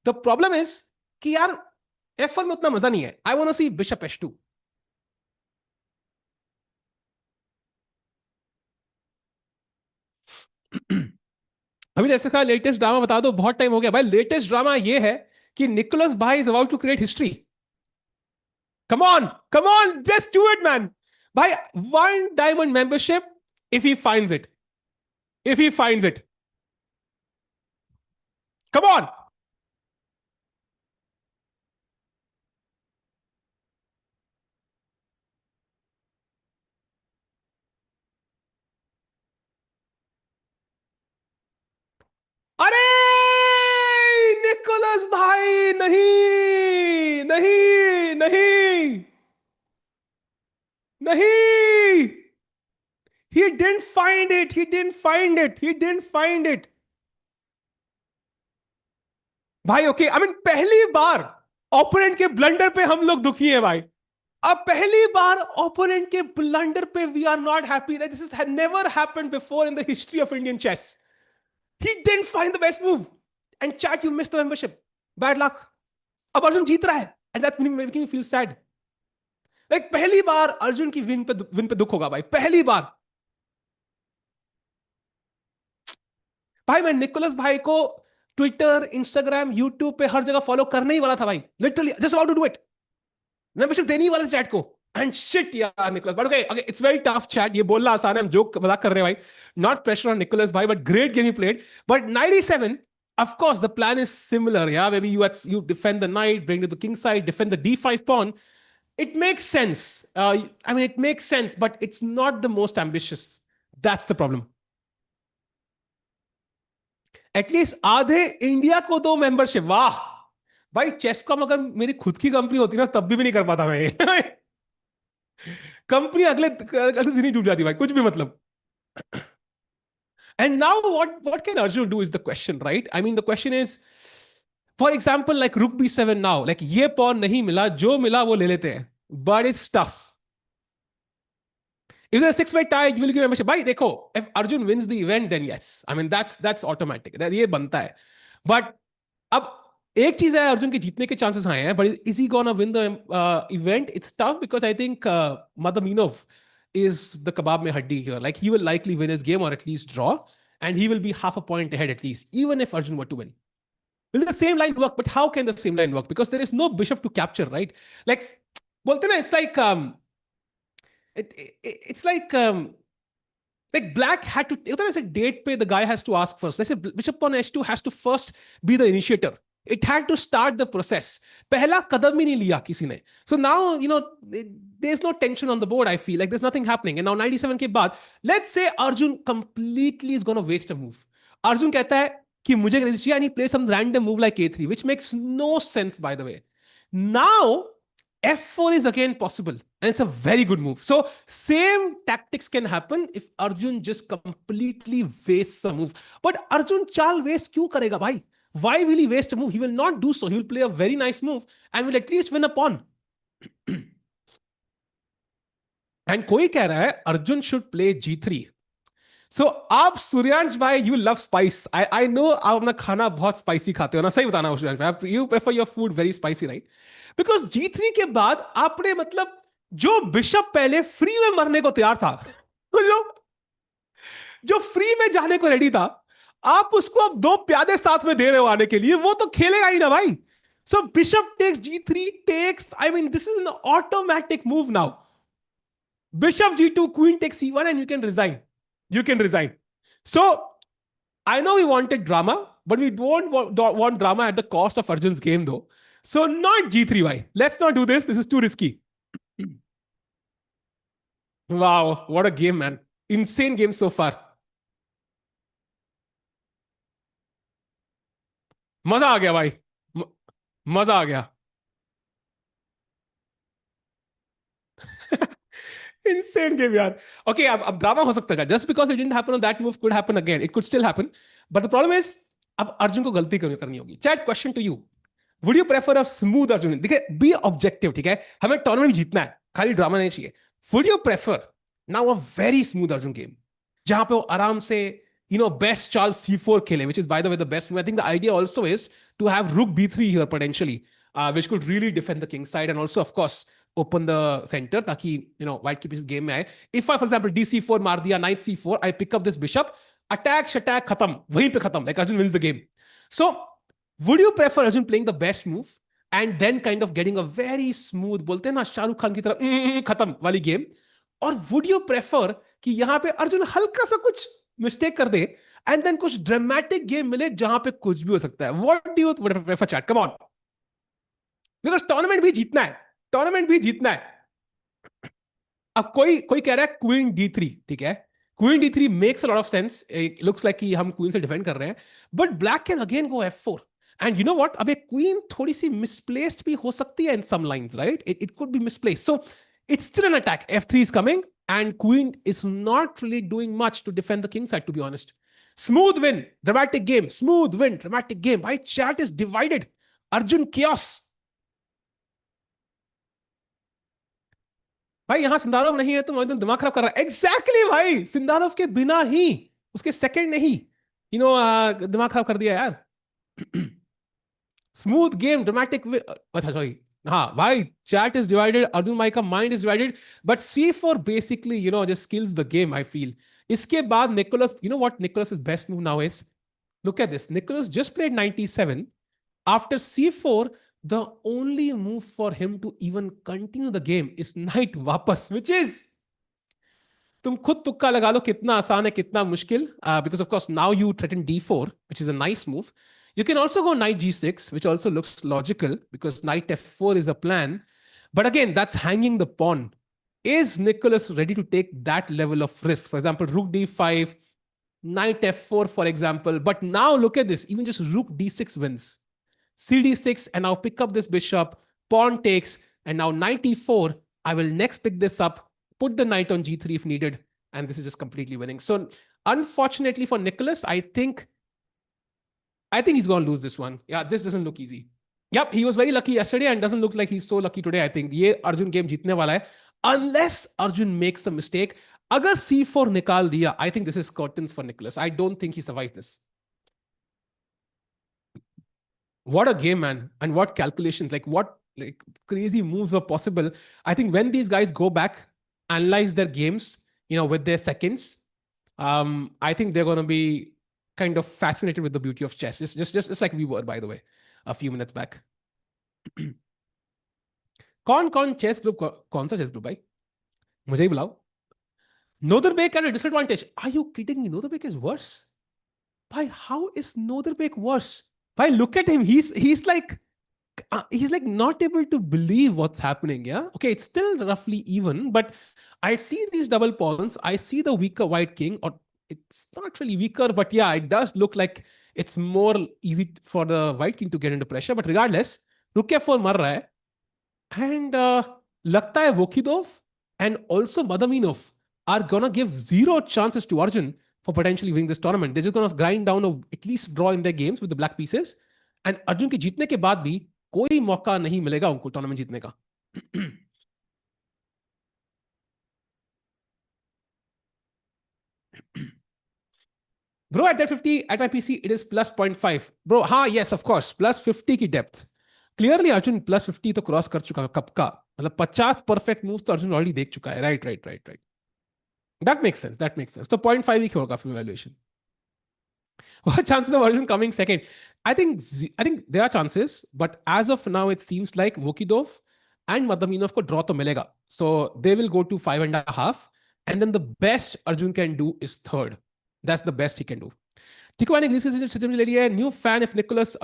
The problem is कि यार F4 में उतना मजा नहीं है. I want to see bishop H2. अभी जैसे का लेटेस्ट ड्रामा बता दो. बहुत टाइम हो गया भाई. लेटेस्ट ड्रामा ये है कि निकोलस भाई is about to create history. Come on, just do it man. भाई 1 diamond membership if he finds it. Come on. भाई नहीं नहीं नहीं नहीं, he didn't find it, he didn't find it, he didn't find it. भाई okay, I mean पहली बार opponent के ब्लंडर पे हम लोग दुखी हैं भाई। अब पहली बार ओपोनेंट के ब्लंडर पे we are not happy, that this had never happened before in the history of Indian chess. He didn't find the best move and chat you miss the membership, bad luck. अब अर्जुन जीत रहा है and that's making me feel sad. Like पहली बार अर्जुन की win पे दुख होगा भाई, पहली बार। भाई मैं निकोलस भाई को ट्विटर, इंस्टाग्राम, यूट्यूब पे हर जगह फॉलो करने ही वाला था भाई, literally just about to do it. Membership देने ही वाला था चैट को एंड शिट यार Nicholas, but okay okay it's very tough chat, ये बोलना आसान है, हम जोक मजाक कर रहे हैं भाई, नॉट प्रेशर ऑन निकोलस भाई, but great game he played. But 97, of course the plan is similar, yeah, maybe you defend the knight, bring to the king side, defend the d5 pawn. It makes sense, I mean it makes sense, but it's not the most ambitious, that's the problem। At least आधे India को दो membership, वाह भाई। चेसकॉम अगर मेरी खुद की company होती ना तब भी नहीं कर पाता मैं। कंपनी अगले अगले दिन ही डूब जाती भाई, कुछ भी मतलब। And now what can Arjun do is the question, right? I mean the question is, for example like रुक b7 नाउ, लाइक ये पॉन नहीं मिला, जो मिला वो ले लेते हैं, but it's tough. If there's a 6-way tie, you will give membership. भाई देखो, if Arjun wins the event, then yes. I mean that's automatic. ये बनता है. But अब एक चीज है, अर्जुन के जीतने के चांसेस आए हैं, but is he gonna win the event? It's tough because I think Madaminov is the kebab mein haddi here. Like he will likely win his game or at least draw, and he will be half a point ahead at least, even if Arjun were to win. Will the same line work? But how can the same line work? Because there is no bishop to capture, right? Like बोलते ना, it's like it's like black had to, I said date pe the guy has to ask first. I said bishop on h2 has to first be the initiator. It had to start the process. Pehla kadam hi nahi liya kisi ne. So now, you know, there's no tension on the board, I feel. Like there's nothing happening. And now 97 ke baad, let's say Arjun completely is going to waste a move. Arjun kehta hai ki mujhe करना चाहिए, and he plays some random move like a3, which makes no sense, by the way. Now f4 is again possible, and it's a very good move. So same tactics can happen if Arjun just completely wastes a move. But Arjun चाल waste क्यों करेगा भाई? Why will he waste a move? He will not do so. He will play a very nice move and will at least win a pawn. And कोई कह रहा है Arjun should play g3. So आप सूर्यांश भाई, you love spice. I know आप अपना खाना बहुत स्पाइसी खाते हो ना, सही बताना सूर्यांश भाई, you prefer your food very spicy, right? Because g3 के बाद आपने मतलब जो बिशप पहले फ्री में मरने को तैयार था, जो फ्री में जाने को रेडी था, आप उसको अब दो प्यादे साथ में दे रहे हो आने के लिए, वो तो खेलेगा ही ना भाई। So bishop takes g3 takes, I mean this is an automatic move now. Bishop g2, queen takes c1, and you can resign. You can resign. So I know we wanted drama, but we don't want drama at the cost of Arjun's game though. So not g3, why? Let's not do this. This is too risky. Wow, what a game, man. Insane game so far. मजा आ गया भाई, मजा आ गया। Insane game यार। Okay, अब drama हो सकता है, just because it didn't happen on that move could happen again. It could still happen. But the problem is, अब अर्जुन को गलती करनी होगी। Chat, question to you. Would you prefer a smooth Arjun? देखिए, be objective, ठीक है? हमें tournament जीतना है, खाली ड्रामा नहीं चाहिए। Would you prefer now a very smooth Arjun game, जहां पे वो आराम से, you know, best चाल c4 खेले, which is by the way the best move. I think the idea also is to have rook b3 here potentially, which could really defend the king side and also of course open the center, ताकि you know white की pieces game में आए. If I for example dc4 मार दिया, knight c4, I pick up this bishop, attack खत्म, वहीं पे खत्म, like Arjun wins the game. So would you prefer Arjun playing the best move and then kind of getting a very smooth, बोलते हैं ना शाहरुख खान की तरह खत्म वाली गेम, और would you prefer कि यहां पे अर्जुन हल्का सा कुछ मिस्टेक कर दे एंड देन कुछ ड्रामेटिक गेम मिले जहां पे कुछ भी हो सकता है? What do you prefer chat? Come on, because tournament भी जीतना है, टूर्नामेंट भी जीतना है। अब कोई कोई कह रहा है क्वीन d3, ठीक है, queen d3 makes a lot of sense, it looks like कि हम क्वीन से डिफेंड कर रहे हैं, but black can again go f4। And you know what? अब एक queen थोड़ी सी misplaced भी हो सकती है in some lines, right? It could be misplaced. So it's still an attack. F3 is coming, and queen is not really doing much to defend the king side, to be honest. Smooth win, dramatic game. Smooth win, dramatic game. My chat is divided. Arjun chaos. भाई यहां Sindarov नहीं है तो एकदम दिमाग खराब कर रहा है. एग्जैक्टली भाई, सिंदारोव के बिना ही, उसके सेकंड नहीं, दिमाग खराब कर दिया यार. Smooth game, dramatic. अच्छा सॉरी, हाँ भाई, चैट इज डिवाइडेड, अर्जुन भाई का mind is divided. But C4 basically just kills the game, I feel. इसके बाद Nicholas, what Nicholas's best move now is? Look at this. Nicholas just played 97. After C4, the only move for him to even continue the game is knight वापस, which is, तुम खुद तुक्का लगा लो कितना आसान है कितना मुश्किल. Because of course now you threaten D4, which is a nice move. You can also go knight G6, which also looks logical because knight F4 is a plan. But again, that's hanging the pawn. Is Nicholas ready to take that level of risk? For example, rook D5, knight F4, for example. But now look at this. Even just rook D6 wins. CD6, and now pick up this bishop. Pawn takes, and now knight E4. I will next pick this up, put the knight on G3 if needed, and this is just completely winning. So unfortunately for Nicholas, I think he's going to lose this one. Yeah, this doesn't look easy. Yep, he was very lucky yesterday and doesn't look like he's so lucky today. I think ये Arjun game जीतने वाला है, unless Arjun makes a mistake. अगर C4 निकाल दिया, I think this is curtains for Nicholas. I don't think he survives this. What a game, man. And what calculations, what crazy moves were possible. I think when these guys go back, analyze their games, with their seconds, I think they're going to be kind of fascinated with the beauty of chess. Just like we were, by the way, a few minutes back. कौन chess group, कौन सा chess group भाई? मुझे ही बुलाओ. Nodirbek at a disadvantage. Are you kidding me? Nodirbek is worse. Bhai, how is Nodirbek worse? Bhai, look at him. He's like not able to believe what's happening. Yeah. Okay, it's still roughly even, but I see these double pawns. I see the weaker white king, or it's not really weaker, but yeah, it does look like it's more easy for the white king to get into pressure. But regardless, rook f4 मर रहा है, and लगता है Vokhidov and also Madaminov are gonna give zero chances to Arjun for potentially winning this tournament. They're just gonna grind down or at least draw in their games with the black pieces. And Arjun के जीतने के बाद भी कोई मौका नहीं मिलेगा उनको टूर्नामेंट जीतने का. Bro, at that 50 at my PC it is plus 0.5. Bro, हाँ, yes, of course, plus 50 की डेप्थ. क्लियरली अर्जुन प्लस 50 तो क्रॉस कर चुका है कब का. मतलब 50 परफेक्ट मूव्स तो अर्जुन ऑलरेडी देख चुका है. राइट. That makes sense. तो 0.5 ही होगा फिर valuation. What chances of Arjun coming second? I think there are chances, but as of now, it seems like Vokhidov and Madaminov ko draw to milega. So they will go to 5.5, and then the best Arjun can do is third. That's the best he can do. Tiko ने Greece से ले लिया है. New fan if Nicholas.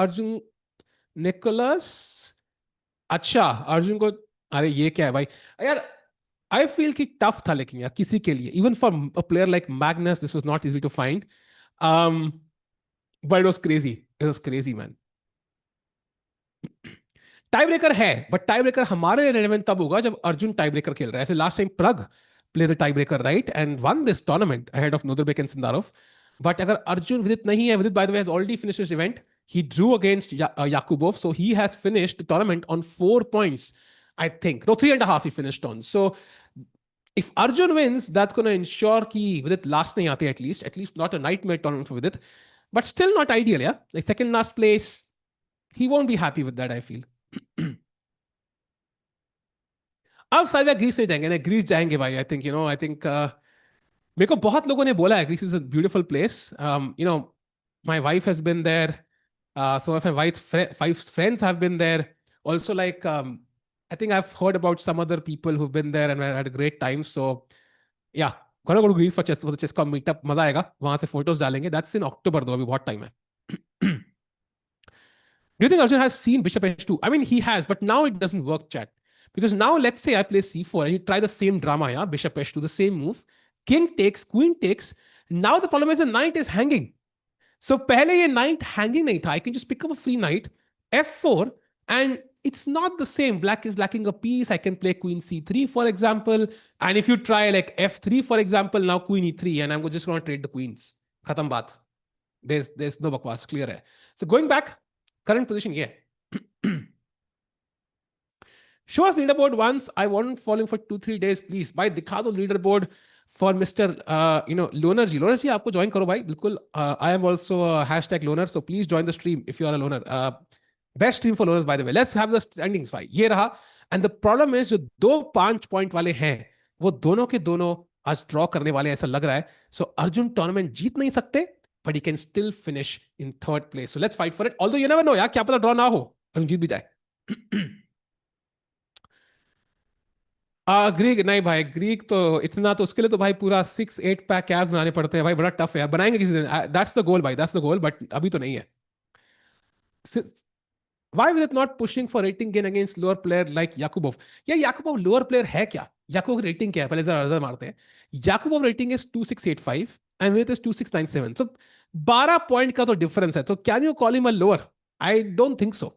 अच्छा, अर्जुन को, अरे ये क्या है भाई यार. I feel कि tough था लेकिन यार किसी के लिए, even for a player like Magnus, this was not easy to find. But it was crazy. It was crazy, man. Tie breaker है, बट टाई ब्रेकर हमारे लिए रेलेवेंट तब होगा जब अर्जुन टाई ब्रेकर खेल रहा है. ऐसे last time plug play the tie breaker right and won this tournament ahead of Nodirbek and Sindarov. बट अगर अर्जुन विदित नहीं है, Vidit by the way has already finished this event. He drew against Yakubov, so he has finished the tournament on 4 points, I think. No, 3.5 he finished on. So if Arjun wins, that's going to ensure कि Vidit last नहीं आते at least not a nightmare tournament for Vidit. But still not ideal, yeah? Like second last place, he won't be happy with that, I feel. अब सारे Greece से जाएंगे ना, Greece जाएंगे भाई. I think मेरे को बहुत लोगों ने बोला है Greece is a beautiful place. My wife has been there. Some of my wife's friends have been there. Also, I think I've heard about some other people who've been there and had a great time. So, yeah, gonna go to Greece for the ChessCon meetup. मजा आएगा. वहां से photos डालेंगे. That's in October though. अभी बहुत time है. Do you think Arjun has seen Bishop H2? I mean, he has, but now it doesn't work, chat. Because now, let's say I play C4 and you try the same drama, yeah? Bishop H2, the same move. King takes, queen takes. Now the problem is the knight is hanging. सो पहले ये night hanging नहीं था, I can just pick up a free knight, F4, and it's not the same. Black is lacking a piece. I can play queen C3, for example. And if you try like F3, for example, now queen E3, and I'm just going to trade the queens. Khatam baat. There's no bakwas, clear hai. So going back, current position, yeah. Show us leaderboard once. I wasn't following for 2-3 days. Please, भाई दिखा दो leaderboard for Mr. Loner ji. Loner जी आपको join करो भाई बिल्कुल. I am also a hashtag loner, so please join the stream if you are a loner. Best stream for loners by the way. Let's have the standings भाई. ये रहा. And the problem is जो दो 5 point वाले हैं वो दोनों के दोनों आज ड्रॉ करने वाले ऐसा लग रहा है. So अर्जुन टूर्नामेंट जीत नहीं सकते, but he can still finish in third place. So let's fight for it. Although you never know यार, क्या पता ड्रॉ ना हो, अर्जुन जीत भी जाए. ग्रीक नहीं भाई, ग्रीक तो इतना तो उसके लिए तो भाई पूरा 6-8 पैक कैब्स बनाने पड़ते हैं भाई, बड़ा टफ है यार, बनाएंगे किसी दिन. दैट्स द गोल भाई, दैट्स द गोल, बट अभी तो नहीं है. Why was it not pushing for rating gain against lower player like Yakubov? Yeah, Yakubov lower player है क्या? Yakubov rating क्या है? पहले जरा नजर मारते हैं. Yakubov rating is 2685 and Vidit is 2697. So 12 point का तो डिफरेंस है. So can you call him a lower? I don't think so.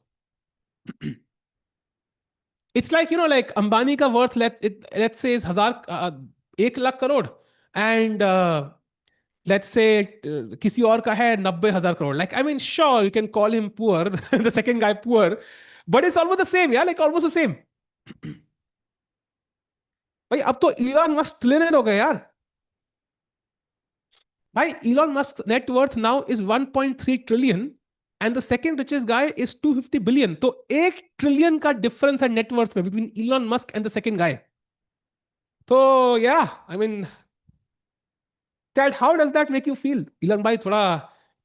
It's like, like Ambani ka worth, let's say is 1,00,000 and let's say किसी और का है 90,000 crore. Like, I mean, sure, you can call him poor, the second guy poor, but it's almost the same, yeah, like almost the same. भाई अब तो Elon Musk trillionaire हो गए यार. भाई Elon Musk's net worth now is 1.3 trillion and the second richest guy is 250 billion. तो 1 trillion का difference है net worth में between Elon Musk and the second guy. तो yeah, I mean, Chad, how does that make you feel? Elon भाई थोड़ा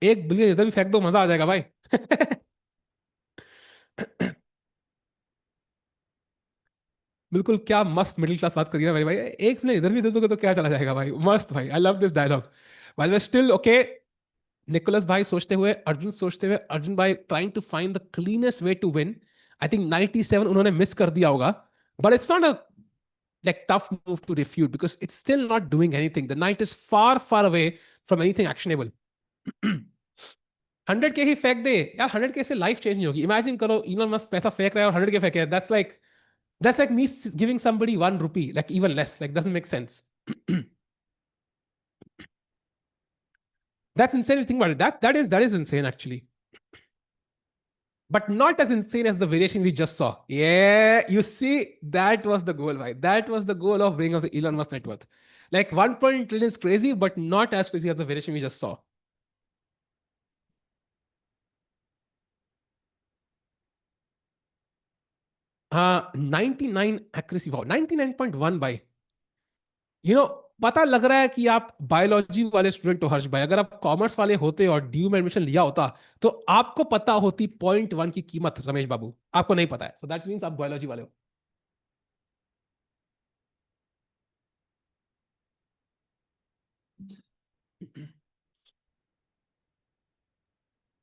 1 billion इधर भी फेंक दो, मजा आ जाएगा भाई. बिल्कुल, क्या मस्त मिडिल क्लास बात करिए ना भाई. भाई 1 बिलियन इधर भी दे दोगे तो क्या चला जाएगा भाई. मस्त भाई, आई लव दिस डायलॉग. भाई स्टिल ओके. निकोलस भाई सोचते हुए, अर्जुन सोचते हुए, अर्जुन भाई trying to find the cleanest way to win. I think 97 उन्होंने मिस कर दिया होगा, but it's not a like tough move to refute because it's still not doing anything. The knight is far away from anything actionable. 100K ही फेंक दे यार, 100K से life change नहीं होगी. Imagine करो इलोन मस्क पैसा फेंक रहा है और 100K फेंक रहा है. That's like me giving somebody 1 rupee, like even less, like doesn't make sense. That's insane if you think about it. That is insane actually, but not as insane as the variation we just saw. Yeah, you see, that was the goal, right? That was the goal of bringing up the Elon Musk net worth. Like 1 trillion is crazy, but not as crazy as the variation we just saw. हाँ, 99 accuracy, wow, 99.1 by, you know, पता लग रहा है कि आप biology वाले student हो हर्ष भाई. अगर आप कॉमर्स वाले होते और ड्यू में एडमिशन लिया होता तो आपको पता होती 0.1 की कीमत. रमेश बाबू, आपको नहीं पता है, सो दैट मीन्स आप बायोलॉजी वाले हो.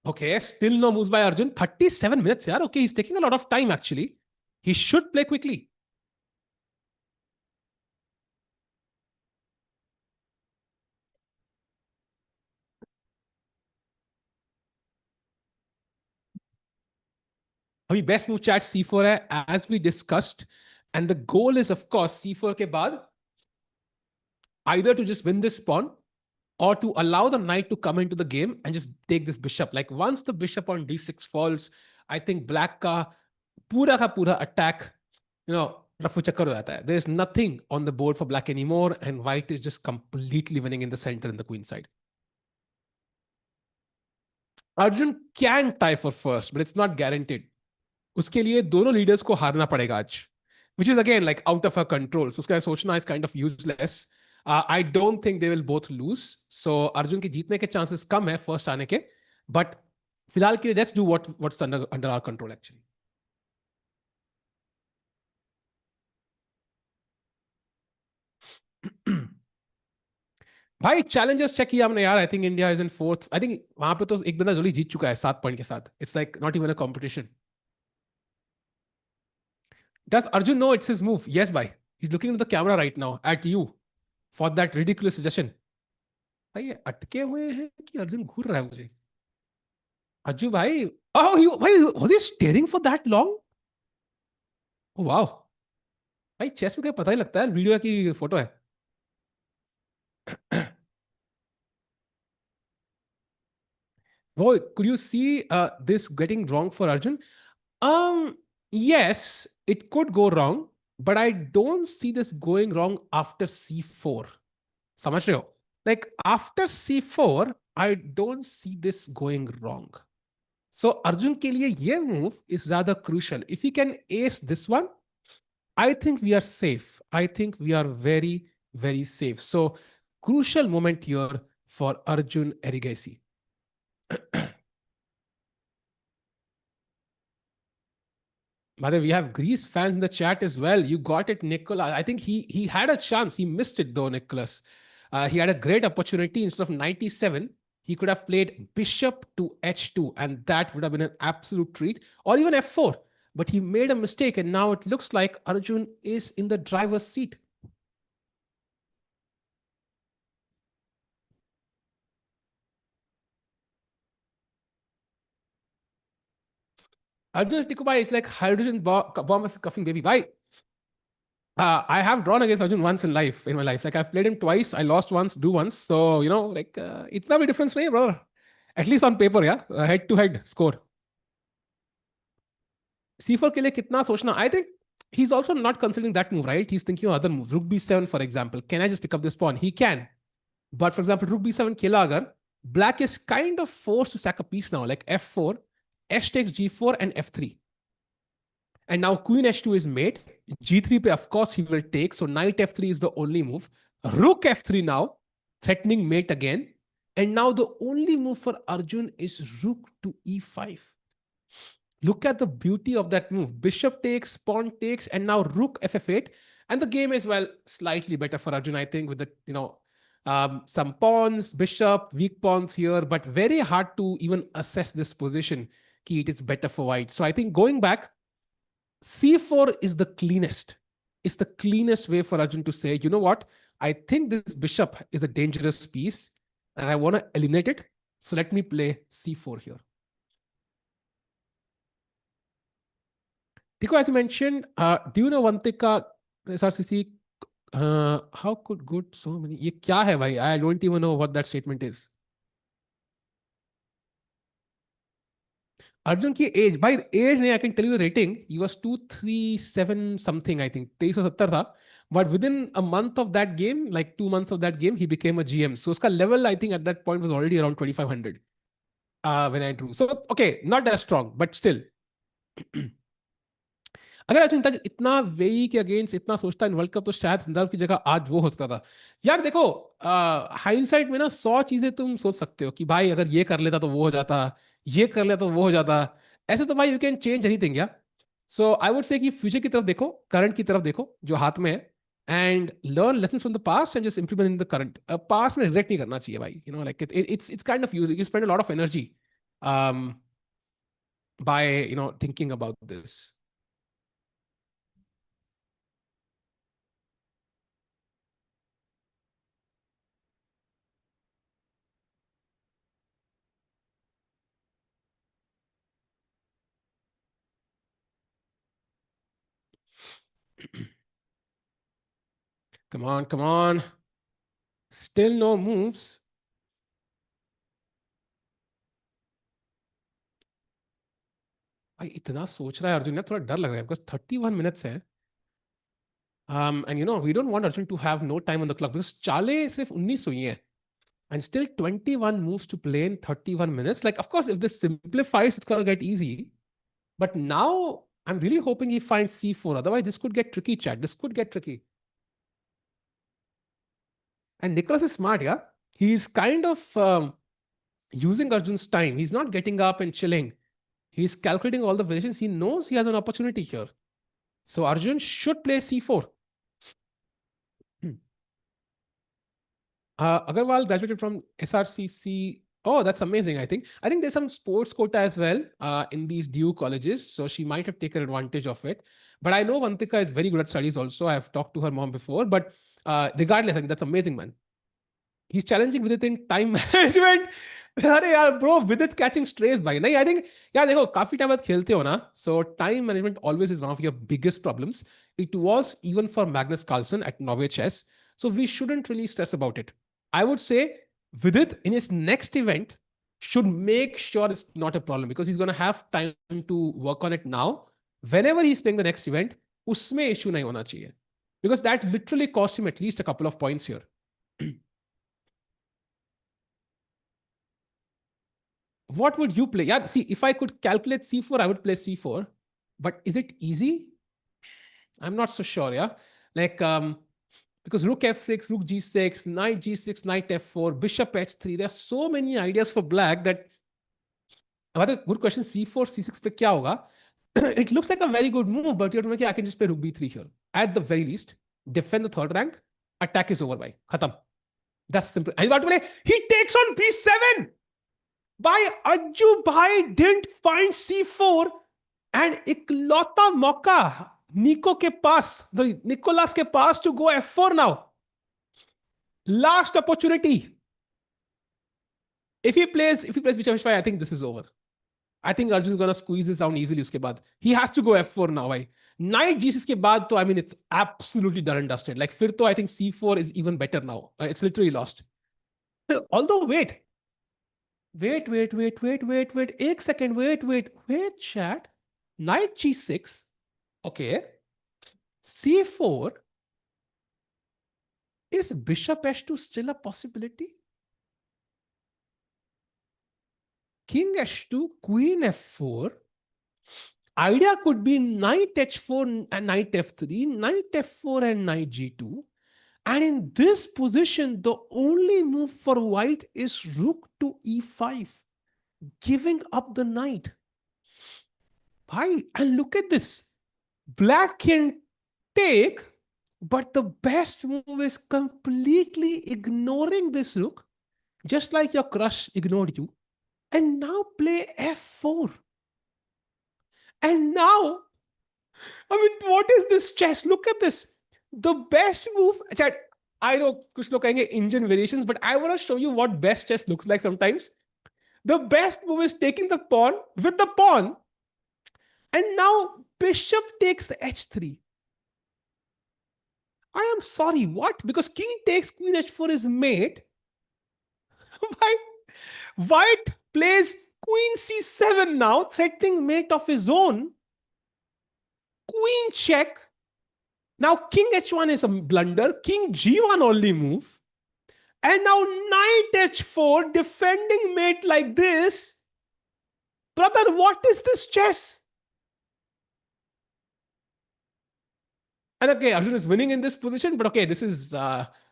Okay, still no moves by Arjun. 37 minutes, yeah. Okay, he's taking a lot of time actually. He should play quickly. अभी best move chat C4 है as we discussed, and the goal is of course C4 के बाद either to just win this pawn or to allow the knight to come into the game and just take this bishop. Like once the bishop on D6 falls, I think black का पूरा attack, रफू चक्कर हो जाता है. There is nothing on the board for black anymore, and white is just completely winning in the center and the queen side. Arjun can tie for first, but it's not guaranteed. उसके लिए दोनों leaders को हारना पड़ेगा आज, which is again like out of our control. So उसका सोचना is kind of useless. I don't think they will both lose. So Arjun के जीतने के chances कम है first आने के, but फिलहाल के लिए let's do what's under our control actually. भाई चैलेंजर्स चेक किया हमने यार. I think India is in fourth. I think वहां पे तो एक बंदा जल्दी जीत चुका है 7 पॉइंट के साथ. It's like not even a competition. Does Arjun know it's his move? Yes, bhai. He's looking into the camera right now at you for that ridiculous suggestion. भाई ये अटके हुए हैं कि अर्जुन घूर रहा है मुझे. Ajju bhai. Oh, was he staring for that long? Oh, wow. भाई चेस में क्या पता ही लगता है वीडियो की फोटो है. वो could you see this getting wrong for Arjun? Um, yes, it could go wrong, but I don't see this going wrong after c4. समझ रहे हो? Like after c4, I don't see this going wrong. So Arjun के लिए ये move is rather crucial. If he can ace this one, I think we are safe. I think we are very, very safe. So crucial moment here for Arjun Erigasi. Mother, we have Greece fans in the chat as well. You got it, Nicola. I think he had a chance. He missed it though, Nicholas. He had a great opportunity. Instead of 97, he could have played bishop to h2, and that would have been an absolute treat, or even f4. But he made a mistake, and now it looks like Arjun is in the driver's seat. Arjun Tikubai is like hydrogen bomb of cuffing baby. Bye. I have drawn against Arjun once in my life. Like I've played him twice. I lost once, drew once. So, like it's not a difference for me, brother. At least on paper, yeah. Head to head score. C4 के लिए कितना सोचना? I think he's also not considering that move, right? He's thinking of other moves. Rook b7, for example. Can I just pick up this pawn? He can. But for example, Rook b7 खेला अगर, black is kind of forced to sack a piece now, like f4, h takes g4 and f3. And now queen h2 is made. G3 pe, of course, he will take. So knight f3 is the only move. Rook f3 now, threatening mate again. And now the only move for Arjun is rook to e5. Look at the beauty of that move. Bishop takes, pawn takes, and now rook ff8. And the game is, well, slightly better for Arjun, I think, with the, some pawns, bishop, weak pawns here, but very hard to even assess this position. Key, it is better for white. So I think going back, c4 is the cleanest. It's the cleanest way for Arjun to say, you know what? I think this bishop is a dangerous piece and I want to eliminate it. So let me play c4 here. Tiko, as you mentioned, do you know Vantika SRCC? How could good so many? Ye kya hai bhai? I don't even know what that statement is. Arjun की age भाई age नहीं I can tell you the rating he was 237 something I think 2370 था but within a month of that game like 2 months of that game he became a GM so उसका level I think at that point was already around 2500 when I drew so okay not as strong but still अगर अर्जुन इतना वेई के against इतना सोचता in world cup तो शायद संदर्भ की जगह आज वो हो सकता था यार देखो हाइंडसाइट में ना 100 चीजें तुम सोच सकते हो कि भाई अगर ये कर लेता तो वो हो जाता ये कर लेता तो वो हो जाता ऐसे तो भाई यू कैन चेंज एनीथिंग या सो आई वुड से कि फ्यूचर की तरफ देखो करंट की तरफ देखो जो हाथ में है and learn lessons from the past and just implement in the current past में रिग्रेट नहीं करना चाहिए भाई like it's kind of use you spend a lot of energy by thinking about this Come on, come on. Still no moves. भाई इतना सोच रहा है अर्जुन ने थोड़ा डर लग रहा है because 31 minutes है and we don't want Arjun to have no time on the clock because चाले सिर्फ 19 हुई हैं and still 21 moves to play in 31 minutes like of course if this simplifies it's gonna get easy but now I'm really hoping he finds c4 otherwise this could get tricky chat this could get tricky and Nicholas is smart yeah he's kind of using Arjun's time he's not getting up and chilling. He's calculating all the variations. He knows he has an opportunity here. So Arjun should play c4. Agarwal graduated from SRCC. Oh, that's amazing, I think. I think there's some sports quota as well in these DU colleges. So she might have taken advantage of it. But I know Vantika is very good at studies also. I've talked to her mom before. But regardless, I think that's amazing, man. He's challenging Vidit in time management. अरे यार bro विदित catching stress भाई नहीं I think यार देखो काफी time बाद खेलते हो ना so time management always is one of your biggest problems it was even for Magnus Carlsen at Norway chess so we shouldn't really stress about it I would say Vidit in his next event should make sure it's not a problem because he's going to have time to work on it now. Whenever he's playing the next event, उसमें issue नहीं होना चाहिए because that literally cost him at least a couple of points here. What would you play? Yeah, see, if I could calculate c4, I would play c4. But is it easy? I'm not so sure, yeah? Like, because rook f6, rook g6, knight g6, knight f4, bishop h3. There are so many ideas for black that... Another good question, c4, c6 pe kya hoga? It looks like a very good move, but you're thinking, I can just play rook b3 here. At the very least, defend the third rank, attack is over by. Khatam. That's simple. And you got to play, he takes on b7! By Arjun bhai didn't find c4 and इकलौता मौका Nico के पास, Nicolas के पास to go f4 now. Last opportunity. If he plays bishop h5, I think this is over. I think Arjun is gonna squeeze this down easily उसके बाद. He has to go f4 now, भाई. Knight g6 के बाद तो I mean it's absolutely done and dusted. Like फिर तो I think c4 is even better now. It's literally lost. Although wait. Wait. एक second, wait, chat. Knight g6. Okay. c4. Is bishop h2 still a possibility? King h2, queen f4. Idea could be knight h4 and knight f3, knight f4 and knight g2. And in this position, the only move for white is rook to e5, giving up the knight. Bhai, and look at this. Black can take, but the best move is completely ignoring this rook, just like your crush ignored you, and now play f4. And now, I mean, what is this chess? Look at this. The best move, chat, I know kuch log kahenge Indian variations, but I want to show you what best chess looks like sometimes. The best move is taking the pawn with the pawn, and now bishop takes h3. I am sorry, what? Because king takes queen h4 is mate. White plays queen c7 now, threatening mate of his own. Queen check. Now king h1 is a blunder. King g1 only move. And now knight h4, defending mate like this. Brother, what is this chess? And okay, Arjun is winning in this position, but okay, this is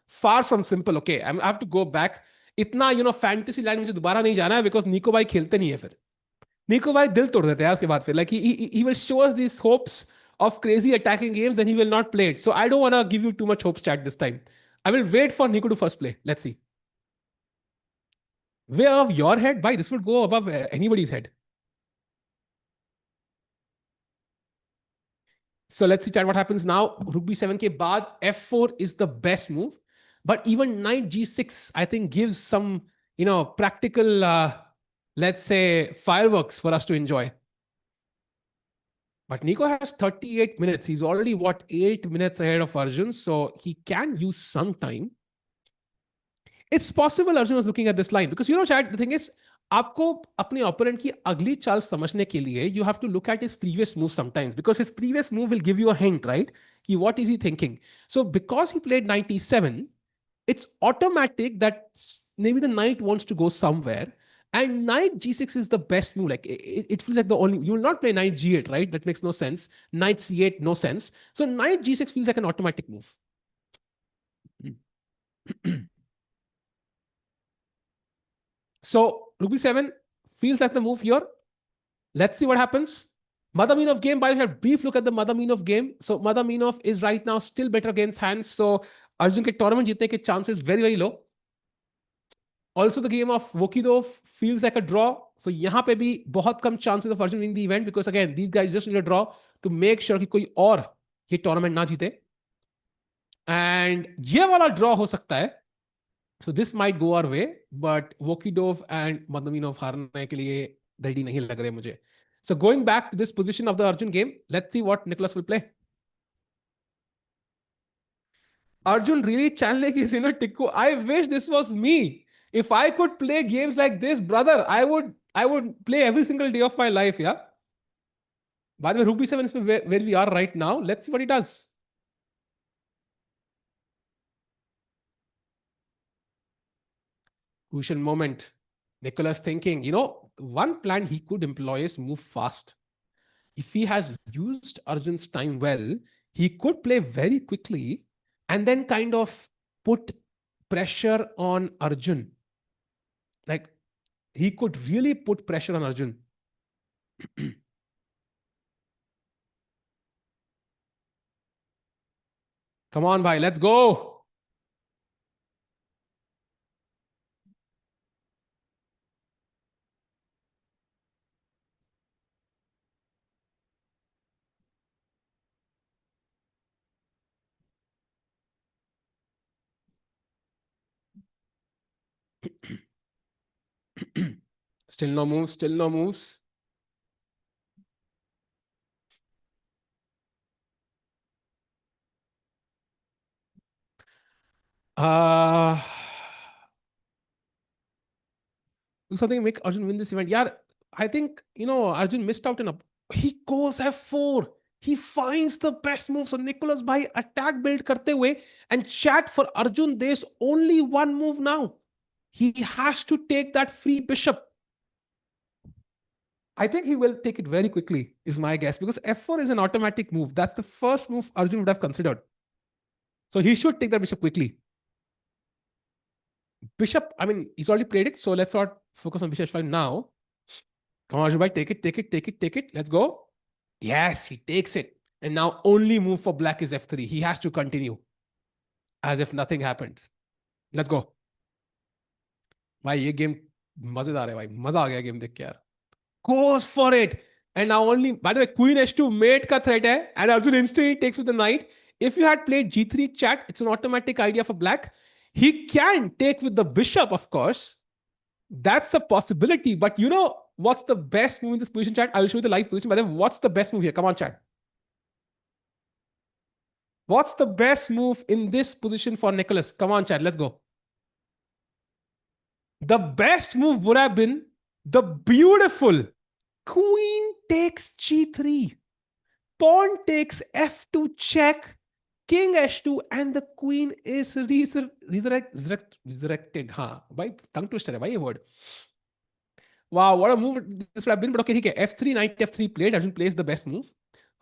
far from simple. Okay, I have to go back. इतना fantasy land मुझे दोबारा नहीं जाना है because निको भाई खेलते नहीं है फिर. निको भाई दिल तोड़ देते हैं उसके बाद फिर. Like he will show us these hopes of crazy attacking games and he will not play it. So I don't want to give you too much hopes, chat, this time. I will wait for Nico to first play. Let's see. Way above your head? Bhai, this would go above anybody's head. So let's see, chat, what happens now. Rook b7 ke baad f4 is the best move. But even knight g6, I think, gives some, practical, let's say, fireworks for us to enjoy. But Nico has 38 minutes. He's already, 8 minutes ahead of Arjun. So he can use some time. It's possible Arjun was looking at this line. Because, chat, the thing is, आपको अपने opponent की अगली चाल समझने के लिए, you have to look at his previous move sometimes. Because his previous move will give you a hint, right? What is he thinking? So because he played knight e7, it's automatic that maybe the knight wants to go somewhere. And knight g6 is the best move. Like it feels like the only, you will not play knight g8, right? That makes no sense. Knight c8, no sense. So knight g6 feels like an automatic move. So rook b7 feels like the move here. Let's see what happens. Madaminov game, by the way, brief look at the Madaminov game. So Madaminov is right now still better against hands. So Arjun के tournament जीतने के chances very, very low. Also, the game of Vokidov feels like a draw. So यहाँ पे भी बहुत कम chances of Arjun winning the event because again, these guys just need a draw to make sure कि कोई और ये tournament ना जीते. And ये वाला draw हो सकता है. So this might go our way, but Vokidov and Madnaminov हारने के लिए ready नहीं लग रहे मुझे. So going back to this position of the Arjun game, let's see what Nicholas will play. Arjun really channeling his inner Tikku. I wish this was me. If I could play games like this, brother, I would play every single day of my life. Yeah. By the way, Rook B7 is where we are right now. Let's see what he does. Crucial moment. Nicholas thinking, one plan he could employ is move fast. If he has used Arjun's time well, he could play very quickly and then kind of put pressure on Arjun. Like he could really put pressure on Arjun. Come on, bhai, let's go. Still no moves, still no moves. Uh, do something make Arjun win this event. Yeah, I think, Arjun missed out in a. He goes F4. He finds the best move. So Nicholas by attack build karte hue and chat for Arjun. There's only one move now. He has to take that free bishop. I think he will take it very quickly, is my guess, because F4 is an automatic move. That's the first move Arjun would have considered. So he should take that bishop quickly. Bishop, I mean, he's already played it, so let's not focus on bishop 5 now. Come on, Arjun, take it, take it, take it, take it. Let's go. Yes, he takes it. And now only move for black is F3. He has to continue as if nothing happened. Let's go. भाई ये game मजेदार है भाई, मजा आ गया game देख के यार. Goes for it. And now only, by the way, queen h2 mate ka threat hai, and Arjun instantly takes with the knight. If you had played g3 chat, it's an automatic idea for black. He can take with the bishop, of course. That's a possibility. But you know what's the best move in this position, chat? I will show you the live position. By the way, what's the best move here? Come on, chat. What's the best move in this position for Nicholas? Come on, chat. Let's go. The best move would have been the beautiful queen takes g3. Pawn takes f2 check. King h2 and the queen is resurrected. Huh? Why tongue twister? Why a word? Wow, what a move this would have been. But okay, f3, knight f3 played. Arjun plays the best move.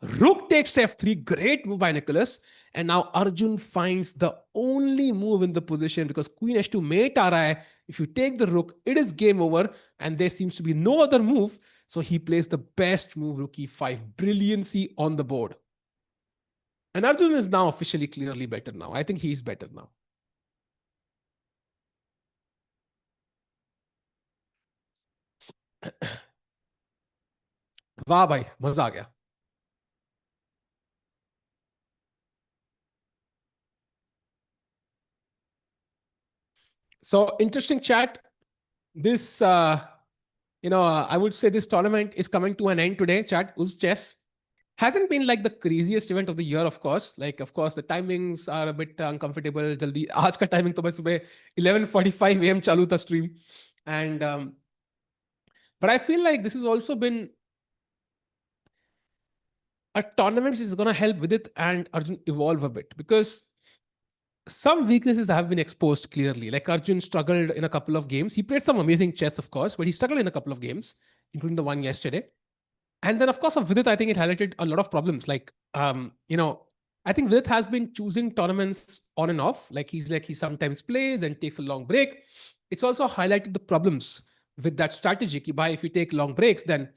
Rook takes f3. Great move by Nicholas. And now Arjun finds the only move in the position because queen h2 mate aa raha hai. If you take the rook, it is game over. And there seems to be no other move. So he plays the best move, rook e5. Brilliancy on the board. And Arjun is now officially clearly better now. I think he's better now. वाह भाई, मजा आ गया. So interesting chat. This, I would say this tournament is coming to an end today. Chat, UzChess hasn't been like the craziest event of the year, of course. Like, of course, the timings are a bit uncomfortable. Jaldi, aaj ka timing to bhai subah 11:45 a.m. chalu tha stream. And, but I feel like this has also been a tournament which is going to help Vidit and Arjun evolve a bit because some weaknesses have been exposed clearly. Like Arjun struggled in a couple of games. He played some amazing chess, of course, but he struggled in a couple of games, including the one yesterday. And then, of course, of Vidit, I think it highlighted a lot of problems. Like, I think Vidit has been choosing tournaments on and off. Like he sometimes plays and takes a long break. It's also highlighted the problems with that strategy. If you take long breaks, then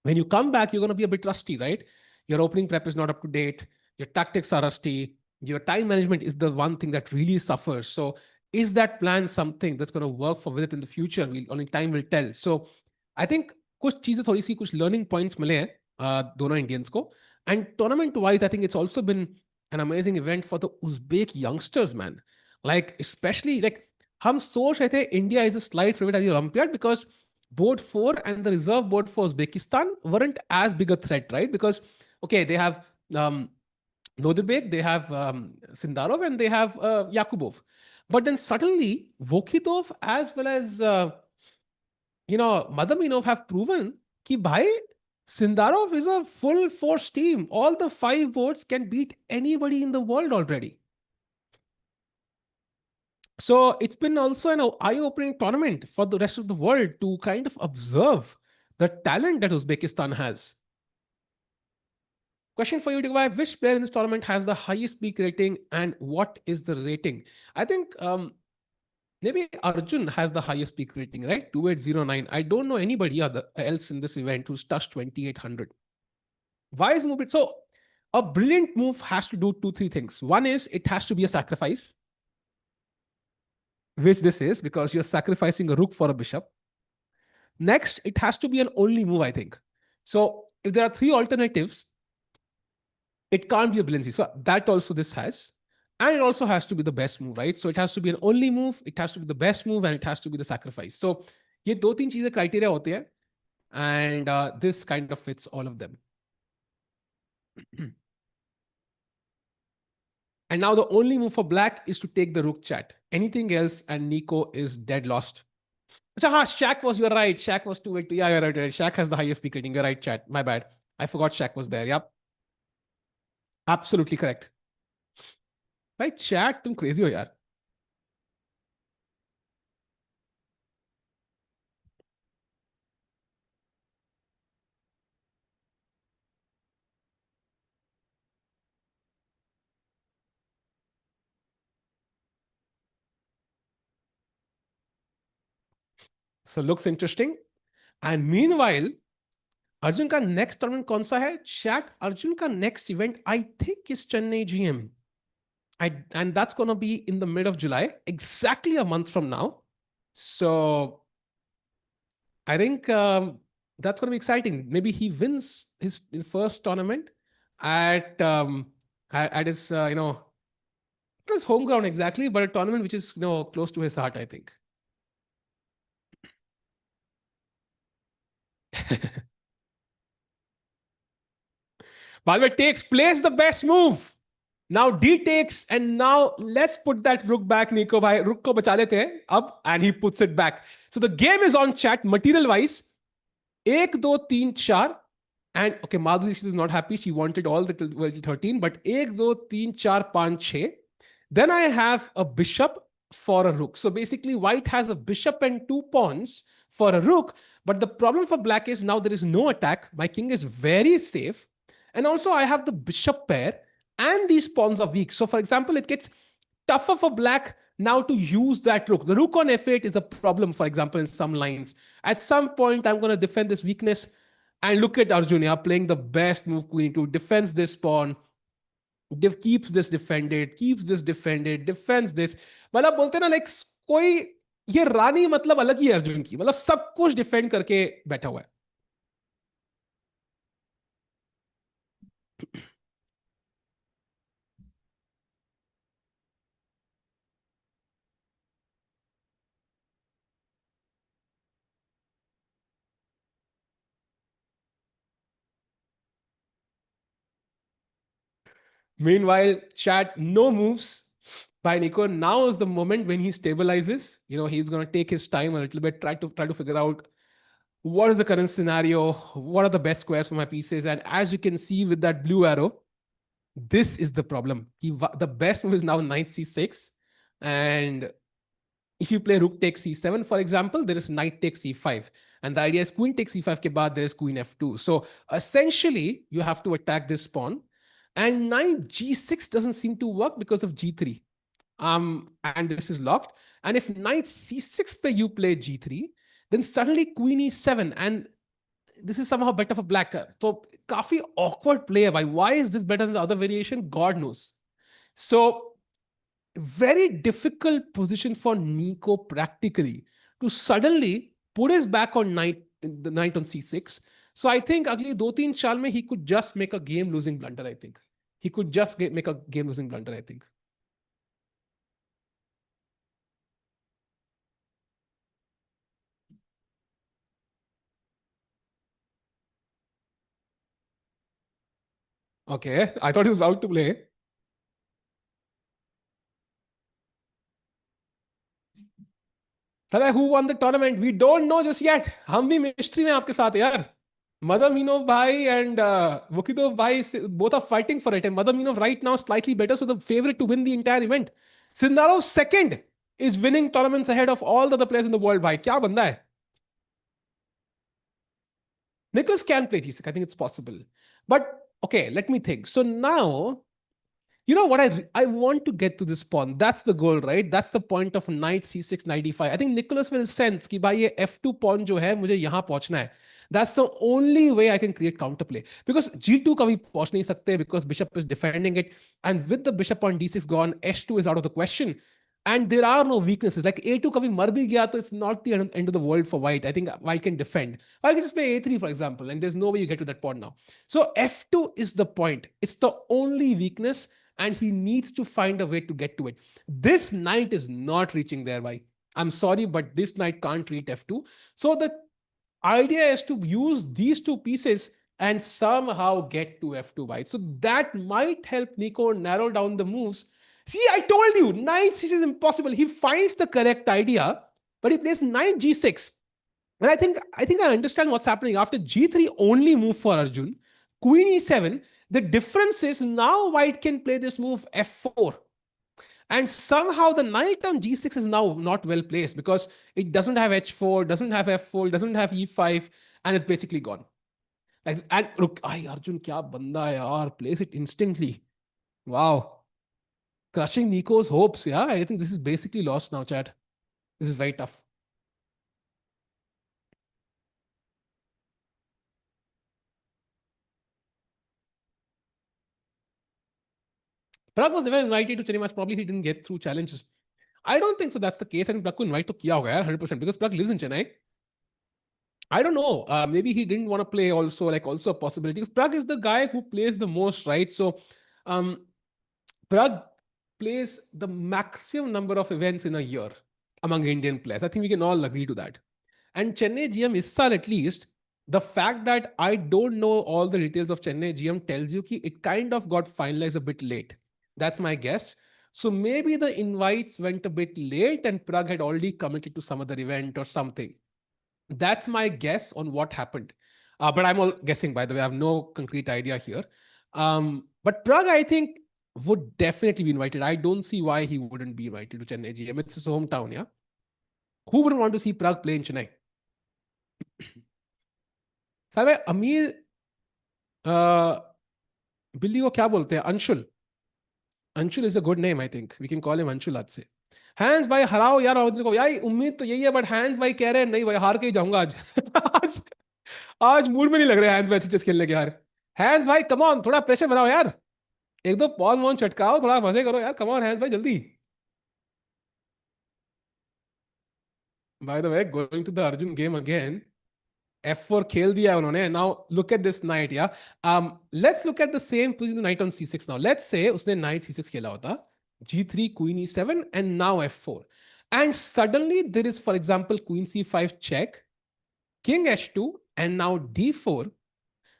when you come back, you're going to be a bit rusty, right? Your opening prep is not up to date. Your tactics are rusty. Your time management is the one thing that really suffers. So is that plan something that's going to work for Vidit in the future? Only time will tell. So I think कुछ चीजें थोड़ी सी कुछ learning points मिले हैं दोनों Indians को. And tournament wise, I think it's also been an amazing event for the Uzbek youngsters, man. Like especially like हम सोच रहे थे India is a slight favourite at the olympiad because board 4 and the reserve board for Uzbekistan weren't as big a threat, right? Because, okay, they have um, Nodirbek, they have Sindarov, and they have Yakubov. But then suddenly, Vokhitov as well as, Madaminov have proven कि भाई Sindarov is a full force team. All the five boards can beat anybody in the world already. So it's been also an eye-opening tournament for the rest of the world to kind of observe the talent that Uzbekistan has. Question for you, Digvai. Which player in this tournament has the highest peak rating and what is the rating? I think maybe Arjun has the highest peak rating, right? 2809. I don't know anybody else in this event who's touched 2800. Why is movement? So a brilliant move has to do two, three things. One is it has to be a sacrifice, which this is because you're sacrificing a rook for a bishop. Next, it has to be an only move, I think. So if there are three alternatives, it can't be a brilliancy. So that also this has. And it also has to be the best move, right? So it has to be an only move, it has to be the best move, and it has to be the sacrifice. So ये दो तीन चीजें criteria होते हैं, and this kind of fits all of them. And now the only move for black is to take the rook chat. Anything else, and Nico is dead lost. So, Shaq was, you're right. Shaq was 282. Yeah, you're right. Shaq has the highest peak rating. You're right, chat. My bad. I forgot Shaq was there. Yep. Absolutely correct. Right, chat, तुम crazy हो यार. So looks interesting. And meanwhile, Arjun का next tournament कौन सा है? Chat, Arjun का next event I think is Chennai GM. And that's going to be in the mid of July, exactly a month from now. So I think that's going to be exciting. Maybe he wins his first tournament at his not his home ground exactly, but a tournament which is close to his heart, I think. By the way, takes place the best move. Now D takes, and now let's put that rook back, Nico. Bhai, rook ko bacha lete hain ab, and he puts it back. So the game is on, chat. Material wise, 1, 2, 3, 4. And okay, Madhuri, she is not happy. She wanted all the till 13, but 1, 2, 3, 4, 5, 6. Then I have a bishop for a rook. So basically, white has a bishop and 2 pawns for a rook. But the problem for black is now there is no attack. My king is very safe. And also I have the bishop pair and these pawns are weak. So for example, it gets tougher for black now to use that rook. The rook on f8 is a problem, for example, in some lines. At some point, I'm going to defend this weakness. And look at Arjun playing the best move, queen e2, defends this pawn, keeps this defended, defends this. मतलब बोलते ना, like कोई ये रानी मतलब अलग ही है अर्जुन की, मतलब सब कुछ डिफेंड करके बैठा हुआ है. Meanwhile, chat, no moves by Nico. Now is the moment when he stabilizes. He's going to take his time a little bit, try to figure out what is the current scenario, what are the best squares for my pieces. And as you can see with that blue arrow, this is the problem. The best move is now knight c6. And if you play rook takes c7, for example, there is knight takes c5. And the idea is queen takes c5 ke baad, there is queen f2. So essentially, you have to attack this pawn. And knight g6 doesn't seem to work because of g3. And this is locked. And if knight c6 pe you play g3, then suddenly queen e7. And this is somehow better for black. So काफी awkward play hai. Why is this better than the other variation? God knows. So very difficult position for Nico practically to suddenly put his back on the knight on c6. So I think अगली 2-3 चाल में he could just make a game losing blunder. I think he could just make a game losing blunder. I think. Okay, I thought he was out to play. Who won the tournament? We don't know just yet. हम भी mystery में आपके साथ यार. Madaminov Bhai and Vukidov Bhai both are fighting for it. And Madaminov right now slightly better, so the favorite to win the entire event. Sindaro's second is winning tournaments ahead of all the other players in the world. Bhai, क्या बंदा है? Nicholas can play G6. I think it's possible. But okay, let me think. So now you know what I want to get to this pawn. That's the goal, right? That's the point of knight c6 knight e5. I think Nicholas will sense कि भाई ये f2 pawn जो है मुझे यहाँ पहुंचना है. That's the only way I can create counterplay because g2 कभी पहुंच नहीं सकते because bishop is defending it, and with the bishop on d6 gone, h2 is out of the question. And there are no weaknesses. Like a2 कभी मर भी गया तो it's not the end of the world for white. I think white can defend. White can just play a3 for example, and there's no way you get to that pawn now. So f2 is the point. It's the only weakness, and he needs to find a way to get to it. This knight is not reaching there. Why? I'm sorry, but this knight can't reach f2. So the idea is to use these two pieces and somehow get to f2 white. So that might help Nico narrow down the moves. See, I told you, knight c6 is impossible. He finds the correct idea, but he plays knight g6. And I understand what's happening. After g3 only move for Arjun, queen e7, the difference is now white can play this move f4. And somehow the knight on g6 is now not well placed because it doesn't have h4, doesn't have f4, doesn't have e5, and it's basically gone. Like, and look, Arjun kya banda hai yaar, plays it instantly. Wow. Crushing Nico's hopes. Yeah, I think this is basically lost now, Chad. This is very tough. Prag was never invited to Chennai match. Probably he didn't get through challenges. I don't think so. That's the case. I think Prag को invite to किया होगा यार 100% because Prag lives in Chennai. I don't know. Maybe he didn't want to play also, like also a possibility. Because Prag is the guy who plays the most, right? So um, Prag plays the maximum number of events in a year among Indian players. I think we can all agree to that. And Chennai GM Issal at least, the fact that I don't know all the details of Chennai GM tells you that it kind of got finalized a bit late. That's my guess. So maybe the invites went a bit late and Prague had already committed to some other event or something. That's my guess on what happened. But I'm all guessing, by the way. I have no concrete idea here. But Prague, I think, would definitely be invited. I don't see why he wouldn't be invited to Chennai GM. It's his hometown, yeah? Who wouldn't want to see Prague play in Chennai? साहब अमीर बिल्ली को क्या बोलते हैं Anshul Anshul is a good name I think we can call him Anshul आज से hence भाई हराओ यार को यार उम्मीद तो यही है बट हैंस भाई कह रहे हैं नहीं भाई हार के ही जाऊंगा आज आज आज मूड में नहीं लग रहा है हैंस भाई अच्छी चेस खेलने के यार हैंस भाई कम ऑन थोड़ा प्रेशर बनाओ यार एक दो पॉन वॉन चटकाओ थोड़ा मजे करो यार कम ऑन हैंस भाई जल्दी by the way going to the Arjun game again f4 खेल दिया उन्होंने. Now look at this knight, yeah. Let's look at the same position, the knight on c6 now. Let's say उसने knight c6 खेला होता, g3 queen e7 and now f4, and suddenly there is, for example, queen c5 check, king h2 and now d4,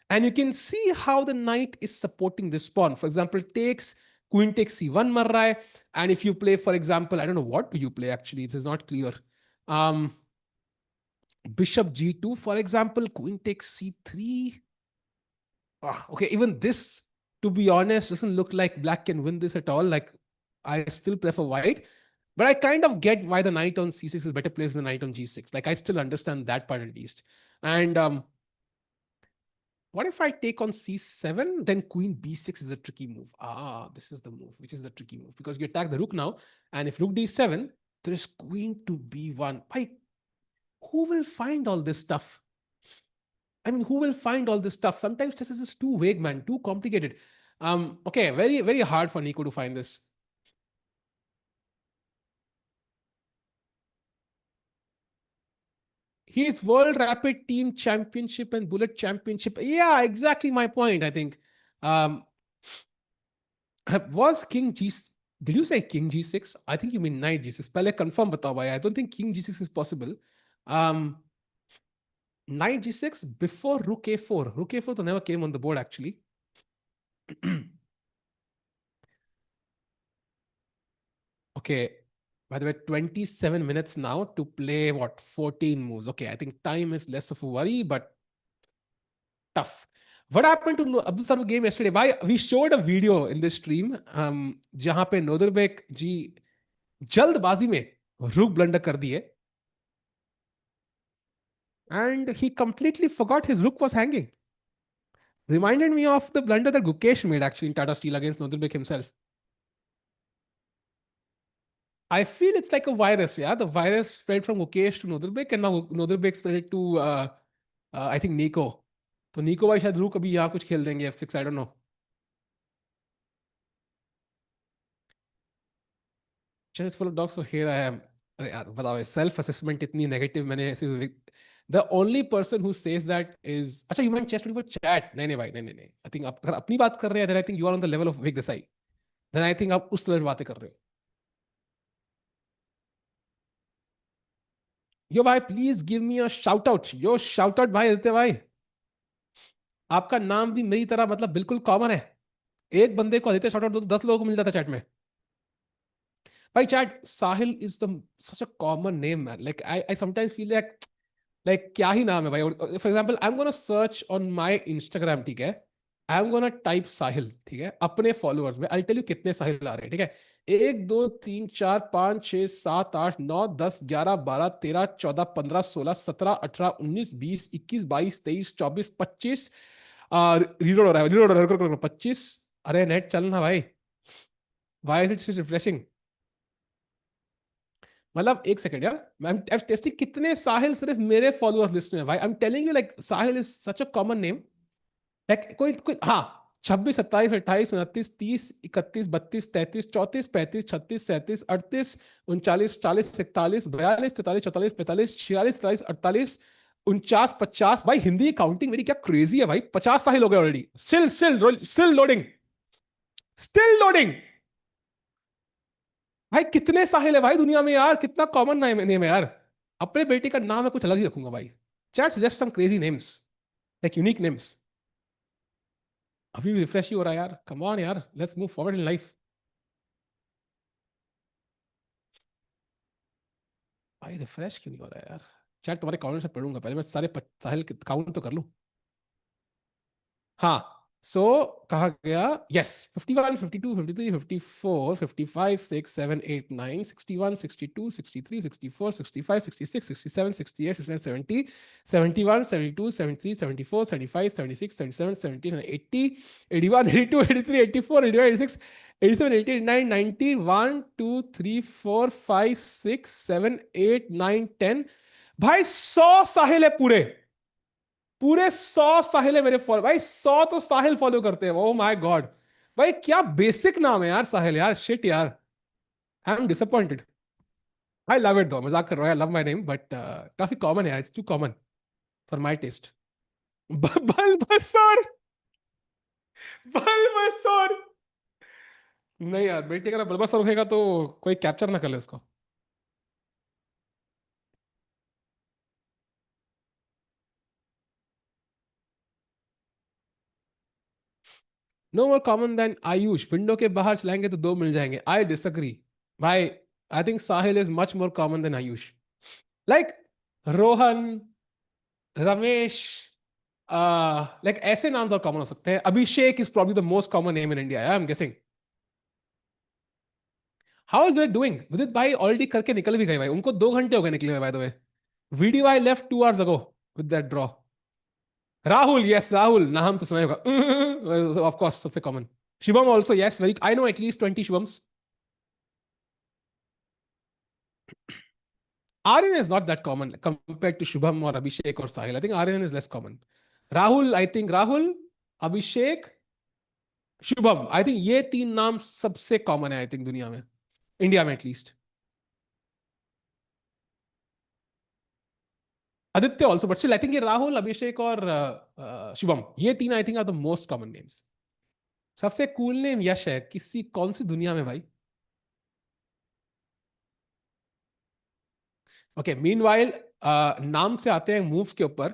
and you can see how the knight is supporting this pawn. For example, queen takes c1 mar raha hai, and if you play, for example, I don't know what do you play actually, it is not clear. Bishop g2, for example, queen takes c3. Okay, even this, to be honest, doesn't look like black can win this at all. Like, I still prefer white, but I kind of get why the knight on c6 is better placed than the knight on g6. Like, I still understand that part at least. And what if I take on c7? Then queen b6 is a tricky move. This is the move, which is the tricky move because you attack the rook now, and if rook d7, there is queen to b1. Who will find all this stuff? I mean, who will find all this stuff? Sometimes chess is just too vague, man, too complicated. Okay, very, very hard for Nico to find this. He's World Rapid Team Championship and Bullet Championship. Yeah, exactly my point, I think. Was King G... Did you say King G6? I think you mean Knight G6. Pehle confirm batao bhai. I don't think King G6 is possible. Knight G6 before Rook A4. Rook A4 never came on the board actually. Okay. By the way, 27 minutes now to play what 14 moves. Okay, I think time is less of a worry, but tough. What happened to Abdul Sarf game yesterday? Why we showed a video in this stream, जहां पे नोदरबेक जी जल्दबाजी में रुक blunder कर दिए, and he completely forgot his rook was hanging. Reminded me of the blunder that Gukesh made actually in Tata Steel against Nodirbek himself. I feel it's like a virus. Yeah, the virus spread from Gukesh to Nodirbek, and now Nodirbek spread it to I think Nico. तो निको भाई शायद रूक अभी यहाँ कुछ खेल देंगे F6, I don't know. Just full of dogs, so here I am. अरे यार बताओ, सेल्फ असेसमेंट इतनी नेगेटिव मैंने ऐसे the only person who says that is, अच्छा यू मेंट चेस 24 चैट, नहीं नहीं भाई, नहीं नहीं नहीं, आई थिंक आप अगर अपनी बात कर रहे हैं then I think you are on the level of विग देसाई, देन आई थिंक आप उस लेवल बातें कर रहे हो. यो भाई please give me a shout out, yo shout out भाई देते भाई. आपका नाम भी मेरी तरह मतलब बिल्कुल कॉमन है. एक बंदे को आदित्य शाउट आउट दो तो 10 लोगों को मिल जाता है चैट में. भाई chat, Sahil is the such a common name man, like I sometimes feel like क्या ही नाम है भाई. For example I am gonna search on my Instagram, ठीक है, आई एम गोना टाइप साहिल, ठीक है, अपने फॉलोअर्स में आई टेल यू कितने साहिल आ रहे हैं, ठीक है. 1 2 3 4 5 6 7 8 9 10 11 12 13 14 15 16 17 18 19 20 21 22 23 24 25 रीलोड हो रहा है, रीलोड हो रहा है, 25. अरे नेट चलना भाई, वाई इज इट रिफ्रेशिंग. मतलब एक सेकंड यार, मैं टेस्टिंग कितने साहिल सिर्फ मेरे फॉलोअर्स लिस्ट में भाई. I am telling you like Sahil is such a common name. Like कोई कोई हाँ, 26 27 28 29 30 31 32 33 34 35 36 37 38 39 40 41 42 43 44 45 46 47 48 49 भाई. हिंदी काउंटिंग मेरी क्या क्रेजी है भाई, 50 साहिल हो गए already. Still still still loading, still loading. भाई कितने साहिल है भाई दुनिया में यार, कितना कॉमन नेम है यार. अपने बेटे का नाम मैं कुछ अलग ही रखूंगा भाई. Chat suggest some crazy names, like unique names. अभी भी रिफ्रेश ही हो रहा है यार, कम ऑन यार, let's move forward in life. भाई रिफ्रेश क्यों नहीं हो रहा है यार. चैट तुम्हारे कमेंट से पढ़ूंगा, पहले मैं सारे साहिल काउंट तो कर लूं. हाँ, सो कहा गया. यस, 51 52 53 54 55 6 7 8 9 61 62 63 64 65 66 67 68 69 70 71 72 73 74 75 76 77 17 80 81 82 83 84 85 86 87 88 89 90 1 2 3 4 5 6 7 8 9 10. भाई 100 साहिल है पूरे, पूरे 100 साहिल है मेरे फॉलो भाई. 100 तो साहिल फॉलो करते हैं. ओ माय गॉड भाई, क्या बेसिक नाम है यार साहिल यार. शिट यार, I am disappointed. I love it though, मजाक कर रहा हूँ, I love my name, but काफी कॉमन है यार, it's too common for my taste. बल बसोर, बल बसोर. नहीं यार, बेटे का ना बलबसर होगा तो कोई कैप्चर ना कर ले उसको. No more common then Ayush. Window के बाहर चलाएंगे तो दो मिल जाएंगे. आई डिसअग्री भाई. I think Sahil is much more common then Ayush. Like Rohan, Ramesh, like ऐसे नाम और कॉमन हो सकते हैं. Abhishek is probably the most common name in India, I am guessing. How is Vidit doing? Vidit भाई ऑलरेडी करके निकल भी गए भाई, उनको 2 घंटे हो गए निकले हुए bye the way. Video I left 2 hours ago with that draw. Rahul, yes Rahul, नाम तो सुना होगा ऑफ कोर्स, सबसे common. Shivam also, yes very, I know at least 20 शिवम्स. Aryan is not that common compared to Shubham or Abhishek or Sahil. I think Aryan is less common. Rahul, I think Rahul, Abhishek, Shubham, I think ये 3 नाम सबसे common है I think दुनिया में, India में at least. Aditya also, but still I think ये राहुल, अभिषेक और शुभम, ये 3 I think are the most common names. सबसे कूल नेम यश है, किसी कौन सी दुनिया में भाई. ओके, मीनवाइल नाम से आते हैं मूव्स के ऊपर.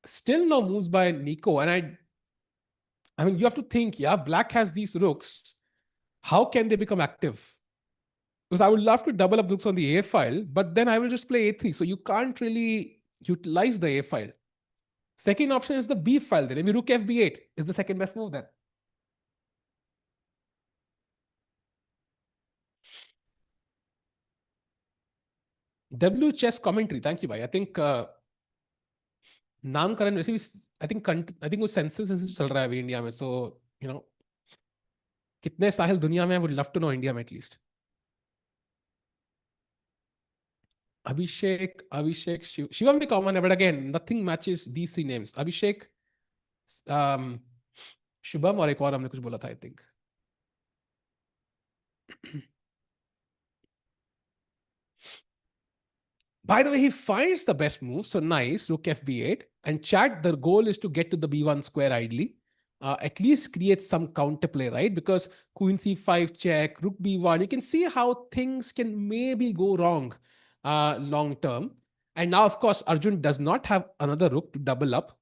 स्टिल नो मूव्स बाय निको, and I I mean, you have to think, yeah, black has these rooks. How can they become active? Because I would love to double up rooks on the A file, but then I will just play A3. So you can't really utilize the A file. Second option is the B file. Then maybe rook FB8 is the second best move then. W chess commentary. Thank you, bhai. I think नामकरण वैसे भी I think वो census चल रहा है अभी India में so you know कितने साहिल दुनिया में would love to know India में एटलीस्ट अभिषेक शिवम भी कॉमन है but again nothing matches these three names Abhishek Shubham और एक और हमने कुछ बोला था I think By the way, he finds the best move. So nice, rook fb8. And chat, the goal is to get to the b1 square ideally. At least create some counterplay, right? Because queen c5 check, rook b1, you can see how things can maybe go wrong long term. And now, of course, Arjun does not have another rook to double up.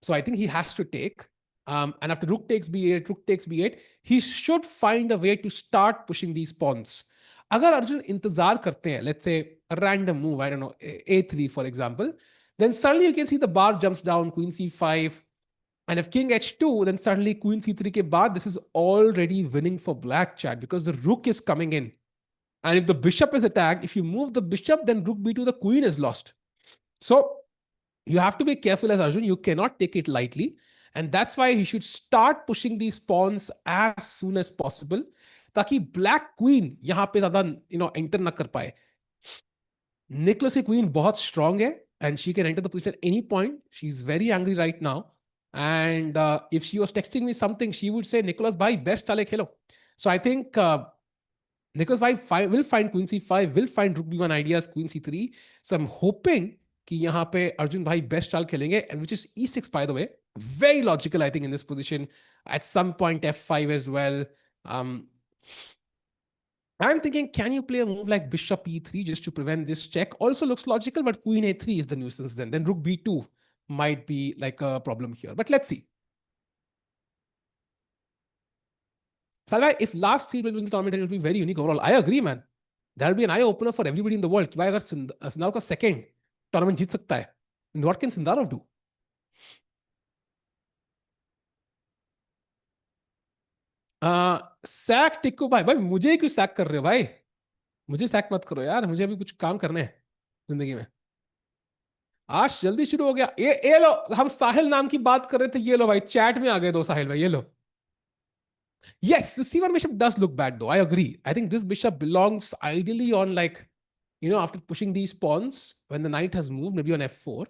So I think he has to take. And after rook takes b8, he should find a way to start pushing these pawns. अगर अर्जुन इंतजार करते हैं, let's say a random move, I don't know, a3 for example, then suddenly you can see the bar jumps down, queen c5, and if king h2, then suddenly queen c3 के बाद, this is already winning for black, chat, because the rook is coming in. And if the bishop is attacked, if you move the bishop, then rook b2, the queen is lost. So you have to be careful as Arjun. You cannot take it lightly. And that's why he should start pushing these pawns as soon as possible. ताकि black queen यहां पे ज्यादा enter ना कर पाए Nicholas की queen बहुत strong है and she can enter the position any point she is very angry right now and if she was texting me something she would say Nicholas भाई बेस्ट चाले खेलो सो आई थिंक निकोलस भाई will find queen c5 will find rook b1 ideas queen c3 so I'm hoping कि यहाँ पे अर्जुन भाई best चाल खेलेंगे which is e6 by the way very logical I think in this position at some point f5 as well I'm thinking, can you play a move like bishop e3 just to prevent this check? Also looks logical, but queen a3 is the nuisance then. Then rook b2 might be like a problem here. But let's see. Salva, if last three will win the tournament, it will be very unique overall. I agree, man. That'll be an eye opener for everybody in the world. कि भाई अगर Sindarov का second tournament जीत सकता है, what can Sindarov do? Sack Tikku भाई मुझे क्यों sac कर रहे हो भाई मुझे सैक मत करो यार मुझे अभी कुछ काम करने हैं जिंदगी में आज जल्दी शुरू हो गया ये लो हम साहिल नाम की बात कर रहे थे ये लो भाई चैट में आ गए दो साहिल भाई ये लो yes the c1 bishop does look bad though I agree I think this bishop belongs ideally on like after pushing these pawns when the knight has moved maybe on f4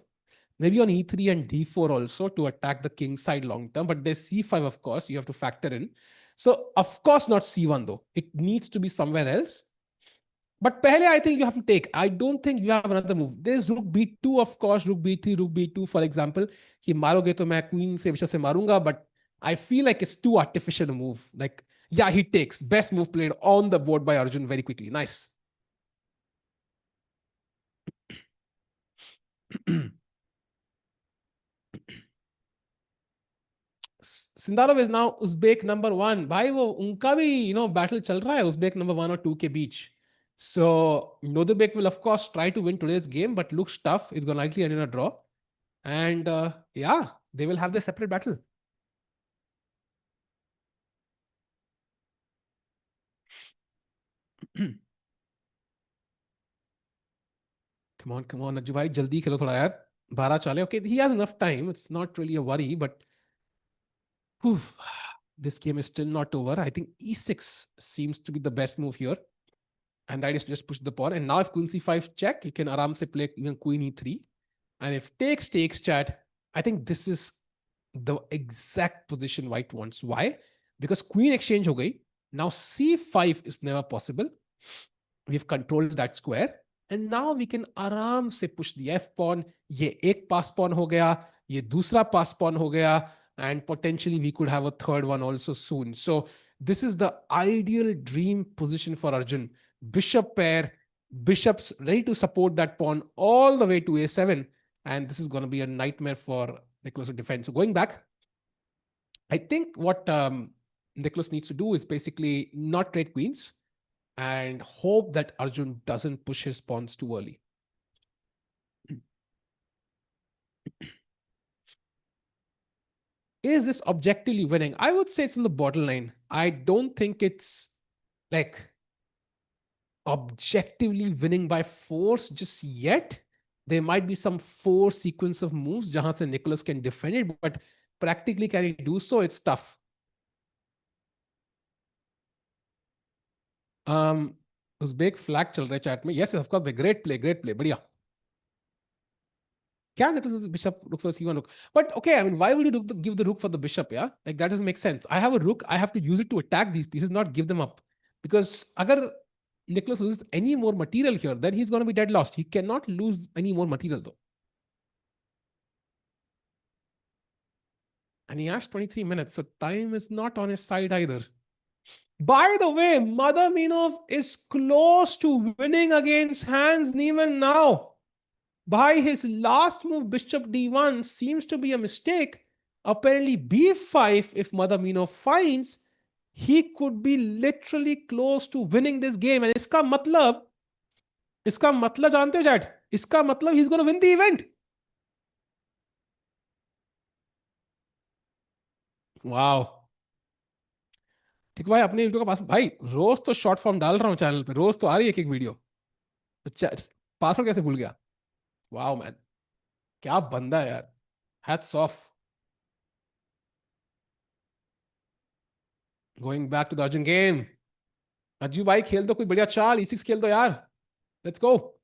maybe on e3 and d4 also to attack the king side long term but there's c5 of course you have to factor in so of course not c1 though it needs to be somewhere else but pehle I think you have to take I don't think you have another move there's rook b2 of course rook b3 rook b2 for example कि मारोगे तो मैं queen से bishop से मारूंगा but I feel like it's too artificial a move like yeah he takes best move played on the board by Arjun very quickly nice Sindarov is now Uzbek number 1 भाई वो उनका भी battle चल रहा है Uzbek number 1 और 2 के बीच so Nodirbek will of course try to win today's game but looks tough it's going to likely end in a draw and yeah they will have their separate battle come on Ajju bhai jaldi khelo thoda yaar 12 chale okay he has enough time it's not really a worry but whew, this game is still not over I think e6 seems to be the best move here and that is just push the pawn. And now if queen c5 check, you can aram se play even queen e3. And if takes chat, I think this is the exact position white wants. Why? Because queen exchange ho gayi. Now c5 is never possible. We've controlled that square. And now we can aram se push the f pawn. Ye ek pass pawn ho gaya. Ye dusra pass pawn ho gaya. And potentially we could have a third one also soon. So this is the ideal dream position for Arjun. Bishop pair, bishops ready to support that pawn all the way to a7. And this is going to be a nightmare for Nicholas to defend. So going back, I think what Nicholas needs to do is basically not trade queens and hope that Arjun doesn't push his pawns too early. Is this objectively winning? I would say it's in the borderline. I don't think it's like objectively winning by force just yet. There might be some force sequence of moves jahan se Nicholas can defend it, but practically can he do so? It's tough. Um, Uzbek flag chal raha hai chat mein. Yes, of course, great play, बढ़िया. Can Nicholas bishop rook for c1 rook? But okay, I mean, why would you give the rook for the bishop? Yeah, like that doesn't make sense. I have a rook, I have to use it to attack these pieces, not give them up. Because agar Nicholas loses any more material here, then he's going to be dead lost. He cannot lose any more material though. And he has 23 minutes, so time is not on his side either. By the way, Madaminov is close to winning against Hans Niemann now. By his last move, bishop d1 seems to be a mistake. Apparently, b5, if Madaminov finds, he could be literally close to winning this game. And इसका मतलब जानते हो chat, इसका मतलब he's going to win the event. Wow. ठीक भाई, अपने video का पास भाई रोज तो शॉर्ट फॉर्म डाल रहा हूँ चैनल पे, रोज तो आ रही है एक एक वीडियो. पासवर्ड कैसे भूल गया? वाओ मैन, क्या बंदा है यार. Hats off. Going back to the Arjun game. Ajju भाई खेल दो कोई बढ़िया चाल, e6 खेल दो यार. Let's go.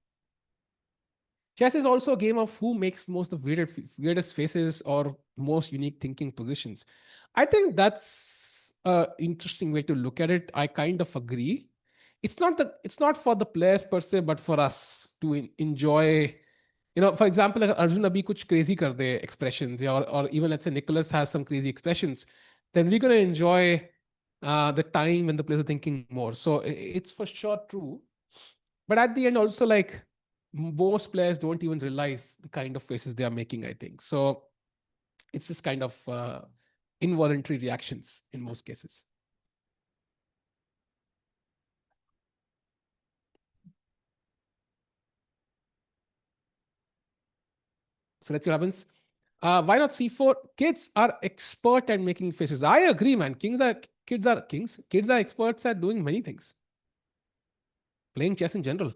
Chess is also a game of who makes most of weirdest faces or most unique thinking positions. I think that's an interesting way to look at it. I kind of agree. It's not for the players per se, but for us to enjoy. You know, for example, like Arjun abhi kuch crazy kar de expressions, yeah, or even let's say Nicholas has some crazy expressions, then we're going to enjoy the time when the players are thinking more. So it's for sure true. But at the end, also like most players don't even realize the kind of faces they are making, I think. So it's just kind of involuntary reactions in most cases. So let's see what happens. Why not c4? Kids are expert at making faces. I agree, man. Kids are experts at doing many things. Playing chess in general.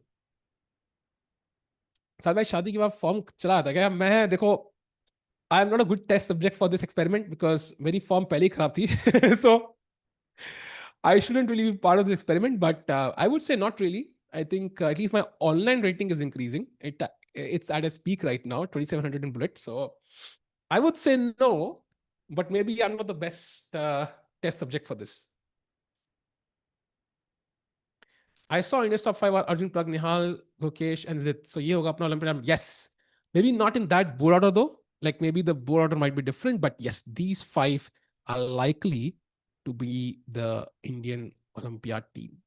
साथ भाई शादी के बाद form चला था क्या? मैं देखो, I am not a good test subject for this experiment because मेरी फॉर्म पहले ही खराब थी. So I shouldn't really be part of the experiment, but I would say not really. I think at least my online rating is increasing. It's at its peak right now, 2700 in bullet. So I would say no, but maybe I'm not the best test subject for this. I saw India's top 5 are Arjun, Prag, Nihal, Gokesh, and Vidit. So ye hoga apna Olympiad. Yes. Maybe not in that board order though. Like maybe the board order might be different, but yes, these 5 are likely to be the Indian Olympiad team.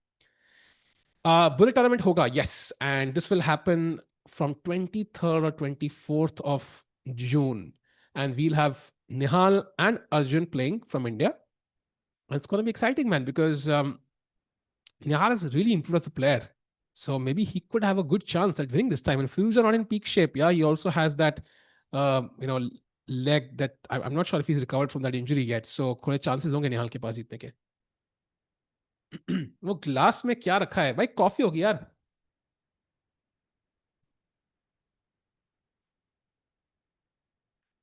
Bullet tournament hoga, yes. And this will happen from 23rd or 24th of June. And we'll have Nihal and Arjun playing from India. It's going to be exciting, man, because Nihal has really improved as a player. So maybe he could have a good chance at winning this time. And Firouz are not in peak shape. Yeah, he also has that, leg that I'm not sure if he's recovered from that injury yet. So थोड़े chances होंगे निहाल के पास जीतने के. वो glass में क्या रखा है भाई? कॉफी होगी यार.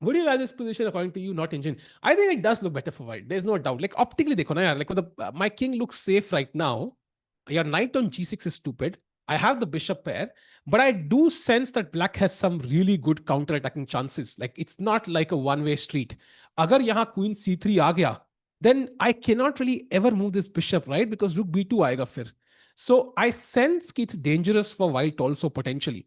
Would you rather this position according to you, not engine? I think it does look better for white. There's no doubt. Like optically, देखो ना यार. Like my king looks safe right now. Your knight on g6 is stupid. I have the bishop pair, but I do sense that black has some really good counter-attacking chances. Like it's not like a one-way street. Agar yahan queen c3 aa gaya, then I cannot really ever move this bishop, right? Because rook b2 aayega fir. So I sense it's dangerous for white also potentially.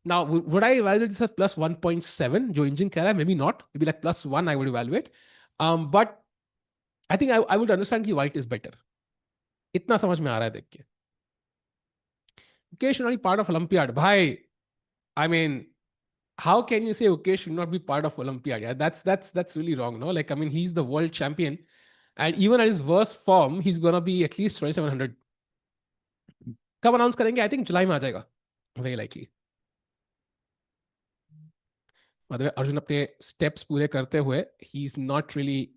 Now, would I evaluate this as plus 1.7? जो engine कह रहा है, maybe not. Maybe like plus 1 I would evaluate. But I think I would understand कि white is better. इतना समझ में आ रहा है देख के. Mukesh not part of Olympiad. Bhai, I mean, how can you say Ukesh should not be part of Olympiad? Yeah, that's really wrong. No, like I mean, he's the world champion, and even at his worst form, he's gonna be at least 2700. कब announce करेंगे? I think जुलाई में आ जाएगा, very likely. मतलब अर्जुन अपने steps पूरे करते हुए, he's not really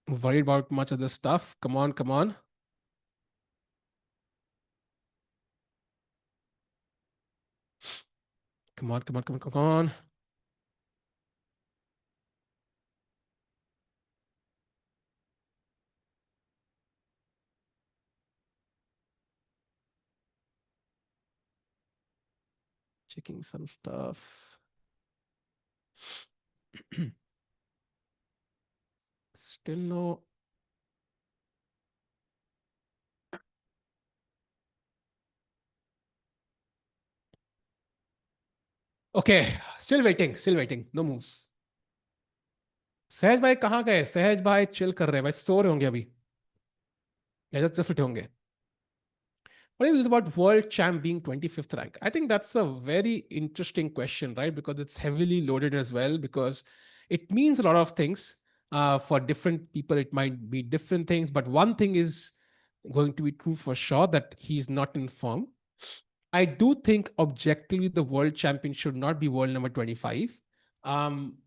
worried about much of this stuff. Come on, come on. Come on, come on, come on, come on. Checking some stuff. Still no. Okay, still waiting, still waiting. No moves. सहज भाई कहाँ गए? सहज भाई chill कर रहे हैं भाई, सो रहे होंगे अभी या जस्ट उठे होंगे. What do you use about world champ being 25th rank? I think that's a very interesting question, right? Because it's heavily loaded as well, because it means a lot of things. For different people, it might be different things, but one thing is going to be true for sure, that he's not in form. I do think objectively the world champion should not be world number 25. Um,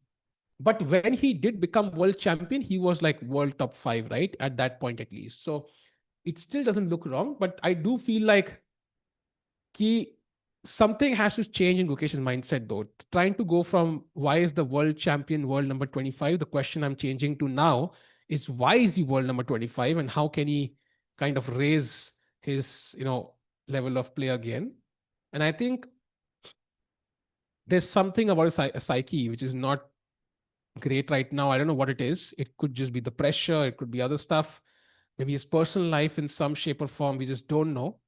but when he did become world champion, he was like world top 5, right? At that point, at least. So it still doesn't look wrong, but I do feel like something has to change in Gukesh's mindset though. Trying to go from why is the world champion world number 25, the question I'm changing to now is why is he world number 25 and how can he kind of raise his, level of play again. And I think there's something about a psyche which is not great right now. I don't know what it is. It could just be the pressure, it could be other stuff, maybe his personal life in some shape or form. We just don't know.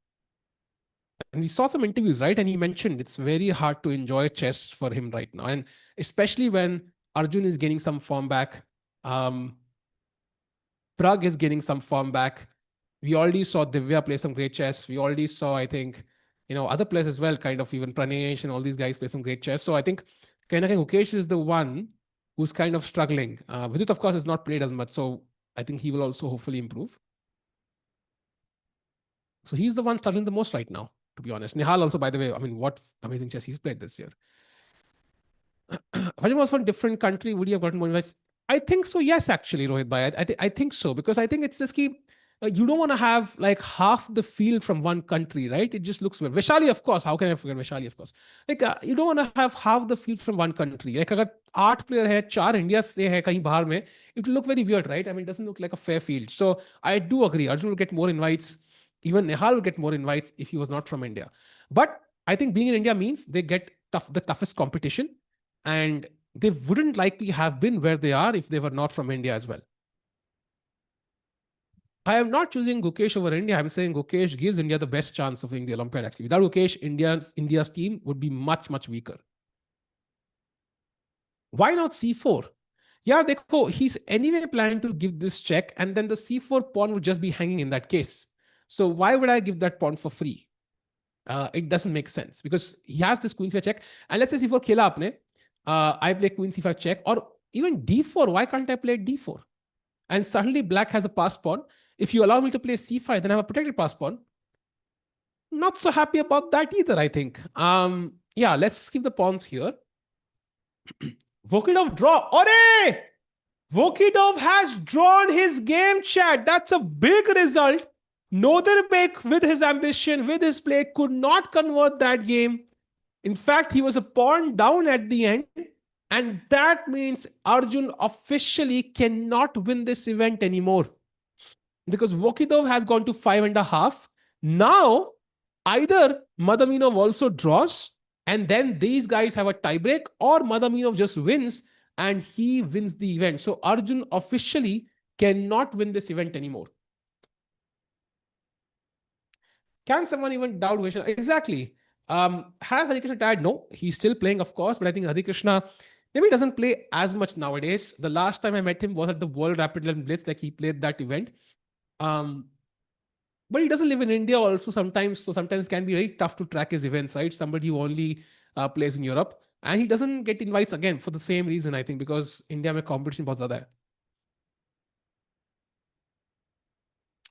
And we saw some interviews, right? And he mentioned it's very hard to enjoy chess for him right now. And especially when Arjun is getting some form back, Prag is getting some form back. We already saw Divya play some great chess. We already saw, I think, other players as well, kind of even Pranesh and all these guys play some great chess. So I think kind of Mukesh is the one who's kind of struggling. Vidit, of course, has not played as much. So I think he will also hopefully improve. So he's the one struggling the most right now, to be honest. Nihal also, by the way, I mean, what amazing chess he's played this year. If I was from a different country, would you have gotten more advice? I think so, yes, actually, Rohit Bhai. I think so, because I think it's just key. You don't want to have like half the field from one country, right? It just looks weird. Vaishali, of course. How can I forget Vaishali, of course? Like, you don't want to have half the field from one country. Like, agar 8 player hai, 4 India se hai kahin bahar mein, it will look very weird, right? I mean, it doesn't look like a fair field. So I do agree. Arjun will get more invites. Even Nehal will get more invites if he was not from India. But I think being in India means they get the toughest competition, and they wouldn't likely have been where they are if they were not from India as well. I am not choosing Gukesh over India. I'm saying Gukesh gives India the best chance of winning the Olympiad, actually. Without Gukesh, India's team would be much, much weaker. Why not C4? Yeah, dekho, he's anyway planning to give this check, and then the C4 pawn would just be hanging in that case. So why would I give that pawn for free? It doesn't make sense, because he has this queen c5 check, and let's say C4 khela apne, I play queen c5 check, or even D4. Why can't I play D4? And suddenly black has a passed pawn. If you allow me to play c5, then I have a protected passed pawn. Not so happy about that either, I think. Yeah, let's keep the pawns here. Vokidov draw. Ore! Vokidov has drawn his game, chat. That's a big result. Nodirbek, with his ambition, with his play, could not convert that game. In fact, he was a pawn down at the end. And that means Arjun officially cannot win this event anymore, because Vokidov has gone to 5.5. Now, either Madaminov also draws, and then these guys have a tiebreak, or Madaminov just wins and he wins the event. So Arjun officially cannot win this event anymore. Can someone even doubt Krishna? Exactly. Has Hare Krishna tired? No, he's still playing, of course, but I think Hare Krishna maybe doesn't play as much nowadays. The last time I met him was at the World Rapid Learn Blitz, like he played that event. But he doesn't live in India also sometimes. So sometimes it can be very tough to track his events, right? Somebody who only plays in Europe. And he doesn't get invites again for the same reason, I think, because India में competition बहुत ज़्यादा है.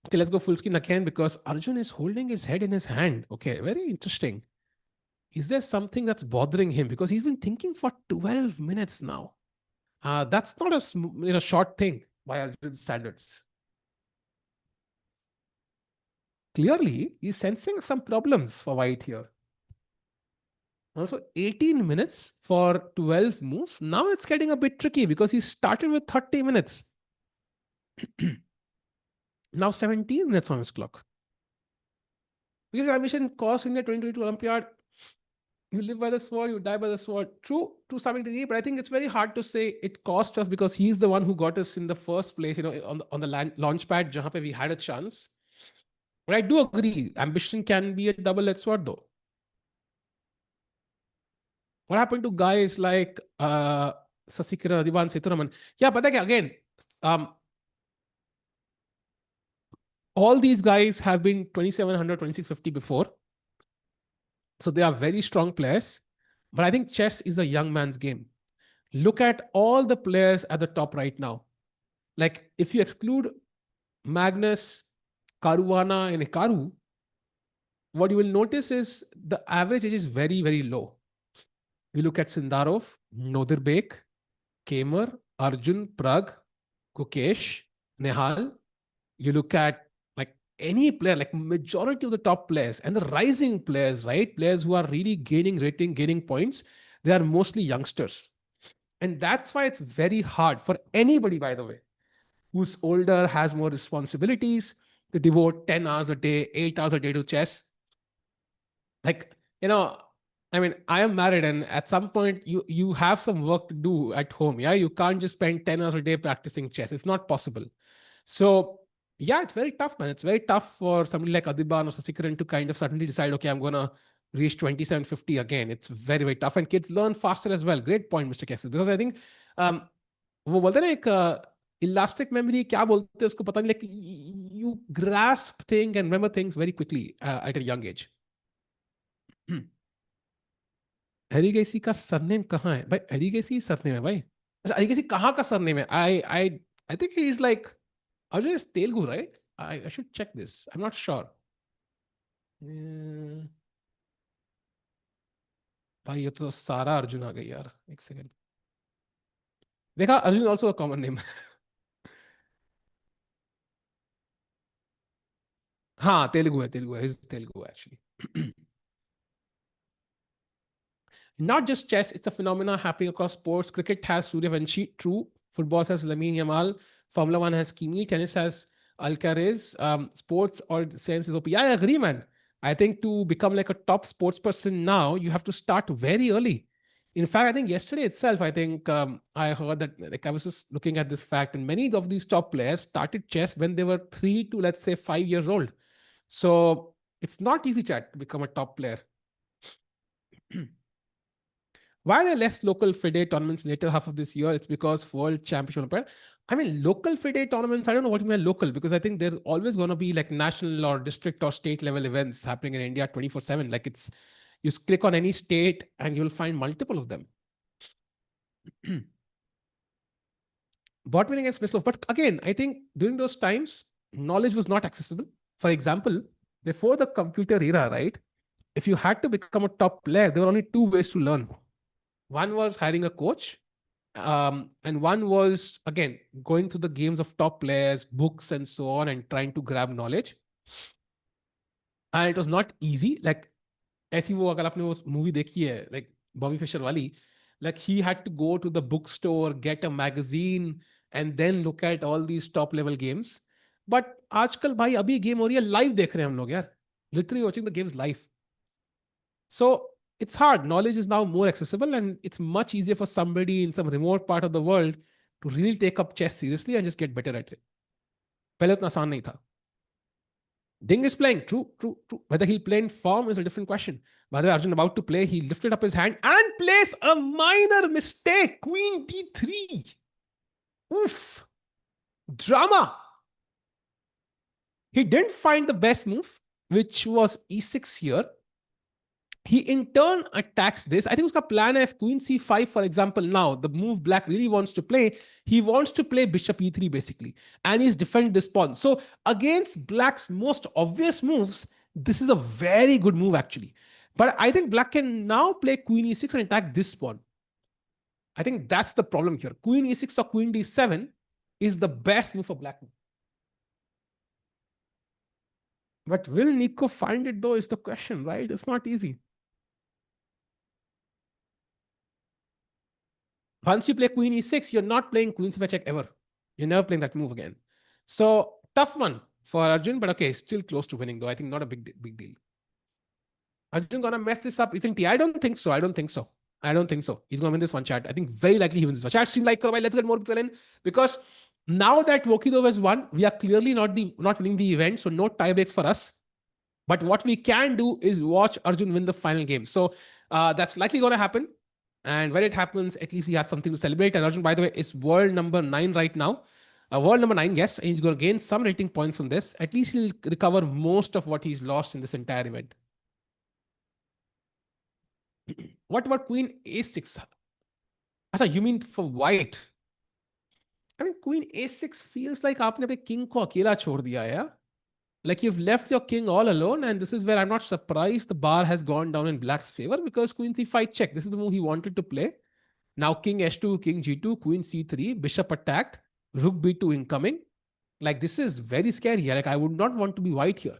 Okay, let's go full screen again because Arjun is holding his head in his hand. Okay, very interesting. Is there something that's bothering him? Because he's been thinking for 12 minutes now. That's not a short thing by Arjun's standards. Clearly, he's sensing some problems for White here. Also, 18 minutes for 12 moves. Now it's getting a bit tricky because he started with 30 minutes. Now 17 minutes on his clock. Because ambition cost India 2022 Olympiad. You live by the sword, you die by the sword. True, to some degree, but I think it's very hard to say it cost us because he's the one who got us in the first place, on the launch pad, jahan pe we had a chance. But I do agree, ambition can be a double-edged sword though. What happened to guys like Sasikira, Divan, Seturaman? Yeah, but again, all these guys have been 2700, 2650 before. So they are very strong players. But I think chess is a young man's game. Look at all the players at the top right now. Like if you exclude Magnus, Caruana, and Hikaru, what you will notice is the average age is very, very low. You look at Sindarov, Nodirbek, Kamer, Arjun, Prag, Kukesh, Nehal. You look at like any player, like majority of the top players and the rising players, right? Players who are really gaining rating, gaining points, they are mostly youngsters. And that's why it's very hard for anybody, by the way, who's older, has more responsibilities, to devote 10 hours a day, 8 hours a day to chess. Like, I mean, I am married and at some point you have some work to do at home. Yeah. You can't just spend 10 hours a day practicing chess. It's not possible. So yeah, it's very tough, man. It's very tough for somebody like Adiban or Sasikaran to kind of suddenly decide, okay, I'm going to reach 2750 again. It's very, very tough. And kids learn faster as well. Great point, Mr. Kessel. Because I think वो बोलते हैं ना एक elastic memory क्या बोलते हैं उसको पता नहीं, like you grasp things and remember things very quickly at a young age. Erigaisi का सरनेम कहाँ है भाई? एरिगेसी सरनेम है भाई. अच्छा, एरिगेसी कहाँ का सरनेम है? I think he is like Arjun is Telugu, right? I should check this. I'm not sure. भाई ये तो सारा अर्जुन आ गई यार. एक सेकंड. देखा, Arjun also a common name. हाँ, तेलुगु है, तेलुगु है. He's Telugu actually. Not just chess, it's a phenomena happening across sports. Cricket has Suryavanshi, true. Football has Lamine Yamal. Formula One has Kimi. Tennis has Alcaraz. Sports or science is OP. Yeah, I agree, man. I think to become like a top sports person now, you have to start very early. In fact, I think yesterday itself, I think I heard that, like I was just looking at this fact, and many of these top players started chess when they were 3 to, let's say, 5 years old. So it's not easy, chat, to become a top player. Why are there less local FIDE tournaments later half of this year? It's because World Championship. I mean, local FIDE tournaments, I don't know what you mean local, because I think there's always going to be like national or district or state level events happening in India 24/7. Like you click on any state and you'll find multiple of them. Bot winning against Mislov. But again, I think during those times, knowledge was not accessible. For example, before the computer era, right? If you had to become a top player, there were only 2 ways to learn. One was hiring a coach, and one was, again, going through the games of top players, books, and so on, and trying to grab knowledge. And it was not easy. Like, ऐसी वो अगर आपने वो movie देखी है, like Bobby Fischer वाली, like he had to go to the bookstore, get a magazine, and then look at all these top level games. But आजकल भाई अभी game हो रही है, live देख रहे हैं हम लोग यार. Literally watching the games live. So it's hard. Knowledge is now more accessible and it's much easier for somebody in some remote part of the world to really take up chess seriously and just get better at it. पहले उतना आसान नहीं था. Ding is playing. True. Whether he'll play in form is a different question. By the way, Arjun about to play, he lifted up his hand and plays a minor mistake. Queen D3. Oof. Drama. He didn't find the best move, which was e6 here. He in turn attacks this. I think uska plan if queen c5, for example, now the move black really wants to play, he wants to play bishop e3 basically, and he's defending this pawn. So against black's most obvious moves, this is a very good move actually. But I think black can now play queen e6 and attack this pawn. I think that's the problem here. Queen e6 or queen d7 is the best move for black. But will Nico find it though is the question, right? It's not easy. Once you play queen e6, you're not playing queen c5 check ever. You're never playing that move again. So tough one for Arjun, but okay, still close to winning though. I think not a big deal. Arjun gonna mess this up, isn't he? I don't think so. He's gonna win this one, chat. I think very likely he wins this one. Chat stream like, let's get more people in, because now that Vokidov has won, we are clearly not winning the event, so no tie breaks for us. But what we can do is watch Arjun win the final game. So that's likely going to happen. And when it happens, at least he has something to celebrate. And Arjun, by the way, is world number 9 right now. World number 9, yes. And he's going to gain some rating points from this. At least he'll recover most of what he's lost in this entire event. What about queen a6? Achha, you mean for white? I mean, queen a6 feels like आपने अपने king को अकेला छोड़ दिया, yeah? Like you've left your king all alone, and this is where I'm not surprised the bar has gone down in black's favor, because queen c5 check. This is the move he wanted to play. Now king h2, king g2, queen c3, bishop attacked, rook b2 incoming. Like this is very scary. Like I would not want to be white here.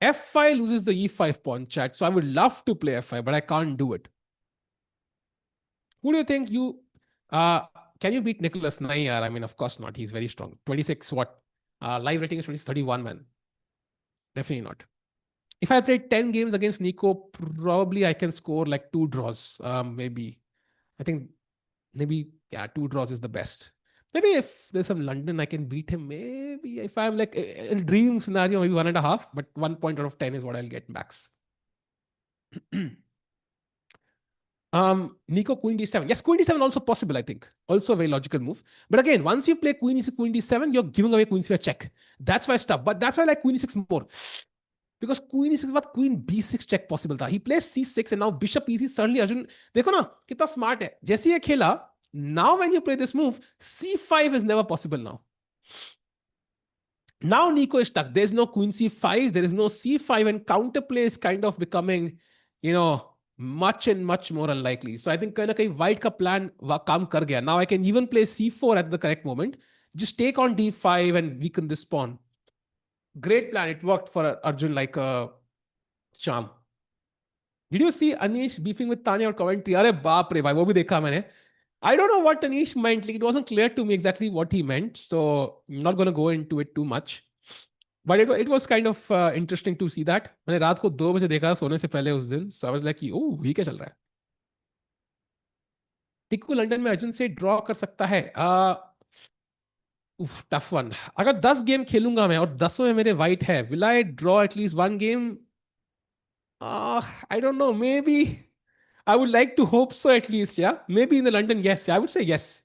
f5 loses the e5 pawn, chat. So I would love to play f5, but I can't do it. Who do you think you... can you beat Nicholas? Nahi, yaar. I mean, of course not. He's very strong. 26 what? Live rating is 31, man. Definitely not. If I played 10 games against Nico, probably I can score like 2 draws. Maybe. I think maybe, yeah, 2 draws is the best. Maybe if there's some London, I can beat him. Maybe if I'm like in a dream scenario, maybe 1.5, but 1 point out of 10 is what I'll get max. Nico queen d7. Yes, queen d7 also possible, I think. Also a very logical move. But again, once you play queen e6, queen d7, you're giving away queen c5 check. That's why it's tough. But that's why I like queen e6 more. Because queen e6 was queen b6 check possible tha. He plays c6 and now bishop e3. Suddenly Arjun, देखो ना कितना smart है. जैसे ये खेला, now when you play this move, c5 is never possible now. Now Nico is stuck. There's no queen c5, there is no c5, and counterplay is kind of becoming, much and much more unlikely. So I think kind of white ka plan काम कर गया. Now I can even play c4 at the correct moment. Just take on d5 and weaken this pawn. Great plan. It worked for Arjun like a charm. Did you see Anish beefing with Tanya or commentary? Arey baap re bhai, wo bhi dekha maine. I don't know what Anish meant. Like, it wasn't clear to me exactly what he meant. So I'm not going to go into it too much. But it was kind of interesting to see that. मैंने रात को 2 बजे देखा सोने से पहले उस दिन. So I was like, oh, ये क्या चल रहा है? टिक्कू लंदन में अर्जुन से ड्रॉ कर सकता है. Tough one. अगर 10 गेम खेलूंगा मैं और 10 में मेरे वाइट है, will I draw at least 1 game? I don't know. Maybe I would like to hope so at least. Yeah, maybe in the London, yes. I would say yes.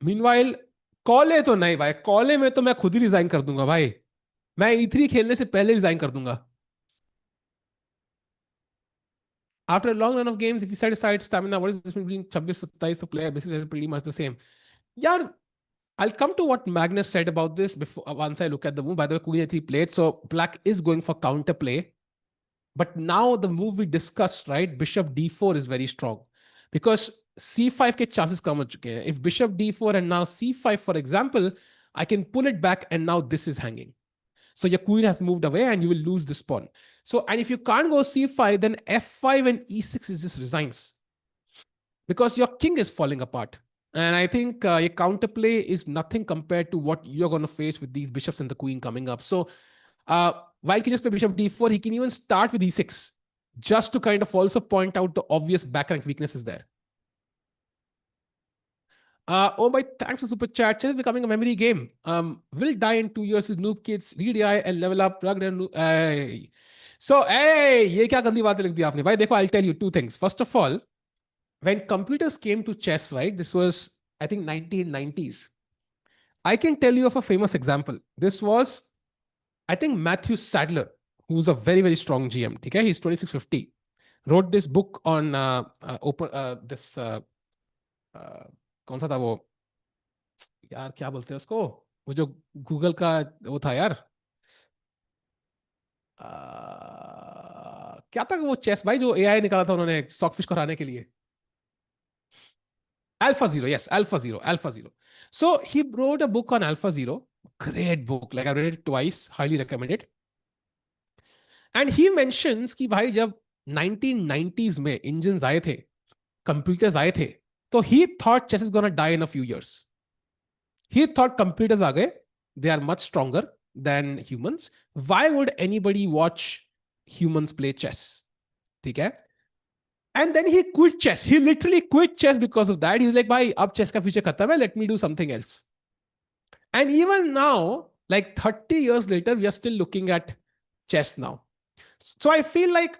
Meanwhile, कॉले तो नहीं भाई. कॉले में तो मैं खुद ही रिजाइन कर दूंगा भाई. मैं E3 खेलने से पहले रिजाइन कर दूंगा. After a long run of games, if you set aside stamina, what is this between 26-27 to player basis is pretty much the same. Yeah, I'll come to what Magnus said about this before once I look at the move. By the way, Queen A3 played, so Black is going for counterplay. But now the move we discussed, right? Bishop D4 is very strong because C5 के chances come हो चुके हैं. If Bishop D4 and now C5, for example, I can pull it back and now this is hanging. So your queen has moved away and you will lose this pawn. So, and if you can't go C5, then F5 and E6 is just resigns because your king is falling apart. And I think a counterplay is nothing compared to what you're going to face with these bishops and the queen coming up. So while he can just play bishop d4, he can even start with e6 just to kind of also point out the obvious back rank weaknesses there. Oh my, thanks for super chat. Chess is becoming a memory game. Will die in 2 years. Is noob kids read AI and level up. So, hey, ये क्या गंदी बातें लिख दी आपने भाई. देखो, I'll tell you 2 things. First of all, when computers came to chess, right? This was, I think, 1990s. I can tell you of a famous example. This was, I think, Matthew Sadler, who's a very, very strong GM. Okay? He's 2650. Wrote this book on open this uh, कौन सा था वो, यार क्या बोलते हैं उसको, वो जो गूगल का वो था यार, क्या था वो चेस भाई जो एआई निकाला था उन्होंने स्टॉकफिश को हराने के लिए. AlphaZero, yes, AlphaZero, AlphaZero. So he wrote a book on AlphaZero, great book. Like I read it twice, highly recommend it. And he mentions कि भाई जब 1990s में engines आए थे, computers आए थे, तो he thought chess is gonna die in a few years. He thought computers आ गए, they are much stronger than humans. Why would anybody watch humans play chess? ठीक है? And then he quit chess. He literally quit chess because of that. He's like, bhai, ab chess ka future khatam hai, let me do something else. And even now, like 30 years later, we are still looking at chess now. So I feel like,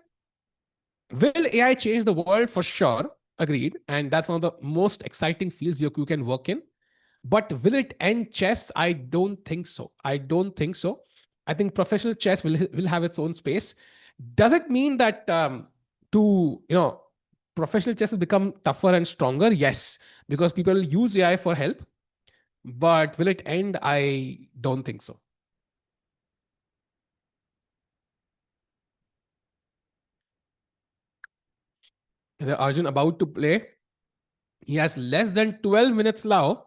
will AI change the world? For sure. Agreed. And that's one of the most exciting fields you can work in. But will it end chess? I don't think so. I don't think so. I think professional chess will have its own space. Does it mean that professional chess has become tougher and stronger? Yes, because people use AI for help. But will it end? I don't think so. The Arjun about to play. He has less than 12 minutes now.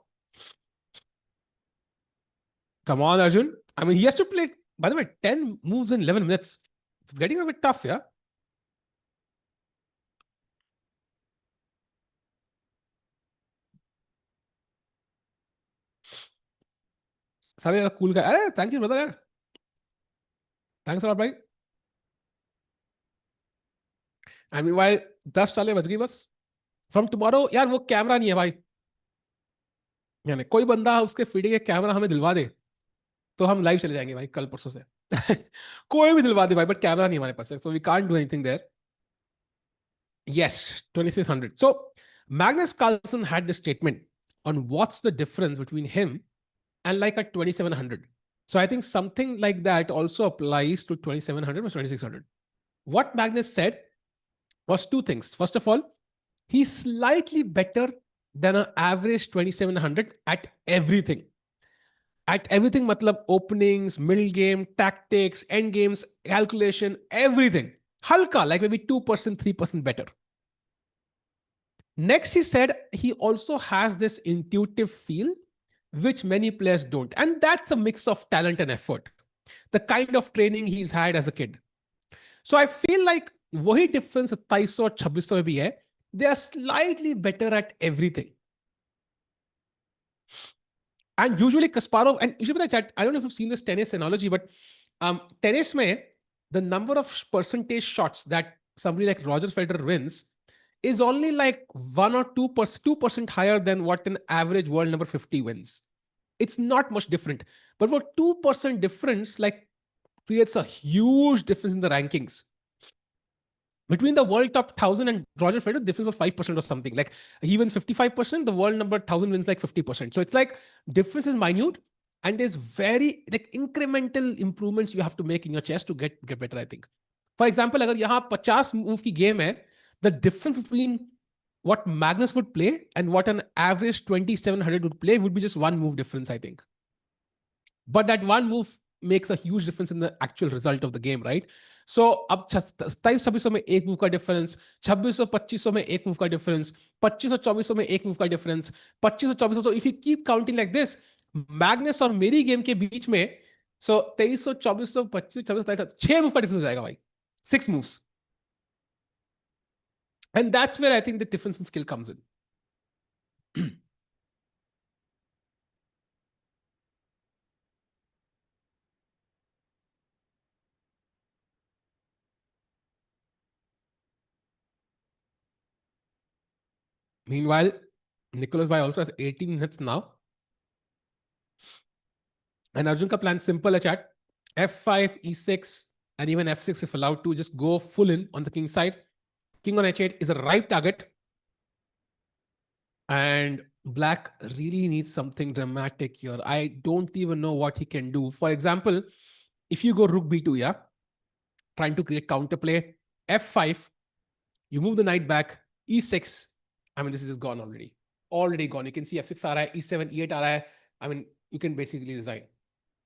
Come on, Arjun. I mean, he has to play, by the way, 10 moves in 11 minutes. It's getting a bit tough, yeah? Sorry, a cool guy. Thank you, brother. Thanks a lot, bhai. And meanwhile, 10 चाले बज गई बस. From tomorrow, यार वो camera नहीं है भाई. यानी कोई बंदा उसके फीडिंग के कैमरा हमें दिलवा दे तो हम लाइव चले जाएंगे भाई कल परसों से. कोई भी दिलवा दे भाई, बट कैमरा नहीं हमारे पास है, so we can't do anything there. Yes, 2600. So Magnus Carlsen had this statement on what's the difference between him and like a 2700. So I think something like that also applies to 2700 or 2600. What Magnus said was two things. First of all, he's slightly better than an average 2700 at everything. At everything, matlab openings, middle game, tactics, end games, calculation, everything. Halka, like maybe 2%, 3% better. Next, he said he also has this intuitive feel, which many players don't. And that's a mix of talent and effort. The kind of training he's had as a kid. So I feel like वही difference 2700 और 2600 में भी है. They are slightly better at everything. And usually Kasparov, and you should be the chat, I don't know if you've seen this tennis analogy, but tennis mein, the number of percentage shots that somebody like Roger Federer wins is only like 1 or 2% higher than what an average world number 50 wins. It's not much different. But for 2% difference, like creates a huge difference in the rankings. Between the world top 1000 and Roger Federer, the difference was 5% or something. Like he wins 55%, the world number 1000 wins like 50%. So it's like difference is minute and there's very like incremental improvements you have to make in your chess to get better, I think. For example, अगर यहाँ 50 move की game है, the difference between what Magnus would play and what an average 2700 would play would be just one move difference, I think. But that one move makes a huge difference in the actual result of the game, right? So अब 2700 में एक move का difference, 2600-2500 में एक move का difference, 2500-2400 में एक move का difference, 2500-2400. So if you keep counting like this, Magnus और मेरी गेम के बीच में so 2300, 2400, 2500, 6 मूव का डिफरेंस हो जाएगा भाई, 6 moves. And that's where I think the difference in skill comes in. Meanwhile, Nicholas Bhai also has 18 minutes now. And Arjun ka plan simple hai chat. F5, E6, and even F6 if allowed to, just go full in on the king side. King on H8 is a right target. And black really needs something dramatic here. I don't even know what he can do. For example, if you go rook b2, yeah, trying to create counterplay, f5, you move the knight back, e6. I mean, this is gone already. Already gone. You can see f6 aa raha hai, e7, e8 aa raha hai. I mean, you can basically resign.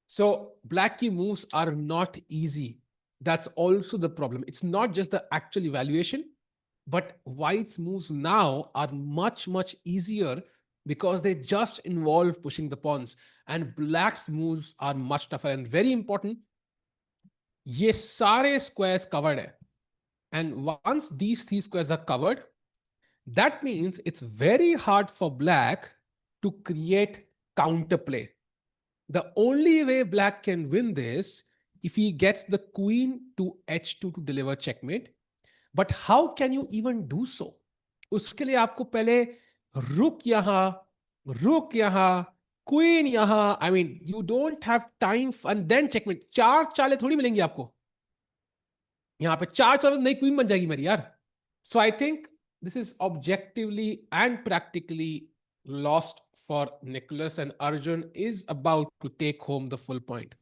So black key moves are not easy. That's also the problem. It's not just the actual evaluation, but white's moves now are much, much easier because they just involve pushing the pawns. And black's moves are much tougher. And very important, ये सारे squares covered है. And once these three squares are covered, that means it's very hard for black to create counterplay. The only way black can win this if he gets the queen to h2 to deliver checkmate. But how can you even do so? उसके लिए आपको पहले रुक यहां queen यहां I mean you don't have time and then checkmate चार चालें थोड़ी मिलेंगी आपको यहां पे चार चालें नई क्वीन बन जाएगी मेरी यार so I think this is objectively and practically lost for Nicholas, and Arjun is about to take home the full point.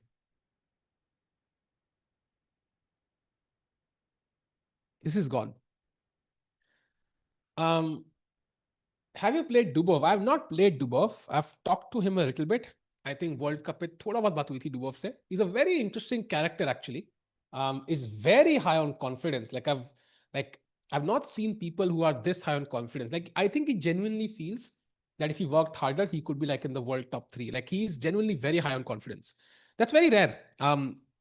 This is gone. Um, have you played Dubov? I have not played Dubov. I've talked to him a little bit. I think World Cup पे थोड़ा बहुत बात हुई थी Dubov से. He's a very interesting character actually. Is very high on confidence. I've not seen people who are this high on confidence. Like I think he genuinely feels that if he worked harder, he could be like in the world top 3. Like he's genuinely very high on confidence. That's very rare.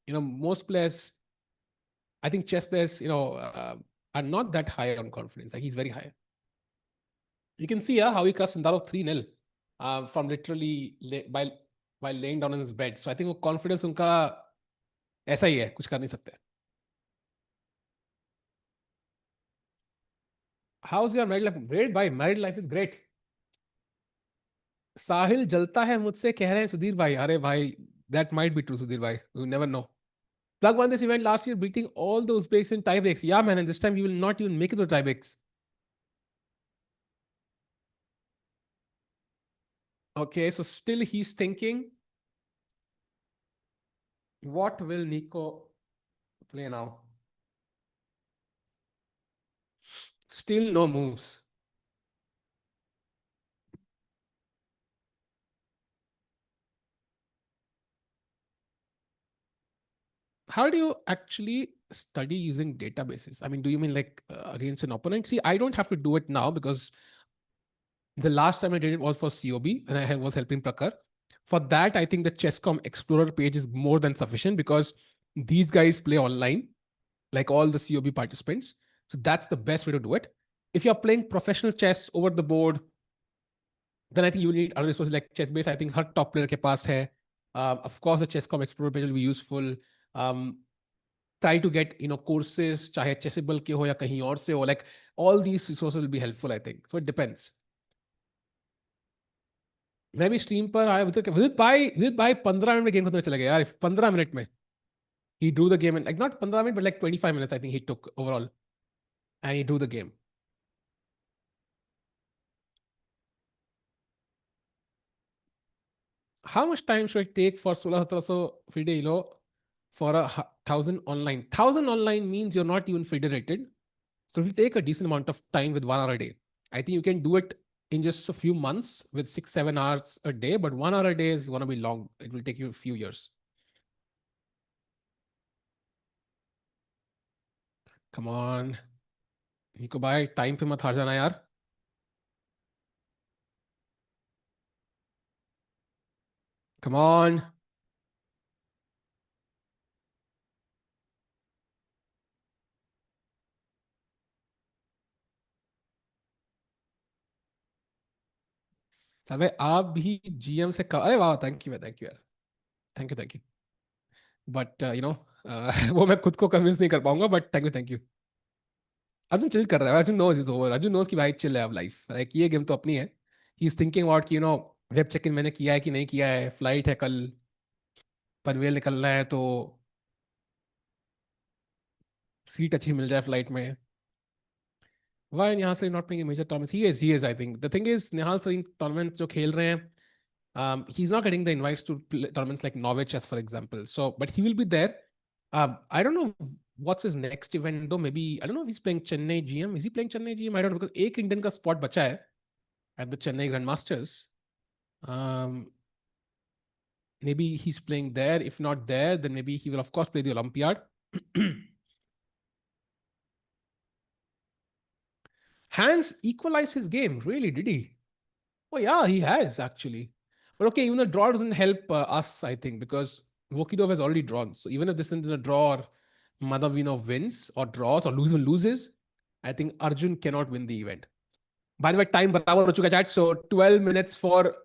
Most players, I think chess players, are not that high on confidence. Like he's very high. You can see how he crushed Sindaro 3-0 from literally by laying down on his bed. So I think वो confidence उनका ऐसा ही है, कुछ कर नहीं सकते. How's your married life? Great, bhai. Married life is great. साहिल जलता है मुझसे कह रहे हैं सुधीर भाई. अरे भाई, that might be true, Sudhir bhai. You never know. Plug won this event last year, beating all the Uzbeks in tie breaks. Yeah, man, and this time he will not even make it to tie breaks. Okay, so still he's thinking, what will Nico play now? Still no moves. How do you actually study using databases? I mean, do you mean like against an opponent? See, I don't have to do it now because the last time I did it was for COB and I was helping Prakar. For that, I think the Chess.com Explorer page is more than sufficient because these guys play online, like all the COB participants. So that's the best way to do it. If you're playing professional chess over the board, then I think you need other resources like Chessbase. I think her top player ke paas hai. Of course, the Chess.com Explorer page will be useful. Try to get courses, चाहे Chessable के हो या कहीं और से हो. Like all these resources will be helpful, I think. So it depends. मैं भी स्ट्रीम पर आया विदित भाई 15 मिनट में गेम खत्म चला गया यार 15 मिनट में he drew the game in like not 15 minutes but like 25 minutes I think he took overall and he drew the game. How much time should it take for 1600 FIDE for 1,000 online means you're not even federated. So if you take a decent amount of time with 1 hour a day, I think you can do it in just a few months with 6-7 hours a day, but 1 hour a day is going to be long. It will take you a few years. Come on. Nico bhai, time pe mat har jana yaar. Come on. अबे आप भी GM से अरे वाह thank you यार thank you but वो मैं खुद को कन्विंस नहीं कर पाऊंगा but thank you Arjun chill कर रहा है Arjun knows is over Arjun knows की भाई चिल है अब लाइफ लाइक ये गेम तो अपनी है ही इज थिंकिंग अबाउट कि वेब चेक इन मैंने किया है कि नहीं किया है फ्लाइट है कल पनवेल निकलना है तो सीट अच्छी मिल जाए फ्लाइट में Why Nihal Sarin not playing in major tournaments? He is. I think the thing is Nihal Sarin tournaments जो खेल रहे हैं, he's not getting the invites to tournaments like Norway Chess, for example. So, but he will be there. I don't know what's his next event though. Maybe I don't know if he's playing Chennai GM. Is he playing Chennai GM? I don't know because एक Indian का spot बचा है at the Chennai Grandmasters. Um, maybe he's playing there. If not there, then maybe he will of course play the Olympiad. Hans equalized his game. Really, did he? Oh yeah, he has actually. But okay, even the draw doesn't help us, I think, because Vokidov has already drawn. So even if this is a draw or Madavinov wins or draws or loses, I think Arjun cannot win the event. By the way, time barabar ho chuka chat. So 12 minutes for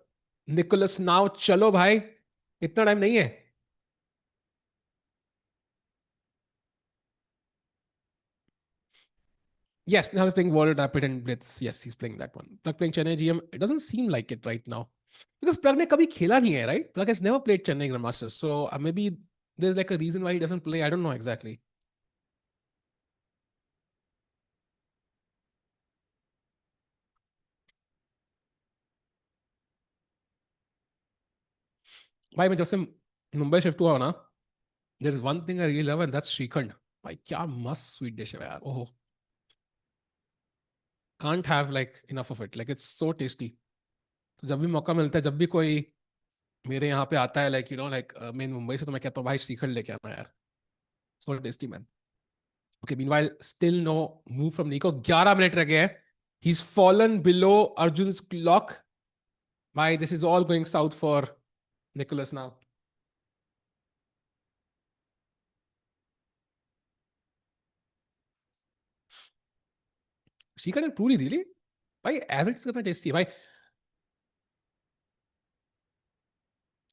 Nicholas now. Chalo bhai. Itna time nahi hai. Yes, now he's playing World Rapid and Blitz. Yes, he's playing that one. Plug playing Chennai GM. It doesn't seem like it right now. Because Plug ने कभी खेला नहीं है, right? Plug has never played Chennai Grandmasters. So maybe there's like a reason why he doesn't play. I don't know exactly. भाई मैं जब से Mumbai shift हुआ हूं ना, there is one thing I really love and that's shrikhand. भाई क्या मस्त स्वीट डिश है यार. ओह, can't have like enough of it. Like it's so tasty. तो जब भी मौका मिलता है, जब भी कोई मेरे यहाँ पे आता है, like you know, like मैं मुंबई से, तो मैं कहता हूँ भाई श्रीखंड लेके आना यार. So tasty man. Okay, meanwhile, still no move from Nico. 11 minutes रह गए हैं. He's fallen below Arjun's clock. Bye. This is all going south for Nicholas now. She can पूरी really? भाई as it's कितना tasty है भाई.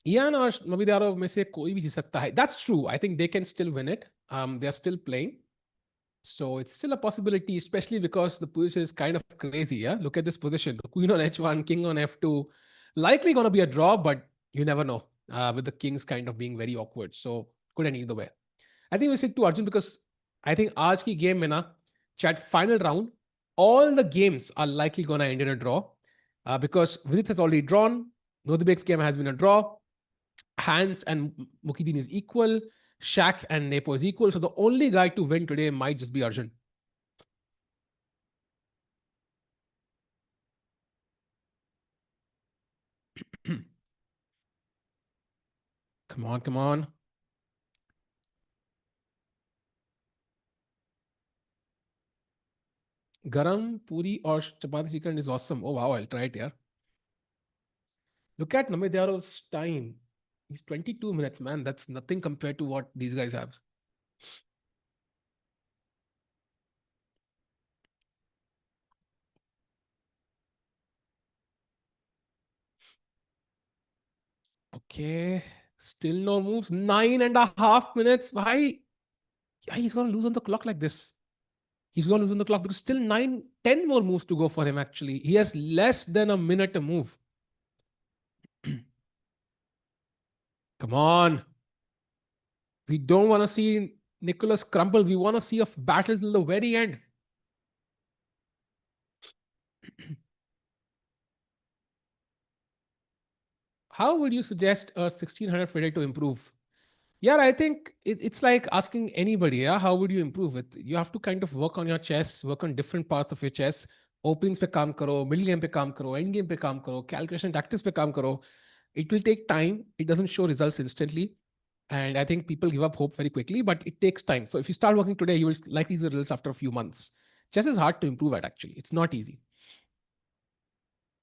Ian और Nodirbek में से कोई भी जीत सकता है. That's true. I think they can still win it. They're still playing. So it's still a possibility, especially because the position is kind of crazy. Yeah, look at this position: the queen on h1, king on f2. Likely going to be a draw, but you never know. With the kings kind of being very awkward, so could end either way. I think we stick to Arjun because I think आज की game में ना, chat final round, all the games are likely going to end in a draw because Vidit has already drawn. Nodirbek's game has been a draw. Hans and Mukidin is equal. Shaq and Nepo is equal. So the only guy to win today might just be Arjun. Come on, come on. Garam, Puri or Chapati chicken is awesome. Oh wow, I'll try it, yeah. Look at Namidaro's time. He's 22 minutes, man. That's nothing compared to what these guys have. Okay. Still no moves. 9.5 minutes. Why? Yeah, he's going to lose on the clock like this. He's going to lose on the clock because still 10 more moves to go for him, actually. He has less than a minute to move. Come on. We don't want to see Nicholas crumble. We want to see a battle till the very end. How would you suggest a 1600 FIDE to improve? Yeah, I think it's like asking anybody, yeah, how would you improve it? You have to kind of work on your chess, work on different parts of your chess. Openings pe kaam karo, middle game pe kaam karo, end game pe kaam karo, calculation tactics pe kaam karo. It will take time. It doesn't show results instantly. And I think people give up hope very quickly, but it takes time. So if you start working today, you will likely see the results after a few months. Chess is hard to improve at, actually. It's not easy.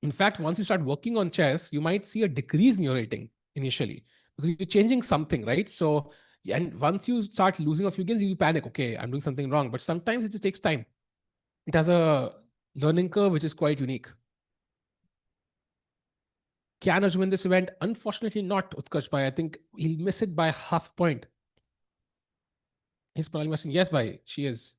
In fact, once you start working on chess, you might see a decrease in your rating initially because you're changing something, right? So, and once you start losing a few games, you panic. Okay, I'm doing something wrong. But sometimes it just takes time. It has a learning curve, which is quite unique. Can Arjun win this event? Unfortunately, not Utkarsh Bhai. I think he'll miss it by half a point. He's probably missing. Yes, bhai, she is.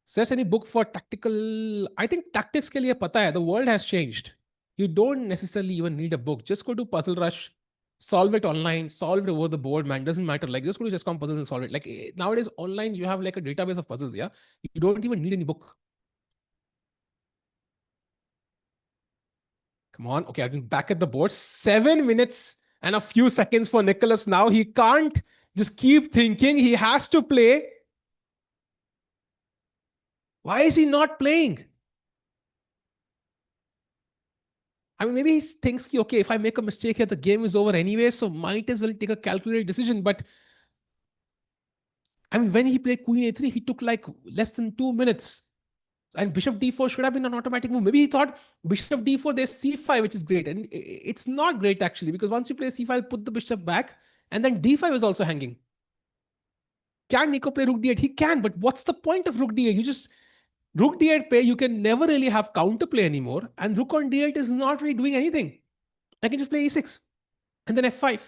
Search any book for tactical. I think tactics ke liye pata hai. The world has changed. You don't necessarily even need a book. Just go to Puzzle Rush, solve it online, solve it over the board, man. Doesn't matter. Like just go to Chess.com puzzles and solve it. Like nowadays online, you have like a database of puzzles. Yeah, you don't even need any book. Come on. Okay, I've been back at the board. 7 minutes and a few seconds for Nicholas now. He can't just keep thinking. He has to play. Why is he not playing? I mean, maybe he thinks, okay, if I make a mistake here, the game is over anyway, so might as well take a calculated decision. But I mean, when he played Queen A3, he took like less than 2 minutes. And Bishop D4 should have been an automatic move. Maybe he thought Bishop D4, there's C5, which is great. And it's not great actually, because once you play C5, put the bishop back, and then D5 is also hanging. Can Nico play Rook D8? He can, but what's the point of Rook D8? You just Rook D8 play, you can never really have counterplay anymore. And Rook on D8 is not really doing anything. I can just play E6 and then F5.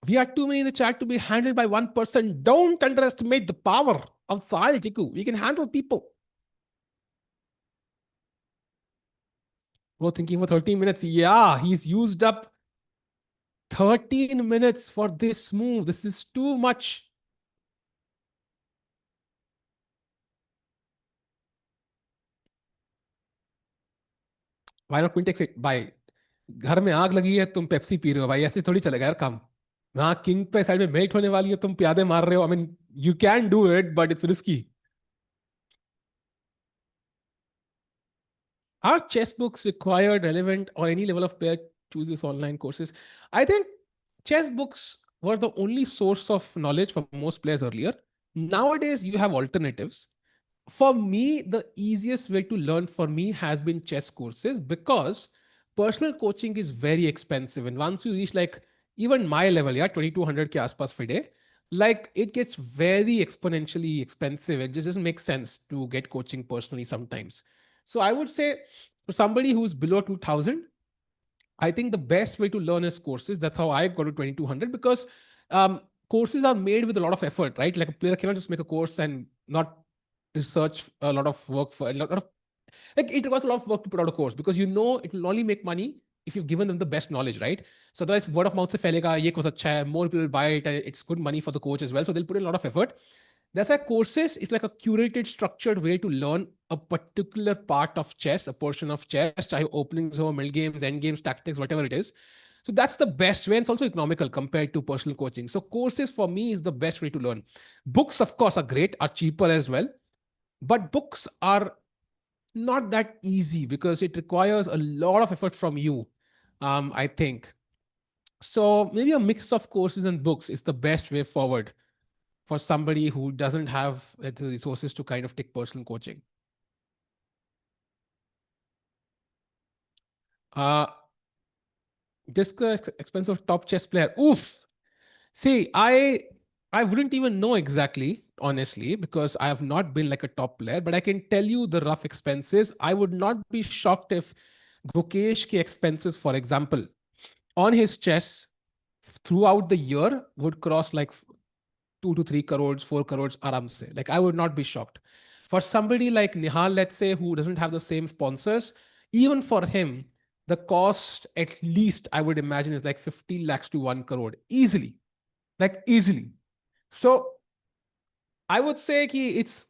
We are too many in the chat to be handled by one person. Don't underestimate the power of Sahil Chiku. We can handle people. Bro, thinking for 13 minutes. Yeah, he's used up 13 minutes for this move. This is too much. Why not queen takes it? By घर में आग लगी है तुम Pepsi P रहे हो भाई ऐसे थोड़ी चलेगा यार काम वहां किंग पे साइड में मेट होने वाली है तुम प्यादे मार रहे हो आई mean you can do it but it's risky Are chess books required, relevant, or any level of player chooses online courses? I think chess books were the only source of knowledge for most players earlier. Nowadays, you have alternatives. For me, the easiest way to learn for me has been chess courses because personal coaching is very expensive. And once you reach like even my level, yeah, 2200 ke aspas fide, like it gets very exponentially expensive. It just doesn't make sense to get coaching personally sometimes. So I would say for somebody who's below 2000, I think the best way to learn is courses. That's how I got to 2200 because courses are made with a lot of effort, right? Like a player cannot just make a course and not research a lot of work for a lot of like it requires a lot of work to put out a course because you know it will only make money if you've given them the best knowledge, right? So otherwise word of mouth se phalega, ye course acha hai, more people will buy it, and it's good money for the coach as well. So they'll put in a lot of effort. That's why courses is like a curated, structured way to learn a particular part of chess, a portion of chess, chahe openings or middle games, end games, tactics, whatever it is. So that's the best way. And it's also economical compared to personal coaching. So courses for me is the best way to learn. Books, of course, are great, are cheaper as well. But books are not that easy because it requires a lot of effort from you, I think. So maybe a mix of courses and books is the best way forward for somebody who doesn't have the resources to kind of take personal coaching. Discuss expensive top chess player. Oof. See, I wouldn't even know exactly, honestly, because I have not been like a top player, but I can tell you the rough expenses. I would not be shocked if Gukesh ki expenses, for example, on his chess throughout the year would cross like 2 to 3 crores, 4 crores aram se. Like I would not be shocked. For somebody like Nihal, let's say, who doesn't have the same sponsors, even for him, the cost at least I would imagine is like 50 lakhs to 1 crore easily, like easily. So I would say it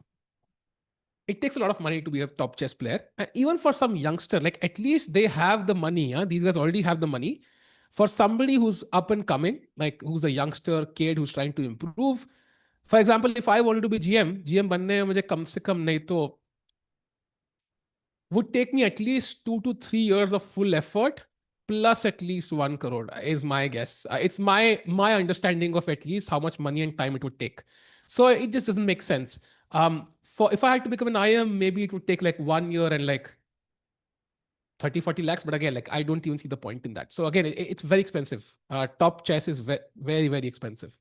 takes a lot of money to be a top chess player. And even for some youngster, like at least they have the money. Huh? These guys already have the money. For somebody who's up and coming, like who's a youngster kid who's trying to improve. For example, if I wanted to be GM बनने में मुझे कम से कम नहीं तो would take me at least 2 to 3 years of full effort plus at least 1 crore is my guess. It's my understanding of at least how much money and time it would take. So it just doesn't make sense. For if I had to become an IM, maybe it would take like 1 year and like 30, 40 lakhs. But again, like I don't even see the point in that. So again, it's very expensive. Top chess is very, very expensive.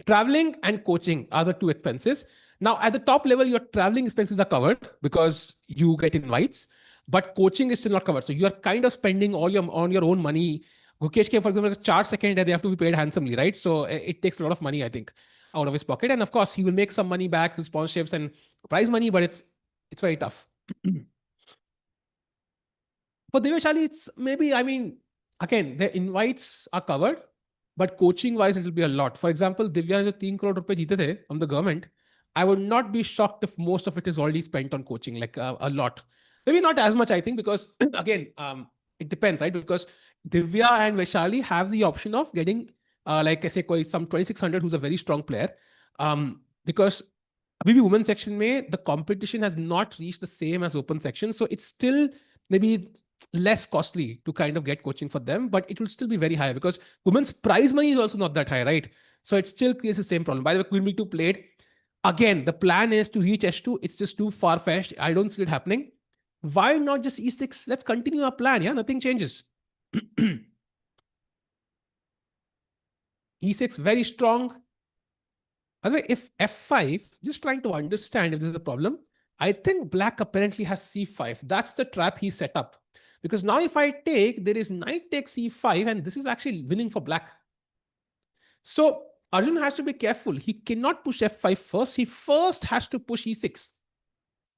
Traveling and coaching are the two expenses. Now, at the top level, your traveling expenses are covered because you get invites, but coaching is still not covered. So you are kind of spending all on your own money. Gukesh, for example, charge second, they have to be paid handsomely, right? So it takes a lot of money, I think, out of his pocket. And of course, he will make some money back through sponsorships and prize money, but it's very tough. For Deveshali, it's maybe, I mean, again, the invites are covered, but coaching wise, it will be a lot. For example, Divya ne 3 crore rupees jeete the from the government. I would not be shocked if most of it is already spent on coaching, like a lot. Maybe not as much, I think, because again, it depends, right? Because Divya and Vaishali have the option of getting, like I say, some 2600, who's a very strong player. Because maybe women's section may the competition has not reached the same as open section, so it's still maybe less costly to kind of get coaching for them, but it will still be very high because women's prize money is also not that high, right? So it still creates the same problem. By the way, Queen B2 played. Again, the plan is to reach H2. It's just too far fetched. I don't see it happening. Why not just E6? Let's continue our plan. Yeah, nothing changes. E6 very strong. By the way, if F5, just trying to understand if there's a problem, I think black apparently has C5. That's the trap he set up. Because now if I take, there is knight takes C5, and this is actually winning for black. So Arjun has to be careful. He cannot push F5 first. He first has to push E6.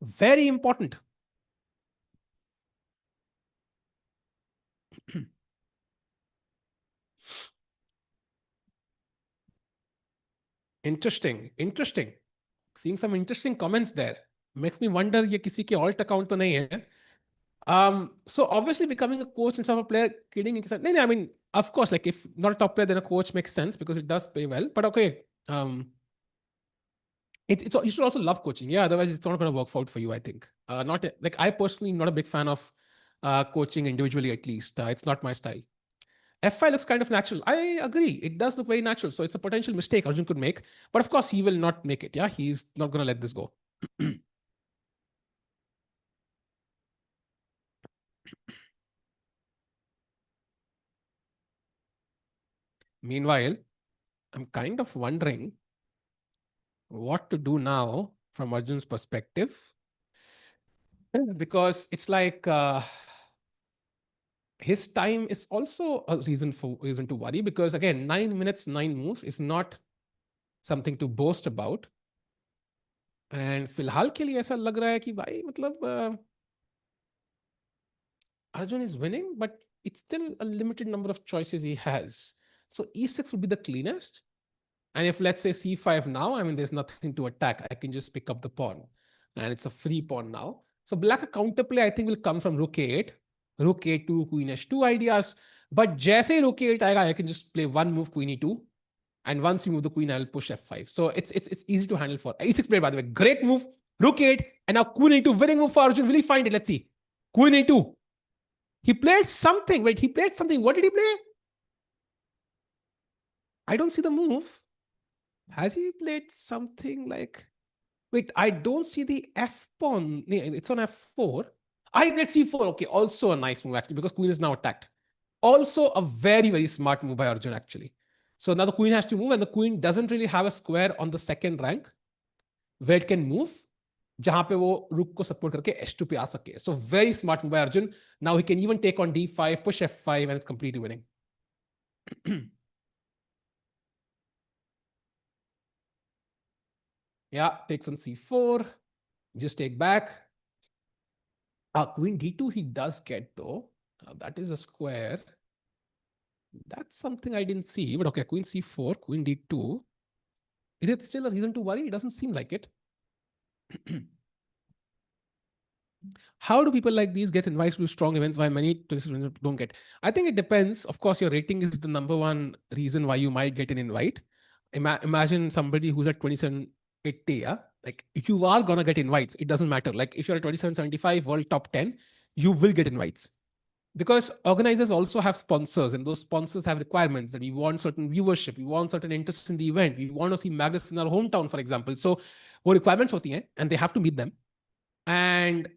Very important. Interesting. Seeing some interesting comments there. Makes me wonder ये किसी के alt account तो नहीं है. So obviously becoming a coach instead of a player, kidding. I mean, of course, like if not a top player, then a coach makes sense because it does pay well. But okay, you should also love coaching. Yeah, otherwise it's not going to work out for you, I think. Not like I personally not a big fan of coaching individually, at least. It's not my style. F5 looks kind of natural. I agree. It does look very natural. So it's a potential mistake Arjun could make. But of course, he will not make it. Yeah, he's not going to let this go. Meanwhile, I'm kind of wondering what to do now from Arjun's perspective. Because it's like his time is also a reason to worry, because again, 9 minutes, 9 moves is not something to boast about. And फिलहाल के लिए ऐसा लग रहा है कि भाई मतलब Arjun is winning, but it's still a limited number of choices he has. So E6 would be the cleanest. And if let's say C5 now, I mean, there's nothing to attack. I can just pick up the pawn and it's a free pawn now. So black a counterplay, I think, will come from Rook A8, Rook A2, Queen H2 ideas. But jaise Rook A8 aega, I can just play one move Queen E2. And once you move the queen, I'll push F5. So it's easy to handle for E6 player, by the way. Great move. Rook A8 and now Queen E2. Winning move for Arjun. Will he find it? Let's see. Queen E2. He played something. Wait, he played something. What did he play? I don't see the move. Has he played something like... Wait, I don't see the F pawn. It's on F4. I played C4. Okay, also a nice move actually, because queen is now attacked. Also a very, very smart move by Arjun actually. So now the queen has to move, and the queen doesn't really have a square on the second rank where it can move, जहां पे वो rook को support करके h2 पे आ सके. So very smart move by Arjun. Now he can even take on d5, push f5, and it's completely winning. Yeah, takes on c4. Just take back. Queen d2 he does get though. That is a square. That's something I didn't see. But okay, queen c4, queen d2. Is it still a reason to worry? It doesn't seem like it. How do people like these get invited to strong events while many don't get? I think it depends. Of course, your rating is the number one reason why you might get an invite. Imagine somebody who's at 2780, yeah? Like if you are gonna get invites, it doesn't matter. Like if you're at 2775 world top 10, you will get invites. Because organizers also have sponsors, and those sponsors have requirements that we want certain viewership, we want certain interest in the event, we want to see Magnus in our hometown, for example. So वो requirements होती हैं, and they have to meet them. And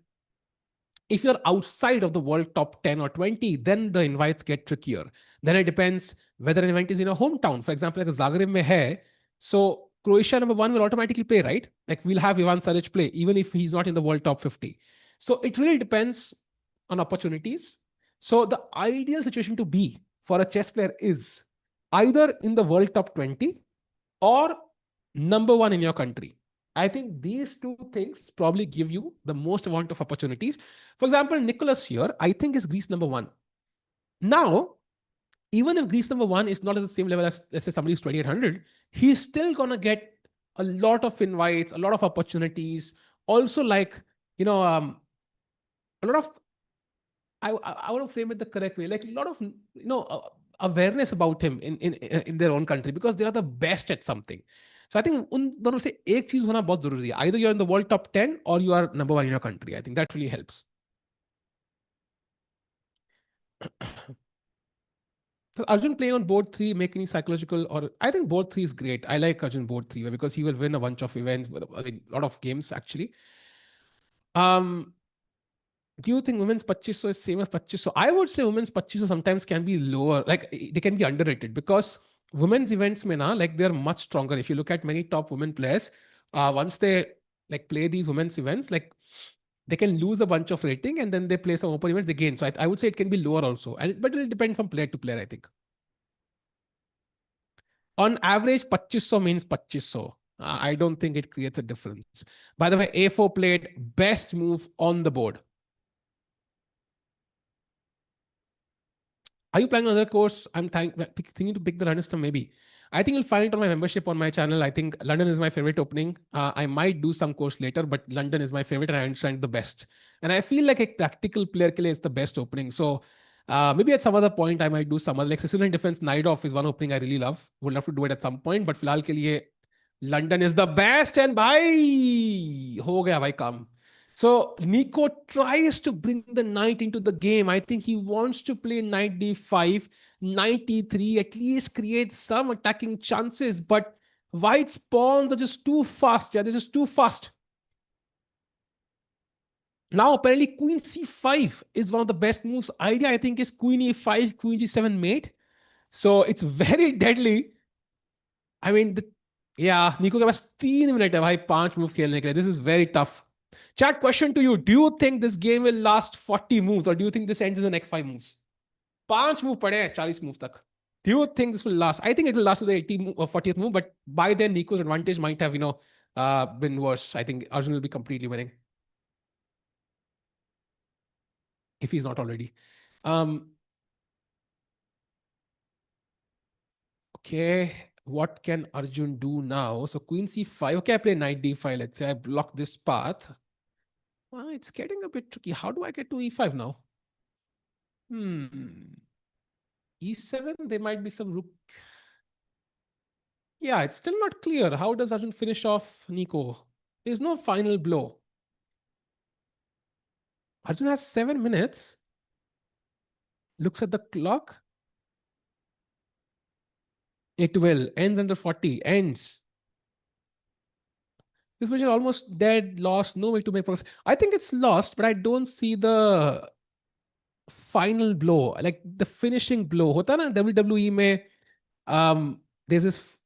if you're outside of the world top 10 or 20, then the invites get trickier. Then it depends whether an event is in a hometown. For example, like Zagreb mein hai, so Croatia number 1 will automatically play, right? Like we'll have Ivan Saric play, even if he's not in the world top 50. So it really depends on opportunities. So the ideal situation to be for a chess player is either in the world top 20 or number 1 in your country. I think these two things probably give you the most amount of opportunities. For example, Nicholas here, I think is Greece number 1. Now, even if Greece number 1 is not at the same level as, let's say, somebody who's 2800, he's still going to get a lot of invites, a lot of opportunities. Also, like, you know, a lot of, I want to frame it the correct way, like a lot of, awareness about him in their own country, because they are the best at something. So I think उन दोनों से एक चीज होना बहुत जरूरी है. Either you're in the world top 10 or you are number one in your country. I think that really helps. So Arjun playing on board three, make any psychological, or I think board three is great. I like Arjun board three because he will win a bunch of events, I mean, a lot of games actually. Um, do you think women's 2500 is same as 2500? I would say women's 2500 sometimes can be lower, like they can be underrated, because women's events mein na, like they're much stronger. If you look at many top women players, once they like play these women's events, like they can lose a bunch of rating and then they play some open events again. So I would say it can be lower also, but it will depend from player to player, I think. On average, 2500 means 2500. I don't think it creates a difference. By the way, A4 played best move on the board. Are you planning another course? I'm thinking to pick the London stuff maybe. I think you'll find it on my membership on my channel. I think London is my favorite opening. I might do some course later, but London is my favorite and I understand the best. And I feel like a practical player ke liye is the best opening. So maybe at some other point I might do some other, like Sicilian Defense Night Off is one opening I really love. Would love to do it at some point, but फिलहाल के लिए London is the best. And bhai, ho gaya bhai kam. So Nico tries to bring the knight into the game. I think he wants to play knight d5, knight e3, at least create some attacking chances. But white's pawns are just too fast. Yeah, they're just too fast. Now apparently queen c5 is one of the best moves. Idea I think is queen e5, queen g7 mate. So it's very deadly. I mean, yeah, Nico के पास 3 minute है भाई 5 move खेलने के लिए. This is very tough. Chat, question to you. Do you think this game will last 40 moves or do you think this ends in the next 5 moves? 5 move पड़े हैं 40 move तक. Do you think this will last? I think it will last to the 80 or 40th move, but by then Nico's advantage might have, been worse. I think Arjun will be completely winning. If he's not already. Okay. What can Arjun do now? So queen c5. Okay, I play knight d5. Let's say I block this path. Well, it's getting a bit tricky. How do I get to e5 now? E7, there might be some rook. Yeah, it's still not clear. How does Arjun finish off Nico? There's no final blow. Arjun has 7 minutes. Looks at the clock. It will. Ends under 40. Ends. This match is almost dead, lost, no way to make progress. I think it's lost, but I don't see the final blow, like the finishing blow. Hota na WWE mein, there's this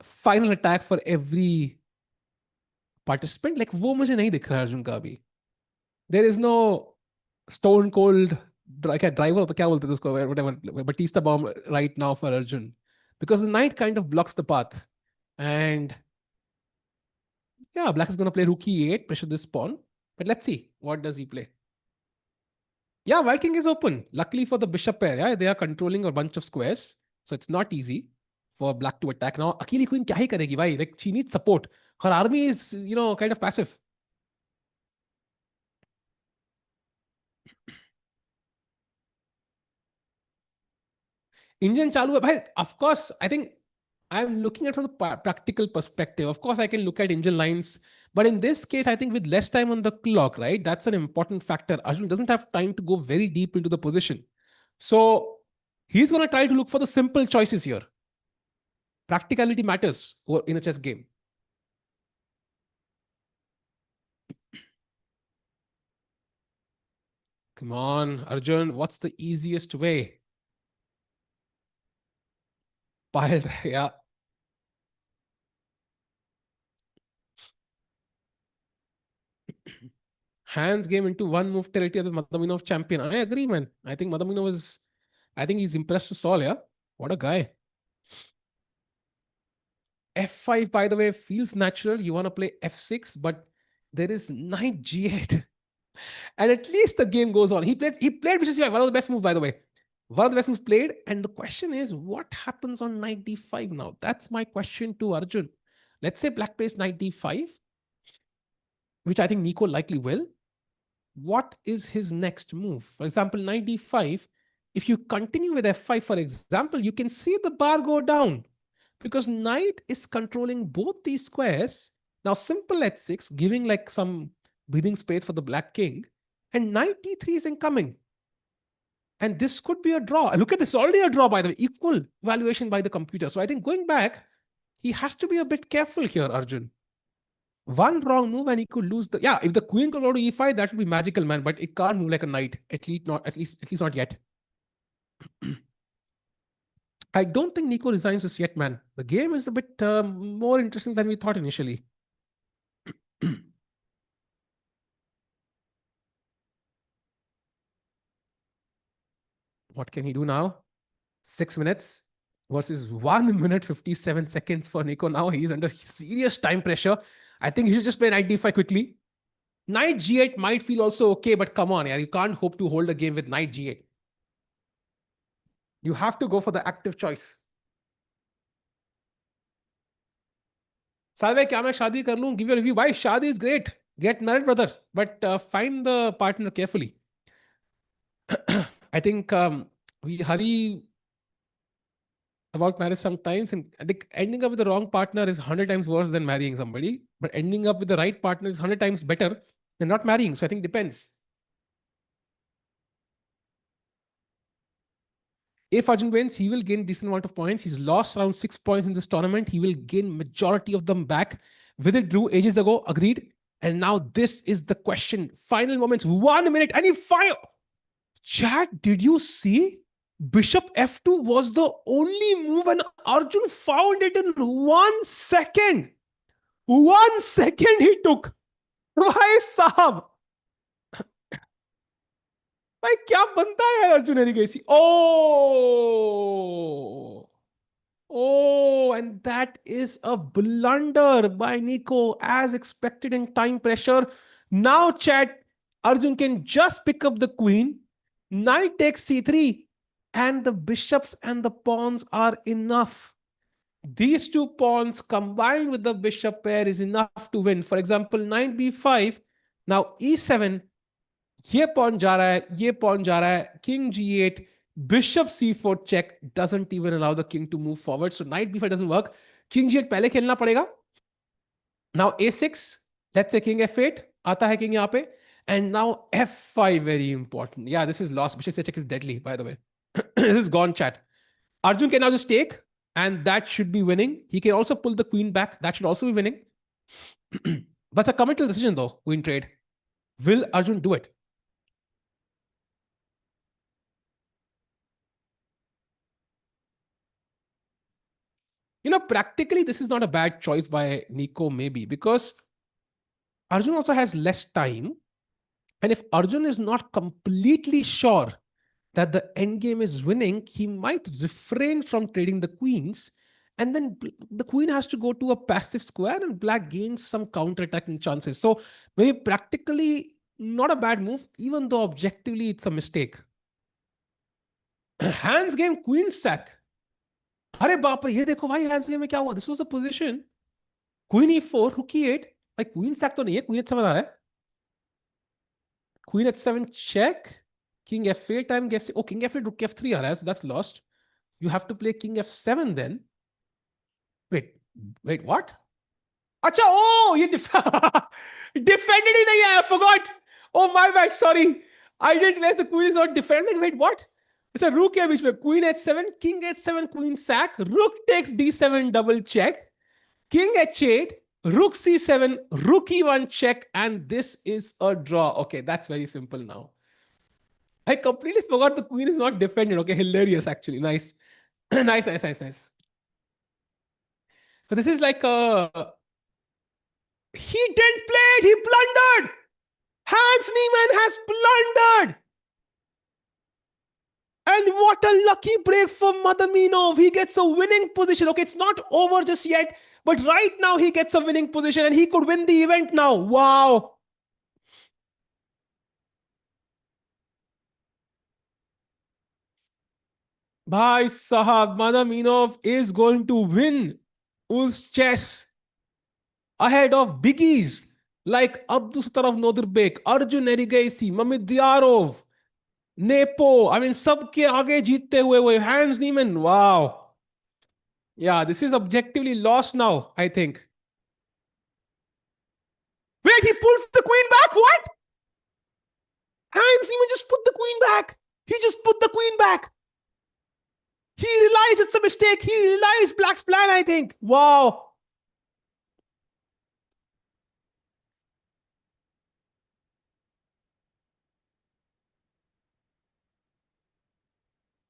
final attack for every participant. Like वो मुझे नहीं दिख रहा है अर्जुन का अभी. There is no stone cold driver, क्या बोलते थे उसको, whatever, Batista bomb right now for Arjun, because the knight kind of blocks the path. And yeah, black is going to play rook e8, pressure this pawn. But let's see, what does he play? Yeah, white king is open. Luckily for the bishop pair, yeah, they are controlling a bunch of squares. So it's not easy for black to attack. Now, Akili queen kya hi karegi, bhai? Like, she needs support. Her army is, kind of passive. Engine chalu hai, bhai. Of course, I think I'm looking at it from the practical perspective. Of course, I can look at engine lines, but in this case, I think with less time on the clock, right? That's an important factor. Arjun doesn't have time to go very deep into the position. So he's going to try to look for the simple choices here. Practicality matters in a chess game. Come on, Arjun, what's the easiest way? Piled, yeah. Hands game into one move territory of the Madaminov champion. I agree, man. I think he's impressed us all, yeah? What a guy. F5, by the way, feels natural. You want to play F6, but there is knight G8. And at least the game goes on. He played bishop C5, one of the best moves, by the way. One of the best moves played. And the question is, what happens on knight D5 now? That's my question to Arjun. Let's say black plays knight d5, which I think Nico likely will. What is his next move? For example, knight d5. If you continue with f5, for example, you can see the bar go down because knight is controlling both these squares. Now, simple h6, giving like some breathing space for the black king, and knight d3 is incoming. And this could be a draw. Look at this, already a draw, by the way, equal valuation by the computer. So I think going back, he has to be a bit careful here, Arjun. One wrong move and he could lose the. Yeah, if the queen could go to e5, that would be magical, man. But it can't move like a knight. At least not yet. I don't think Nico resigns this yet, man. The game is a bit more interesting than we thought initially. What can he do now? 6 minutes versus 1 minute 57 seconds for Nico. Now he's under serious time pressure. I think he should just play knight d5 quickly. Knight g8 might feel also okay, but come on, yeah, you can't hope to hold a game with knight g8. You have to go for the active choice. Salve, kya main shaadi kar loon? Give your review. Why? Shaadi is great. Get married, brother. But find the partner carefully. I think we hurry about marriage sometimes, and I think ending up with the wrong partner is 100 times worse than marrying somebody. But ending up with the right partner is 100 times better than not marrying. So I think it depends. If Arjun wins, he will gain decent amount of points. He's lost around 6 points in this tournament. He will gain majority of them back. Vidit drew ages ago, agreed. And now this is the question. Final moments, 1 minute, and he fire. Chat, did you see? Bishop f2 was the only move and Arjun found it in 1 second. 1 second he took. Why, Sahab? भाई क्या बनता है Arjun Erigaisi? Oh, and that is a blunder by Nico, as expected in time pressure. Now, chat, Arjun can just pick up the queen. Knight takes c3, and the bishops and the pawns are enough. These two pawns combined with the bishop pair is enough to win. For example, knight b5, now e7, ये pawn जा रहा है, ये pawn जा रहा है, king g8, bishop c4 check doesn't even allow the king to move forward. So knight b5 doesn't work. King g8 पहले खेलना पड़ेगा. Now a6, let's say king f8, आता है king यहाँ पे. And now f5, very important. Yeah, this is lost. Bishop check is deadly, by the way. This is gone, chat. Arjun can now just take, and that should be winning. He can also pull the queen back. That should also be winning. But it's a committal decision, though, queen trade. Will Arjun do it? Practically, this is not a bad choice by Nico, maybe, because Arjun also has less time. And if Arjun is not completely sure that the endgame is winning, he might refrain from trading the queens. And then the queen has to go to a passive square and black gains some counterattacking chances. So maybe practically not a bad move, even though objectively it's a mistake. Hands game queen sack. अरे बाप रे, ये देखो भाई hands game में क्या हुआ. This was the position. Queen e4, rook e8. भाई क्वीन सैक तो नहीं है, क्वीन h7 आ रहा है. Queen h7 check. King f8, I'm guessing. Oh, king f8, rook f3 आ रहा है, so that's lost. You have to play king f7 then. Wait, what? अच्छा, oh, ये defended ही नहीं है. I forgot. Oh, my bad, sorry. I didn't realize the queen is not defending. Wait, what? It's a rook है बीच में. Queen h7, king h7, queen sack. Rook takes d7 double check. King h8, rook c7, rook e1 check, and this is a draw. Okay, that's very simple now. I completely forgot the queen is not defended. Okay, hilarious actually. Nice. nice. But this is like he didn't play it, he blundered. Hans Niemann has blundered. And what a lucky break for Madaminov. He gets a winning position. Okay, it's not over just yet, but right now he gets a winning position and he could win the event now. Wow. Bhai Sahab, Madaminov is going to win UzChess ahead of biggies like Abdul Sattar of Nodirbek, Arjun Erigaisi, Mamidyarov, Nepo. I mean, सबके आगे जीतते हुए वो Hans Niemann. Wow. Yeah, this is objectively lost now, I think. Wait, he pulls the queen back. What? Hans Niemann just put the queen back. He just put the queen back. He realized it's a mistake. He realized Black's plan, I think. Wow.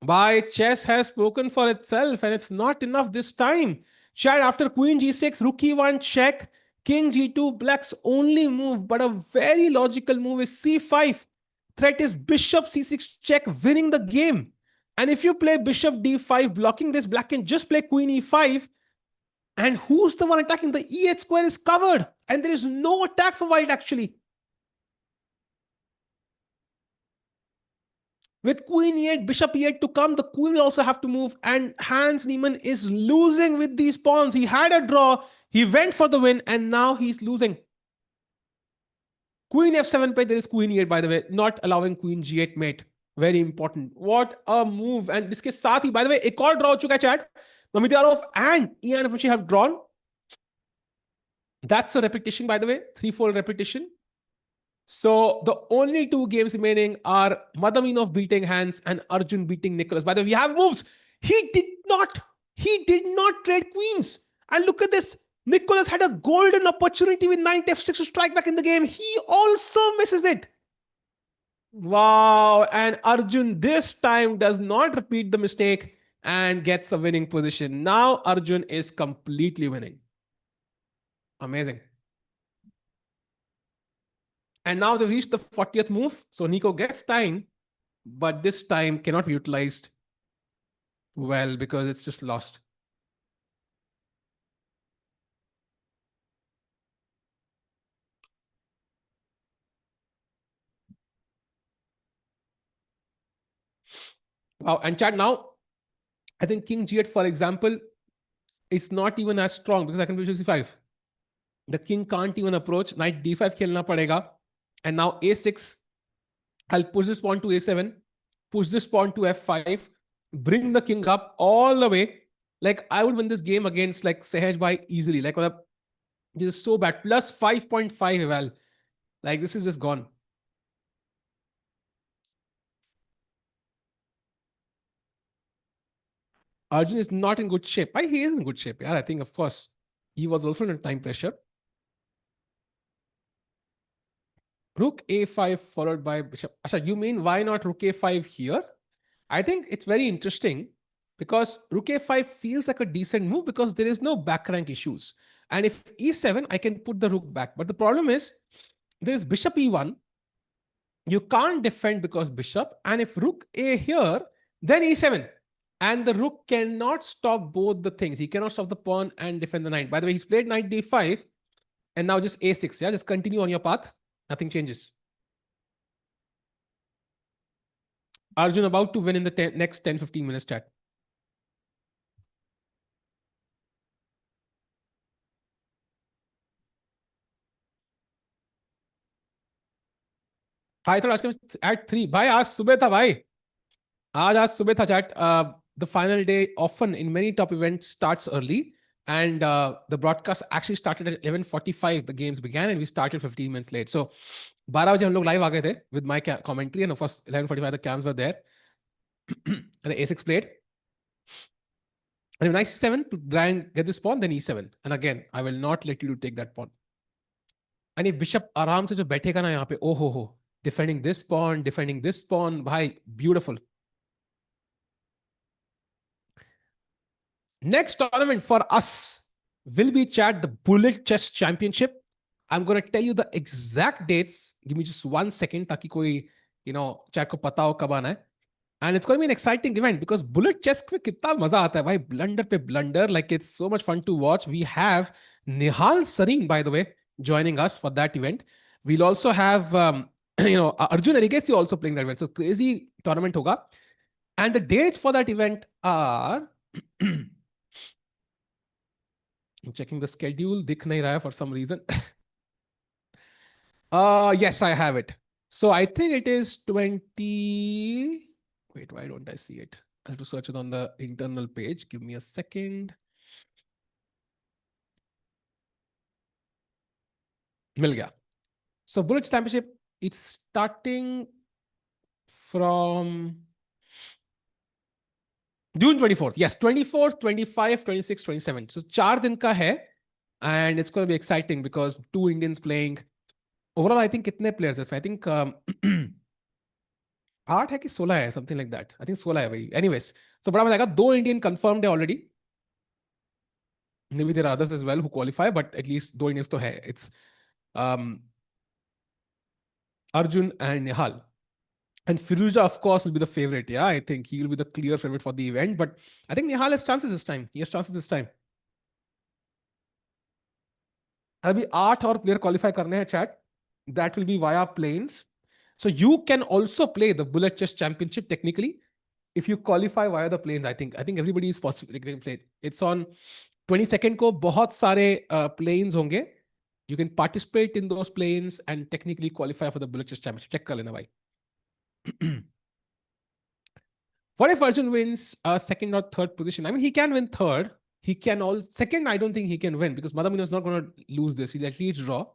Why chess has spoken for itself, and it's not enough this time. Chad, after queen g6, rook e1 check, king g2, black's only move, but a very logical move is c5. Threat is bishop c6 check, winning the game. And if you play bishop d5, blocking this, black can just play queen e5. And who's the one attacking? The e8 square is covered, and there is no attack for white actually. With queen e8, bishop e8 to come, the queen will also have to move. And Hans Niemann is losing with these pawns. He had a draw, he went for the win, and now he's losing. Queen f7 पे, there is queen e8 by the way, not allowing queen g8 mate. Very important. What a move. And इसके साथ ही, by the way, एक और draw हो चुका है chat. Mamidyarov and Ian Apache have drawn. That's a repetition, by the way, threefold repetition. So the only two games remaining are Madaminov beating Hans and Arjun beating Nicholas. By the way, we have moves. He did not trade queens. And look at this. Nicholas had a golden opportunity with knight f6 to strike back in the game. He also misses it. Wow. And Arjun this time does not repeat the mistake and gets a winning position. Now Arjun is completely winning. Amazing. And now they reached the 40th move. So Nico gets time, but this time cannot be utilized well because it's just lost. Wow. And chat now, I think King G8, for example, is not even as strong because I can bishop c5. The king can't even approach. Knight d5 khelna padega. And now a6. I'll push this pawn to a7. Push this pawn to f5. Bring the king up all the way. Like I would win this game against like Sehaj Bhai easily. Like this is so bad. Plus 5.5 eval. Like this is just gone. Arjun is not in good shape. Why he is in good shape? Yeah, I think of course he was also under time pressure. Rook a5 followed by bishop. Asha, you mean why not rook a5 here? I think it's very interesting because rook a5 feels like a decent move because there is no back rank issues. And if e7, I can put the rook back. But the problem is there is bishop e1. You can't defend because bishop. And if rook a here, then e7. And the rook cannot stop both the things. He cannot stop the pawn and defend the knight. By the way, he's played knight d5 and now just a6. Yeah, just continue on your path. Nothing changes. Arjun about to win in the next 10-15 minutes chat. I thought I at 3. Bhai, aaj subah tha bhai. Aaj subah tha chat. The final day often in many top events starts early. And the broadcast actually started at 11:45. The games began and we started 15 minutes late. So 12 baje hum log live aa gaye the with my commentary, and of course 11:45 the cams were there. And the a6 played. And if knight c7 to try and get this pawn, then e7. And again, I will not let you take that pawn. And if bishop आराम से जो बैठेगा ना यहाँ पे, oh ho ho, defending this pawn, bhai, beautiful. Next tournament for us will be chat the Bullet Chess Championship. I'm going to tell you the exact dates. Give me just 1 second ताकि कोई chat को पता हो कब आना है. And it's going to be an exciting event because bullet chess में कितना मजा आता है भाई, blunder पे blunder. Like it's so much fun to watch. We have Nihal Sareen, by the way, joining us for that event. We'll also have Arjun Erigesi also playing that event. So crazy tournament hoga. And the dates for that event are I'm checking the schedule. दिख नहीं रहा है for some reason. Yes, I have it. So I think it is 20. Wait, why don't I see it? I have to search it on the internal page. Give me a second. मिल गया. So Bullets Championship, it's starting from June 24th. Yes, 24th, 25, 26, 27. So 4 दिन का है. And it's going to be exciting because 2 Indians playing. Overall, I think कितने players है इसमें? I think 8 है कि 16 है, something like that. I think 16 है भाई. Anyways, so बड़ा मजा आएगा. 2 Indian confirmed है already. Maybe there are others as well who qualify, but at least 2 Indians तो है. It's um, Arjun and Nihal. And Firuza, of course, will be the favorite. Yeah, I think he will be the clear favorite for the event. But I think Nihal has chances this time. He has chances this time. अभी 8 और player qualify करने हैं chat. That will be via planes. So you can also play the Bullet Chess Championship technically if you qualify via the planes. I think everybody is possible. They can play. It's on 22nd को बहुत सारे planes होंगे. You can participate in those planes and technically qualify for the Bullet Chess Championship. Check कर लेना भाई. What if Arjun wins second or third position? I mean, he can win third. He can all second. I don't think he can win because Madamino is not going to lose this. He'll at least draw.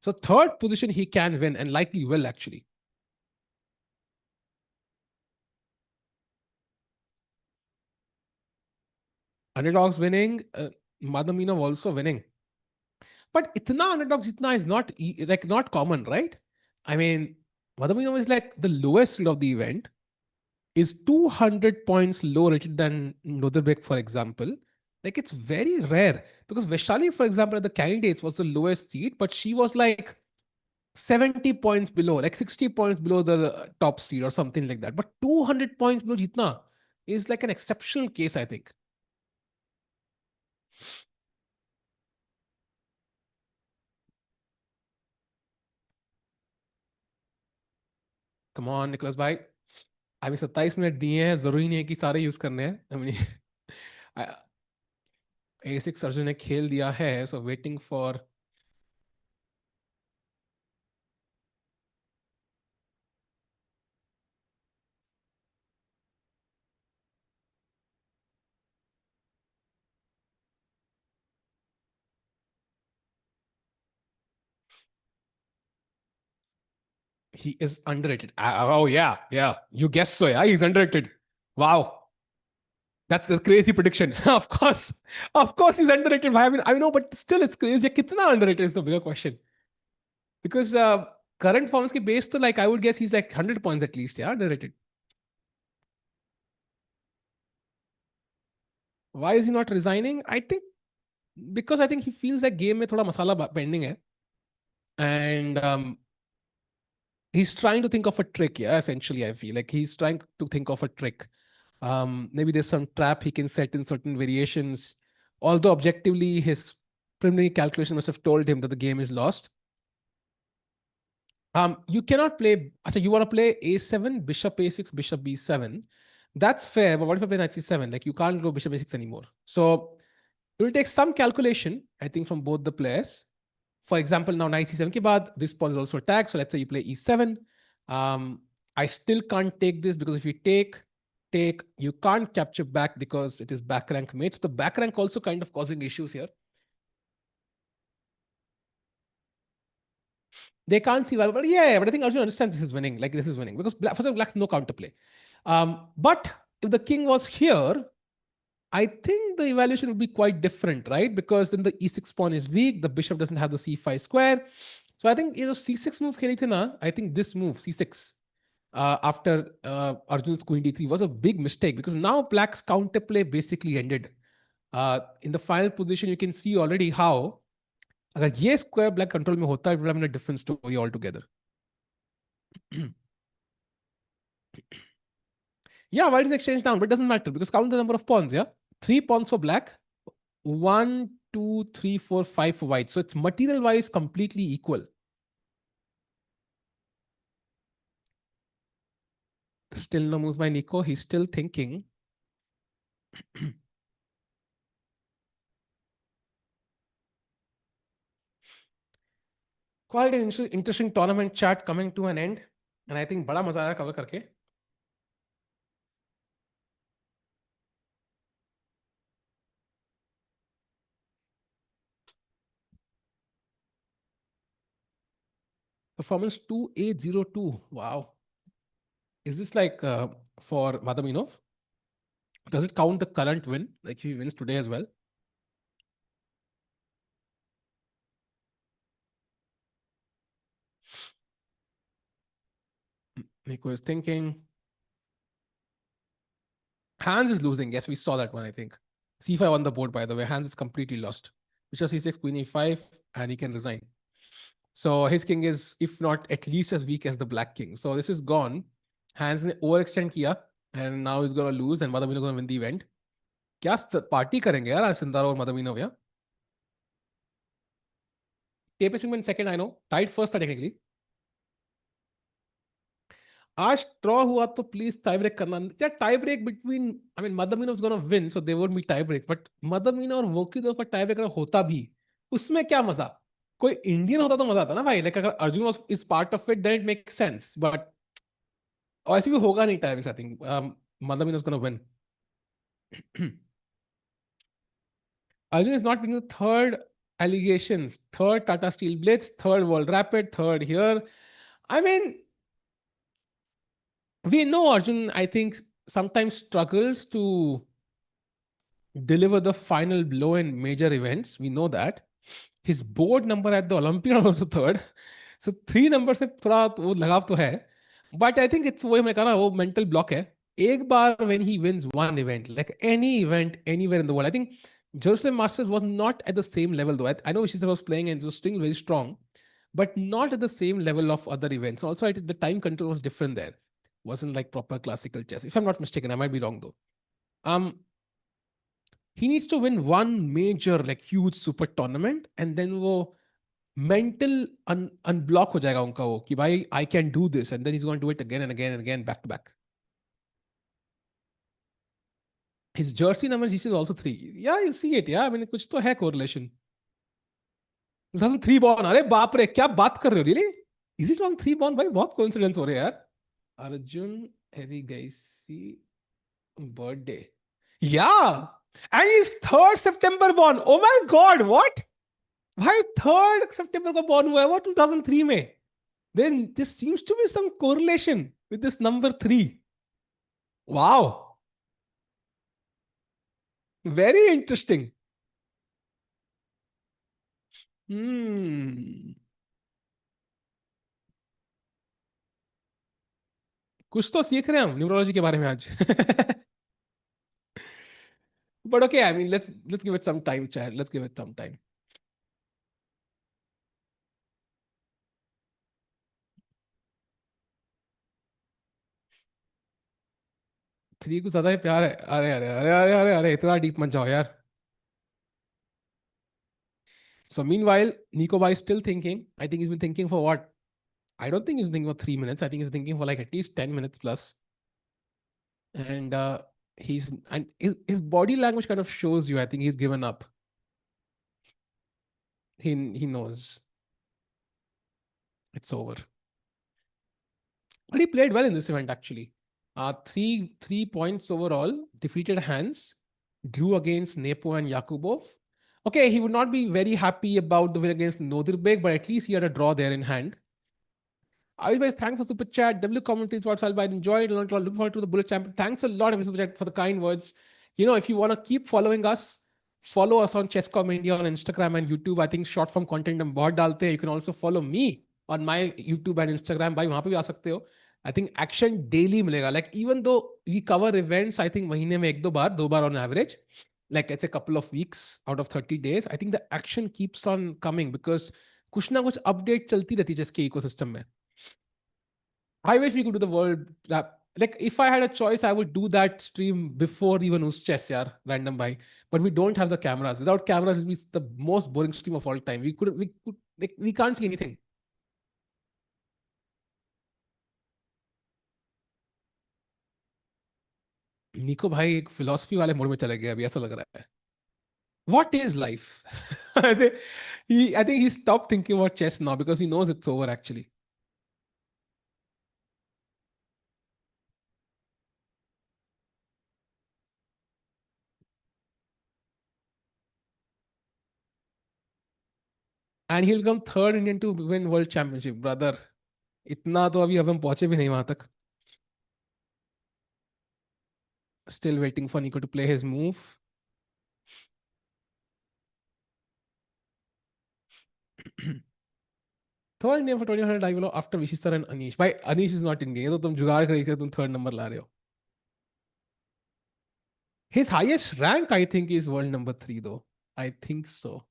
So third position he can win and likely will actually. Underdogs winning, Madamino also winning. But itna underdogs itna is not like not common, right? I mean, Madamino is like the lowest seed of the event. Is 200 points lower rated than Nodirbek, for example. Like it's very rare because Vaishali, for example, at the candidates was the lowest seed, but she was like 70 points below, like 60 points below the top seed or something like that. But 200 points below Jitna is like an exceptional case, I think. Come on, Nicholas भाई. अभी 27 minute दिए हैं, जरूरी नहीं है कि सारे use करने हैं. I mean, A6 अर्जुन ने खेल दिया है, so waiting for. He is underrated. Oh yeah, yeah. You guessed so. Yeah, he's underrated. Wow, that's a crazy prediction. Of course, he's underrated. I know, but still, it's crazy. Kitna underrated is the bigger question. Because current forms ke base to like I would guess he's like 100 points at least. Yeah, underrated. Why is he not resigning? I think because I think he feels that game में थोड़ा मसाला pending है, and he's trying to think of a trick. Yeah, essentially, I feel like he's trying to think of a trick. Maybe there's some trap he can set in certain variations. Although objectively, his preliminary calculation must have told him that the game is lost. You cannot play. So you want to play A7, Bishop A6, Bishop B7. That's fair. But what if I play Knight C7? Like you can't go Bishop A6 anymore. So it will take some calculation, I think, from both the players. For example, now Knight C7 ke baad, this pawn is also attacked. So let's say you play E7. I still can't take this because if you take, you can't capture back because it is back rank mates. The back rank also kind of causing issues here. They can't see why, but yeah, but I think Arjun understands this is winning. Like this is winning because first of all, black's no counterplay. But if the king was here, I think the evaluation would be quite different, right? Because then the e6 pawn is weak, the bishop doesn't have the c5 square. So I think c6 move खेली थी ना, I think this move c6 after Arjun's queen d3 was a big mistake because now black's counterplay basically ended. In the final position, you can see already how अगर ये square black control में होता, it would have been a different story altogether. Yeah, why does exchange down? But it doesn't matter because count the number of pawns. Yeah, 3 pawns for black, 1, 2, 3, 4, 5 for white. So it's material wise completely equal. Still no moves by Nico. He's still thinking. Quite an interesting tournament chat coming to an end. And I think बड़ा मजा आया cover करके. Performance 2802. Wow. Is this like for Madaminov? Does it count the current win? Like if he wins today as well? Nico is thinking. Hans is losing. Yes, we saw that one, I think. C5 on the board, by the way. Hans is completely lost. Bishop C6, Queen E5, and he can resign. So his king is, if not at least as weak as the black king. So this is gone. Hans ने overextend किया, and now he's gonna lose, and Madamino gonna win the event. क्या party करेंगे यार आज Sindarov और मदमीनो भैया? TP Singh second, I know. Tied first technically. आज draw हुआ तो प्लीज टाई ब्रेक करना. क्या tie break between, I mean Madamino is gonna win, so they won't be tie break, but Madamino और वोकिदो का tie break होता भी, उसमें क्या मजा? कोई इंडियन होता तो मजा आता ना भाई. लाइक अगर Arjun was is part of it then it make sense, but ऐसे भी होगा नहीं tie break. I think Madamino is gonna win. Arjun is not being the third allegations, third Tata Steel Blitz, third World Rapid, third here. I mean, we know Arjun, I think, sometimes struggles to deliver the final blow in major events. We know that. His board number at the Olympiad was also third. So three numbers से थोड़ा वो लगाव तो है. But I think it's वही मैं कह रहा वो mental block है. एक बार when he wins one event, like any event anywhere in the world, I think Jerusalem Masters was not at the same level though. I know Ishii was playing and it was still very strong, but not at the same level of other events. Also, I think the time control was different there. Wasn't like proper classical chess. If I'm not mistaken, I might be wrong though. He needs to win one major, like huge super tournament, and then वो mental unblock हो जाएगा उनका वो कि भाई I can do this, and then he's going to do it again and again and again back to back. His jersey number is also 3. Yeah, you see it. Yeah, I mean कुछ तो है correlation. 2003 born. अरे बाप रे क्या बात कर रहे हो? Really? Is it on 3 born भाई? बहुत coincidence हो रहे हैं यार. Arjun Erigaisi birthday. Yeah. And he's 3rd September born. Oh my God, what? भाई 3rd September को born हुआ है वो 2003 में. Then there seems to be some correlation with this number 3. Wow. Very interesting. कुछ तो सीख रहे हैं हम न्यूरोलॉजी के बारे में आज. But okay, I mean, let's give it some time, Chad. Let's give it some time. Three को ज्यादा ही प्यार है. अरे अरे अरे अरे अरे अरे इतना डीप मत जाओ यार. So meanwhile, Nico Bai is still thinking. I think he's been thinking for what? I don't think he's thinking for 3 minutes. I think he's thinking for like at least 10 minutes plus. And his body language kind of shows you. I think he's given up. He knows it's over. But he played well in this event actually. Three points overall. Defeated Hans. Drew against Nepo and Yakubov. Okay, he would not be very happy about the win against Nodirbek, but at least he had a draw there in hand. Otherwise, thanks for super chat. W commentaries, what's all about. Enjoyed. Look forward to the Bullet Champion. Thanks a lot, super chat, for the kind words. You know, if you want to keep following us, follow us on Chesscom India on Instagram and YouTube. I think short form content हम बहुत डालते हैं. You can also follow me on my YouTube and Instagram. भाई वहाँ पे भी आ सकते हो. I think action daily मिलेगा. Like even though we cover events, I think महीने में 2 बार on average. Like it's a couple of weeks out of 30 days. I think the action keeps on coming because कुछ ना कुछ update चलती रहती है chess के ecosystem में. I wish we could do the world rap. Like if I had a choice, I would do that stream before even UzChess, yaar, random by. But we don't have the cameras. Without cameras, it will be the most boring stream of all time. We can't see anything. निको भाई एक philosophy वाले mode में चले गए अभी ऐसा लग रहा है. What is life? I think he stopped thinking about chess now because he knows it's over actually. And he'll become third Indian to win world championship, brother. इतना तो अभी हम पहुंचे भी नहीं वहां तक. Still waiting for Nico to play his move. Third Indian for 2000 I will after Vishistar and Anish. By Anish is not in game. ये तो तुम जुगाड़ करके तुम third number ला रहे हो. His highest rank, I think, is world number 3, though. I think so.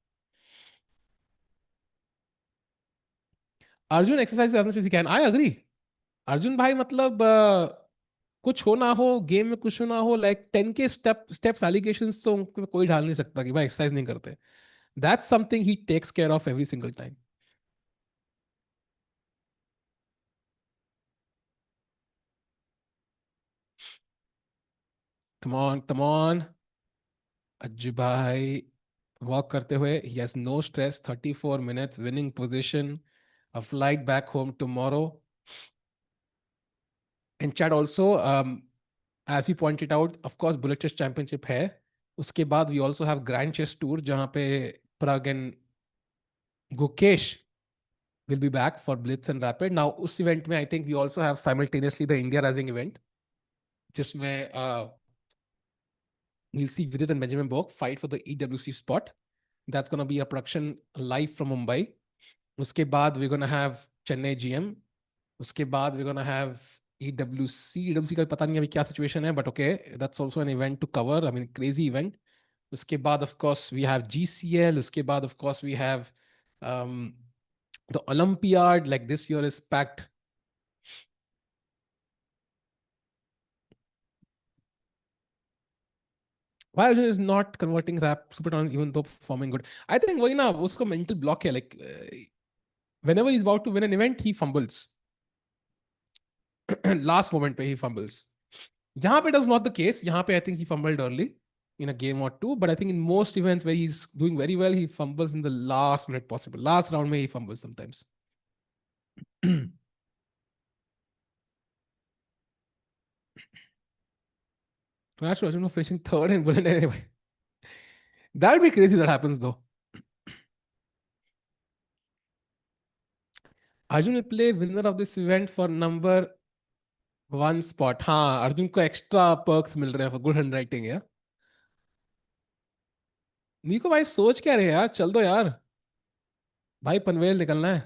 Arjun exercises as much as he can. I agree. Arjun भाई मतलब कुछ हो ना हो गेम में कुछ हो ना हो लाइक 10 के स्टेप्स एलिगेशंस तो उनको कोई ढाल नहीं सकता कि भाई एक्सरसाइज नहीं करते. That's something he takes care of every single time. Come on come on. Ajju भाई वॉक करते हुए ही has no stress. 34 minutes winning position. A flight back home tomorrow. And chat also as you pointed out, of course, Bullet Chess Championship है. उसके बाद we also have Grand Chess Tour जहाँ पे Prag and Gukesh will be back for Blitz and Rapid. Now उस event में I think we also have simultaneously the India Rising event जिसमें we'll see Vidit and Benjamin Borg fight for the EWC spot. That's going to be a production live from Mumbai. उसके बाद we're going to have Chennai GM. उसके बाद we're going to have EWC का पता नहीं अभी क्या situation है, but okay, that's also an event to cover. I mean, crazy event. उसके बाद of course we have GCL. उसके बाद of course we have the Olympiad. Like this year is packed. Why Arjun is not converting rap super turns even though performing good? I think वही ना उसको mental block है. Like whenever he's about to win an event, he fumbles. Last moment पे he fumbles. यहाँ पे does not the case. यहाँ पे I think he fumbled early in a game or two, but I think in most events where he's doing very well, he fumbles in the last minute possible. Last round में he fumbles sometimes. Congrats to Arjun for finishing third in Bullet anyway. That would be crazy that happens though. Arjun will play winner of this event for number 1 spot. हाँ अर्जुन को extra perks मिल रहे हैं for good hand writing है. नीको भाई सोच क्या रहे यार, चल दो यार भाई, पनवेल निकलना है.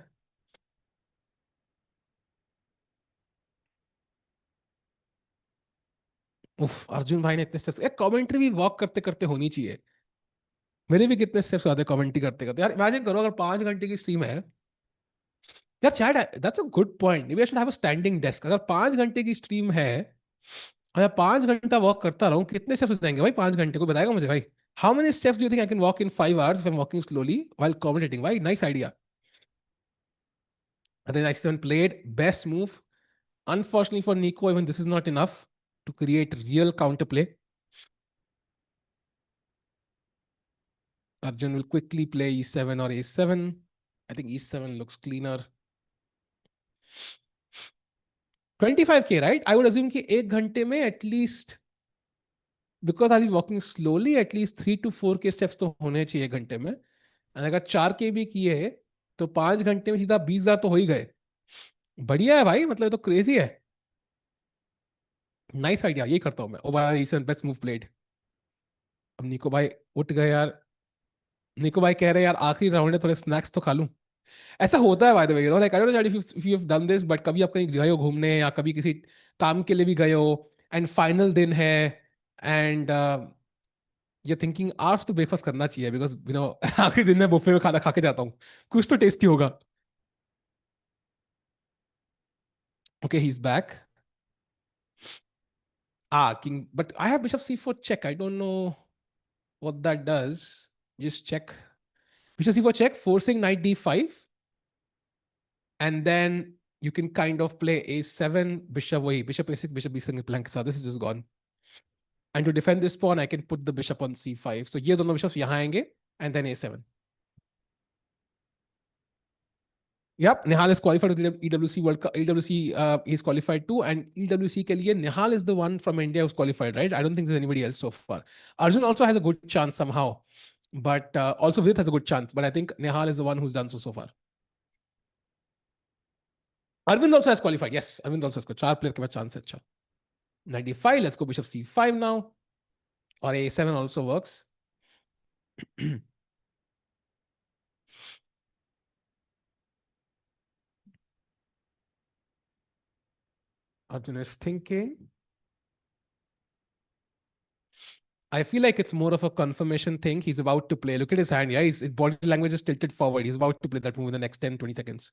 उफ अर्जुन भाई ने इतने स्टेप्स. एक कमेंट्री भी वॉक करते करते होनी चाहिए. मेरे भी कितने स्टेप्स आते कमेंट्री करते करते यार. इमेजिन करो अगर 5 घंटे की स्ट्रीम है यार. Chat that's a good point. We should have a standing desk. अगर 5 घंटे की स्ट्रीम है और मैं 5 घंटा वॉक करता रहूं, कितने स्टेप्स जाएंगे भाई 5 घंटे को बताएगा मुझे भाई. How many steps do you think I can walk in 5 hours if I'm walking slowly while commentating? भाई nice idea. And then I played best move. Unfortunately for Nico, even this is not enough to create real counterplay. Arjun will quickly play e7 or a7. I think e7 looks cleaner. 25k, right? I would assume कि 1 घंटे में at least, because I'll be walking slowly, at least 3 to 4k steps तो होने चाहिए 1 घंटे में. And अगर 4k भी किए तो 5 घंटे में सीधा 20,000 तो हो ही गए. बढ़िया है भाई, मतलब तो क्रेजी है. नाइस आइडिया, यही करता हूँ मैं. ओ भाई बेस्ट मूव प्लेड. अब निको भाई उठ गए यार. निको भाई कह रहे हैं यार आखिरी राउंड है, थोड़े स्नैक्स तो खा लूं. ऐसा होता है by the way, like I don't know if you have done this, but कभी आप कहीं गए हो घूमने या कभी किसी काम के लिए भी गए हो एंड फाइनल दिन है एंड ये थिंकिंग आज तो ब्रेकफास्ट करना चाहिए बिकॉज यू नो आखिरी दिन में बुफे में खाना खा के जाता हूँ, कुछ तो टेस्टी होगा. Okay he is back. King, but I have bishop c4 check. I don't know what that does. Just check. Bishop c4 check, forcing knight d5. And then you can kind of play a7, bishop bishop a6, bishop b7 blank. So this is just gone. And to defend this pawn, I can put the bishop on c5. So ये दोनों bishops यहाँ आएंगे and then a7. Yep, Nihal is qualified to the EWC World Cup. EWC he's qualified too, and EWC के लिए Nihal is the one from India who's qualified, right? I don't think there's anybody else so far. Arjun also has a good chance somehow, but also Vidit has a good chance. But I think Nihal is the one who's done so far. Arvind also has qualified. Yes, Arvind also has got चार player के पास chance है अच्छा. 95. Let's go Bishop C5 now, or A7 also works. Arjun is thinking. I feel like it's more of a confirmation thing. He's about to play. Look at his hand. Yeah, his body language is tilted forward. He's about to play that move in the next 10, 20 seconds.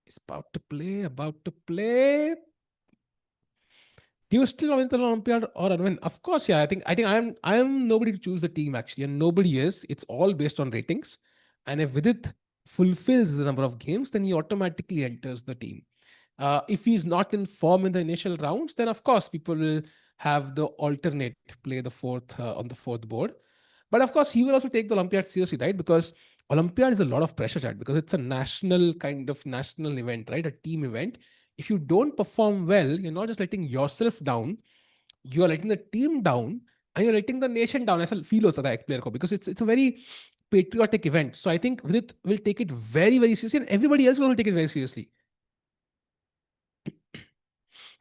He's about to play, about to play. Do you still win the Olympiad or Arvind? Of course, yeah. I think I'm nobody to choose the team actually, and nobody is. It's all based on ratings. And if Vidit fulfills the number of games, then he automatically enters the team. If he's not in form in the initial rounds, then of course people will have the alternate play the fourth on the fourth board. But of course, he will also take the Olympiad seriously, right? Because Olympiad is a lot of pressure, Chad, because it's a national kind of national event, right? A team event. If you don't perform well, you're not just letting yourself down, you are letting the team down, and you're letting the nation down. ऐसा feel होता है एक player को, because it's a very patriotic event. So I think Vidit will take it very, very seriously, and everybody else will also take it very seriously.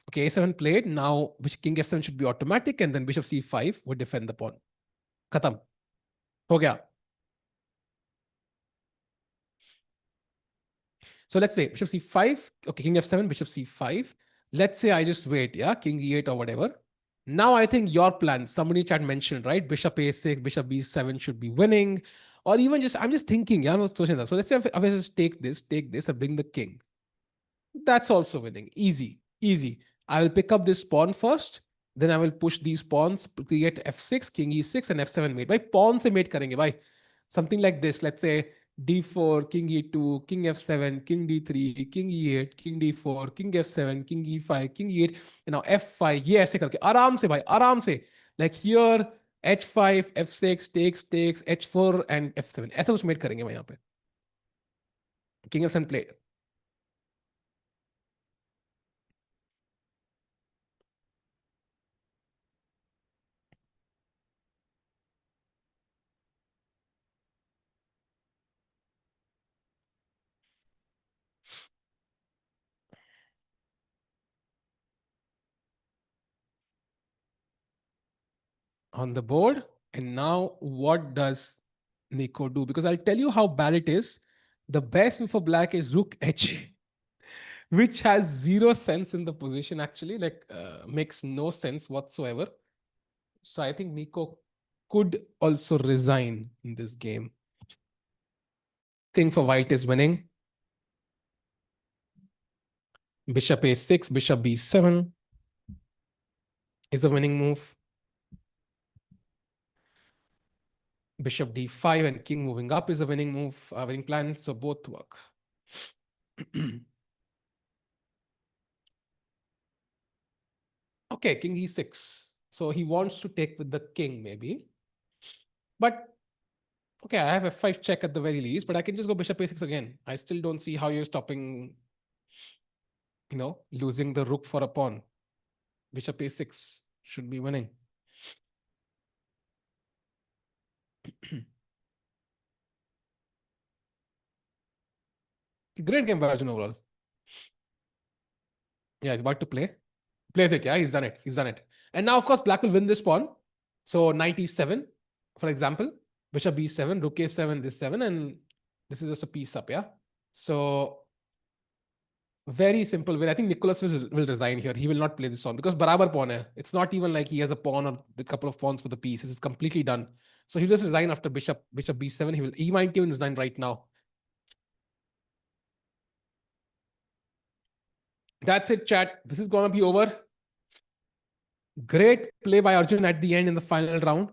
Okay, A7 played. Now King F7 should be automatic, and then Bishop C5 would defend the pawn. खत्म हो गया. So let's play Bishop C5. Okay, King F7, Bishop C5. Let's say I just wait, yeah, King E8 or whatever. Now I think your plan, somebody chat mentioned, right? Bishop A6, Bishop B7 should be winning. Or even just, I'm just thinking, yeah, so let's say if I just take this, and bring the king. That's also winning. Easy, easy. I will pick up this pawn first. Then I will push these pawns, create f6, king e6, and f7 mate. By pawn se mate karenge, bhai. Something like this. Let's say d4, king e2, king f7, king d3, king e8, king d4, king f7, king e5, king e8, and now f5. ये ऐसे करके आराम से भाई, आराम से. Like here, h5, f6, takes, h4, and f7. ऐसा कुछ मेट करेंगे भाई यहाँ पे. King f7 play. On the board. And now what does Nico do? Because I'll tell you how bad it is. The best move for black is rook h, which has zero sense in the position actually, like makes no sense whatsoever. So I think Nico could also resign in this game. Thing for white is winning. Bishop a6, bishop b7 is a winning move. Bishop d5 and king moving up is a winning move, winning plan. So both work. Okay, king e6. So he wants to take with the king maybe. But okay, I have f5 check at the very least, but I can just go bishop a6 again. I still don't see how you're stopping, losing the rook for a pawn. Bishop a6 should be winning. Great game by Arjun overall. Yeah, he's about to play. Plays it, yeah, he's done it. He's done it. And now, of course, black will win this pawn. So knight e7, for example, bishop b7, rook a7, this 7, and this is just a piece up, yeah? So very simple way. I think Nicholas will resign here. He will not play this pawn because barabar pawn hai. It's not even like he has a pawn or a couple of pawns for the piece. This is completely done. So he'll just resign after bishop b7. He might even resign right now. That's it, chat. This is gonna be over. Great play by Arjun at the end in the final round.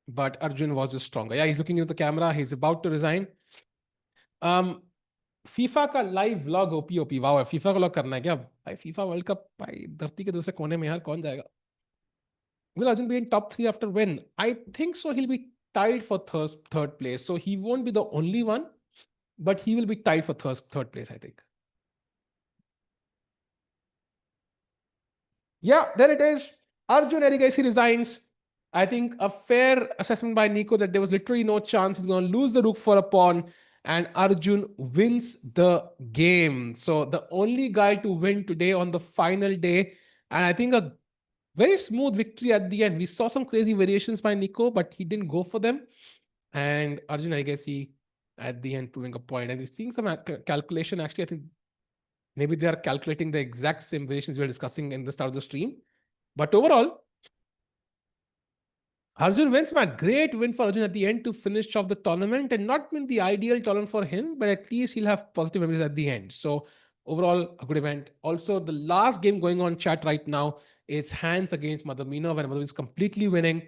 but Arjun was just stronger. Yeah, he's looking into the camera. He's about to resign. Um, FIFA का live vlog OP OP वाह FIFA का vlog करना है क्या भाई FIFA world cup भाई धरती के दूसरे कोने में यार कौन जाएगा will Arjun be in top 3 after win I think so he'll be tied for third place so he won't be the only one but he will be tied for third place I think yeah there it is Arjun Erigasi resigns I think a fair assessment by Nico that there was literally no chance he's going to lose the rook for a pawn and Arjun wins the game. So the only guy to win today on the final day. And I think a very smooth victory at the end. We saw some crazy variations by Nico, but he didn't go for them. And Arjun, I guess he at the end proving a point. And he's seeing some calculation. Actually, I think maybe they are calculating the exact same variations we were discussing in the start of the stream. But overall, Arjun wins, man. Great win for Arjun at the end to finish off the tournament and not been the ideal tournament for him, but at least he'll have positive memories at the end. So overall, a good event. Also, the last game going on chat right now is hands against Madamina, where Madamina is completely winning.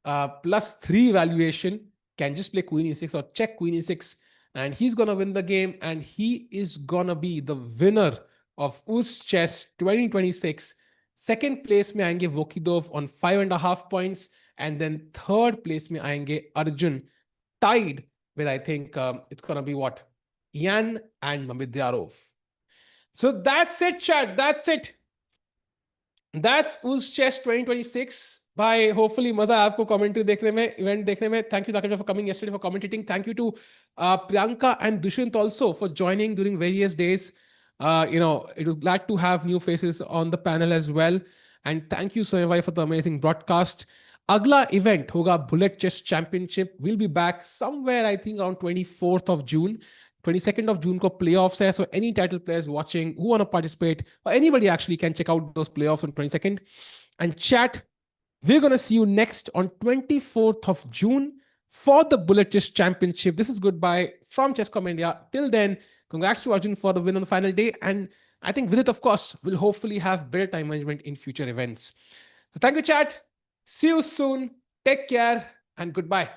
+3 valuation. Can just play Queen E6 or check Queen E6. And he's going to win the game. And he is going to be the winner of UzChess 2026. Second place में आएंगे Vokidov on 5.5 points. And then third place में आएंगे Arjun, tied with I think it's gonna be what Yan and Mamidyarov. So that's it, chat. That's it. That's UzChess 2026. Bye. Hopefully मजा आपको commentary देखने में, event देखने में. Thank you, Takesh, for coming yesterday for commentating. Thank you to Priyanka and Dushant also for joining during various days. It was glad to have new faces on the panel as well. And thank you, Soyavai, for the amazing broadcast. अगला event होगा bullet chess championship will be back somewhere I think around 24th of June 22nd of June को playoffs है so any title players watching who want to participate or anybody actually can check out those playoffs on 22nd and chat we're going to see you next on 24th of June for the bullet chess championship. This is goodbye from Chess.com India. Till then, congrats to Arjun for the win on the final day and I think Vidit of course will hopefully have better time management in future events. So thank you, chat. See you soon. Take care and goodbye.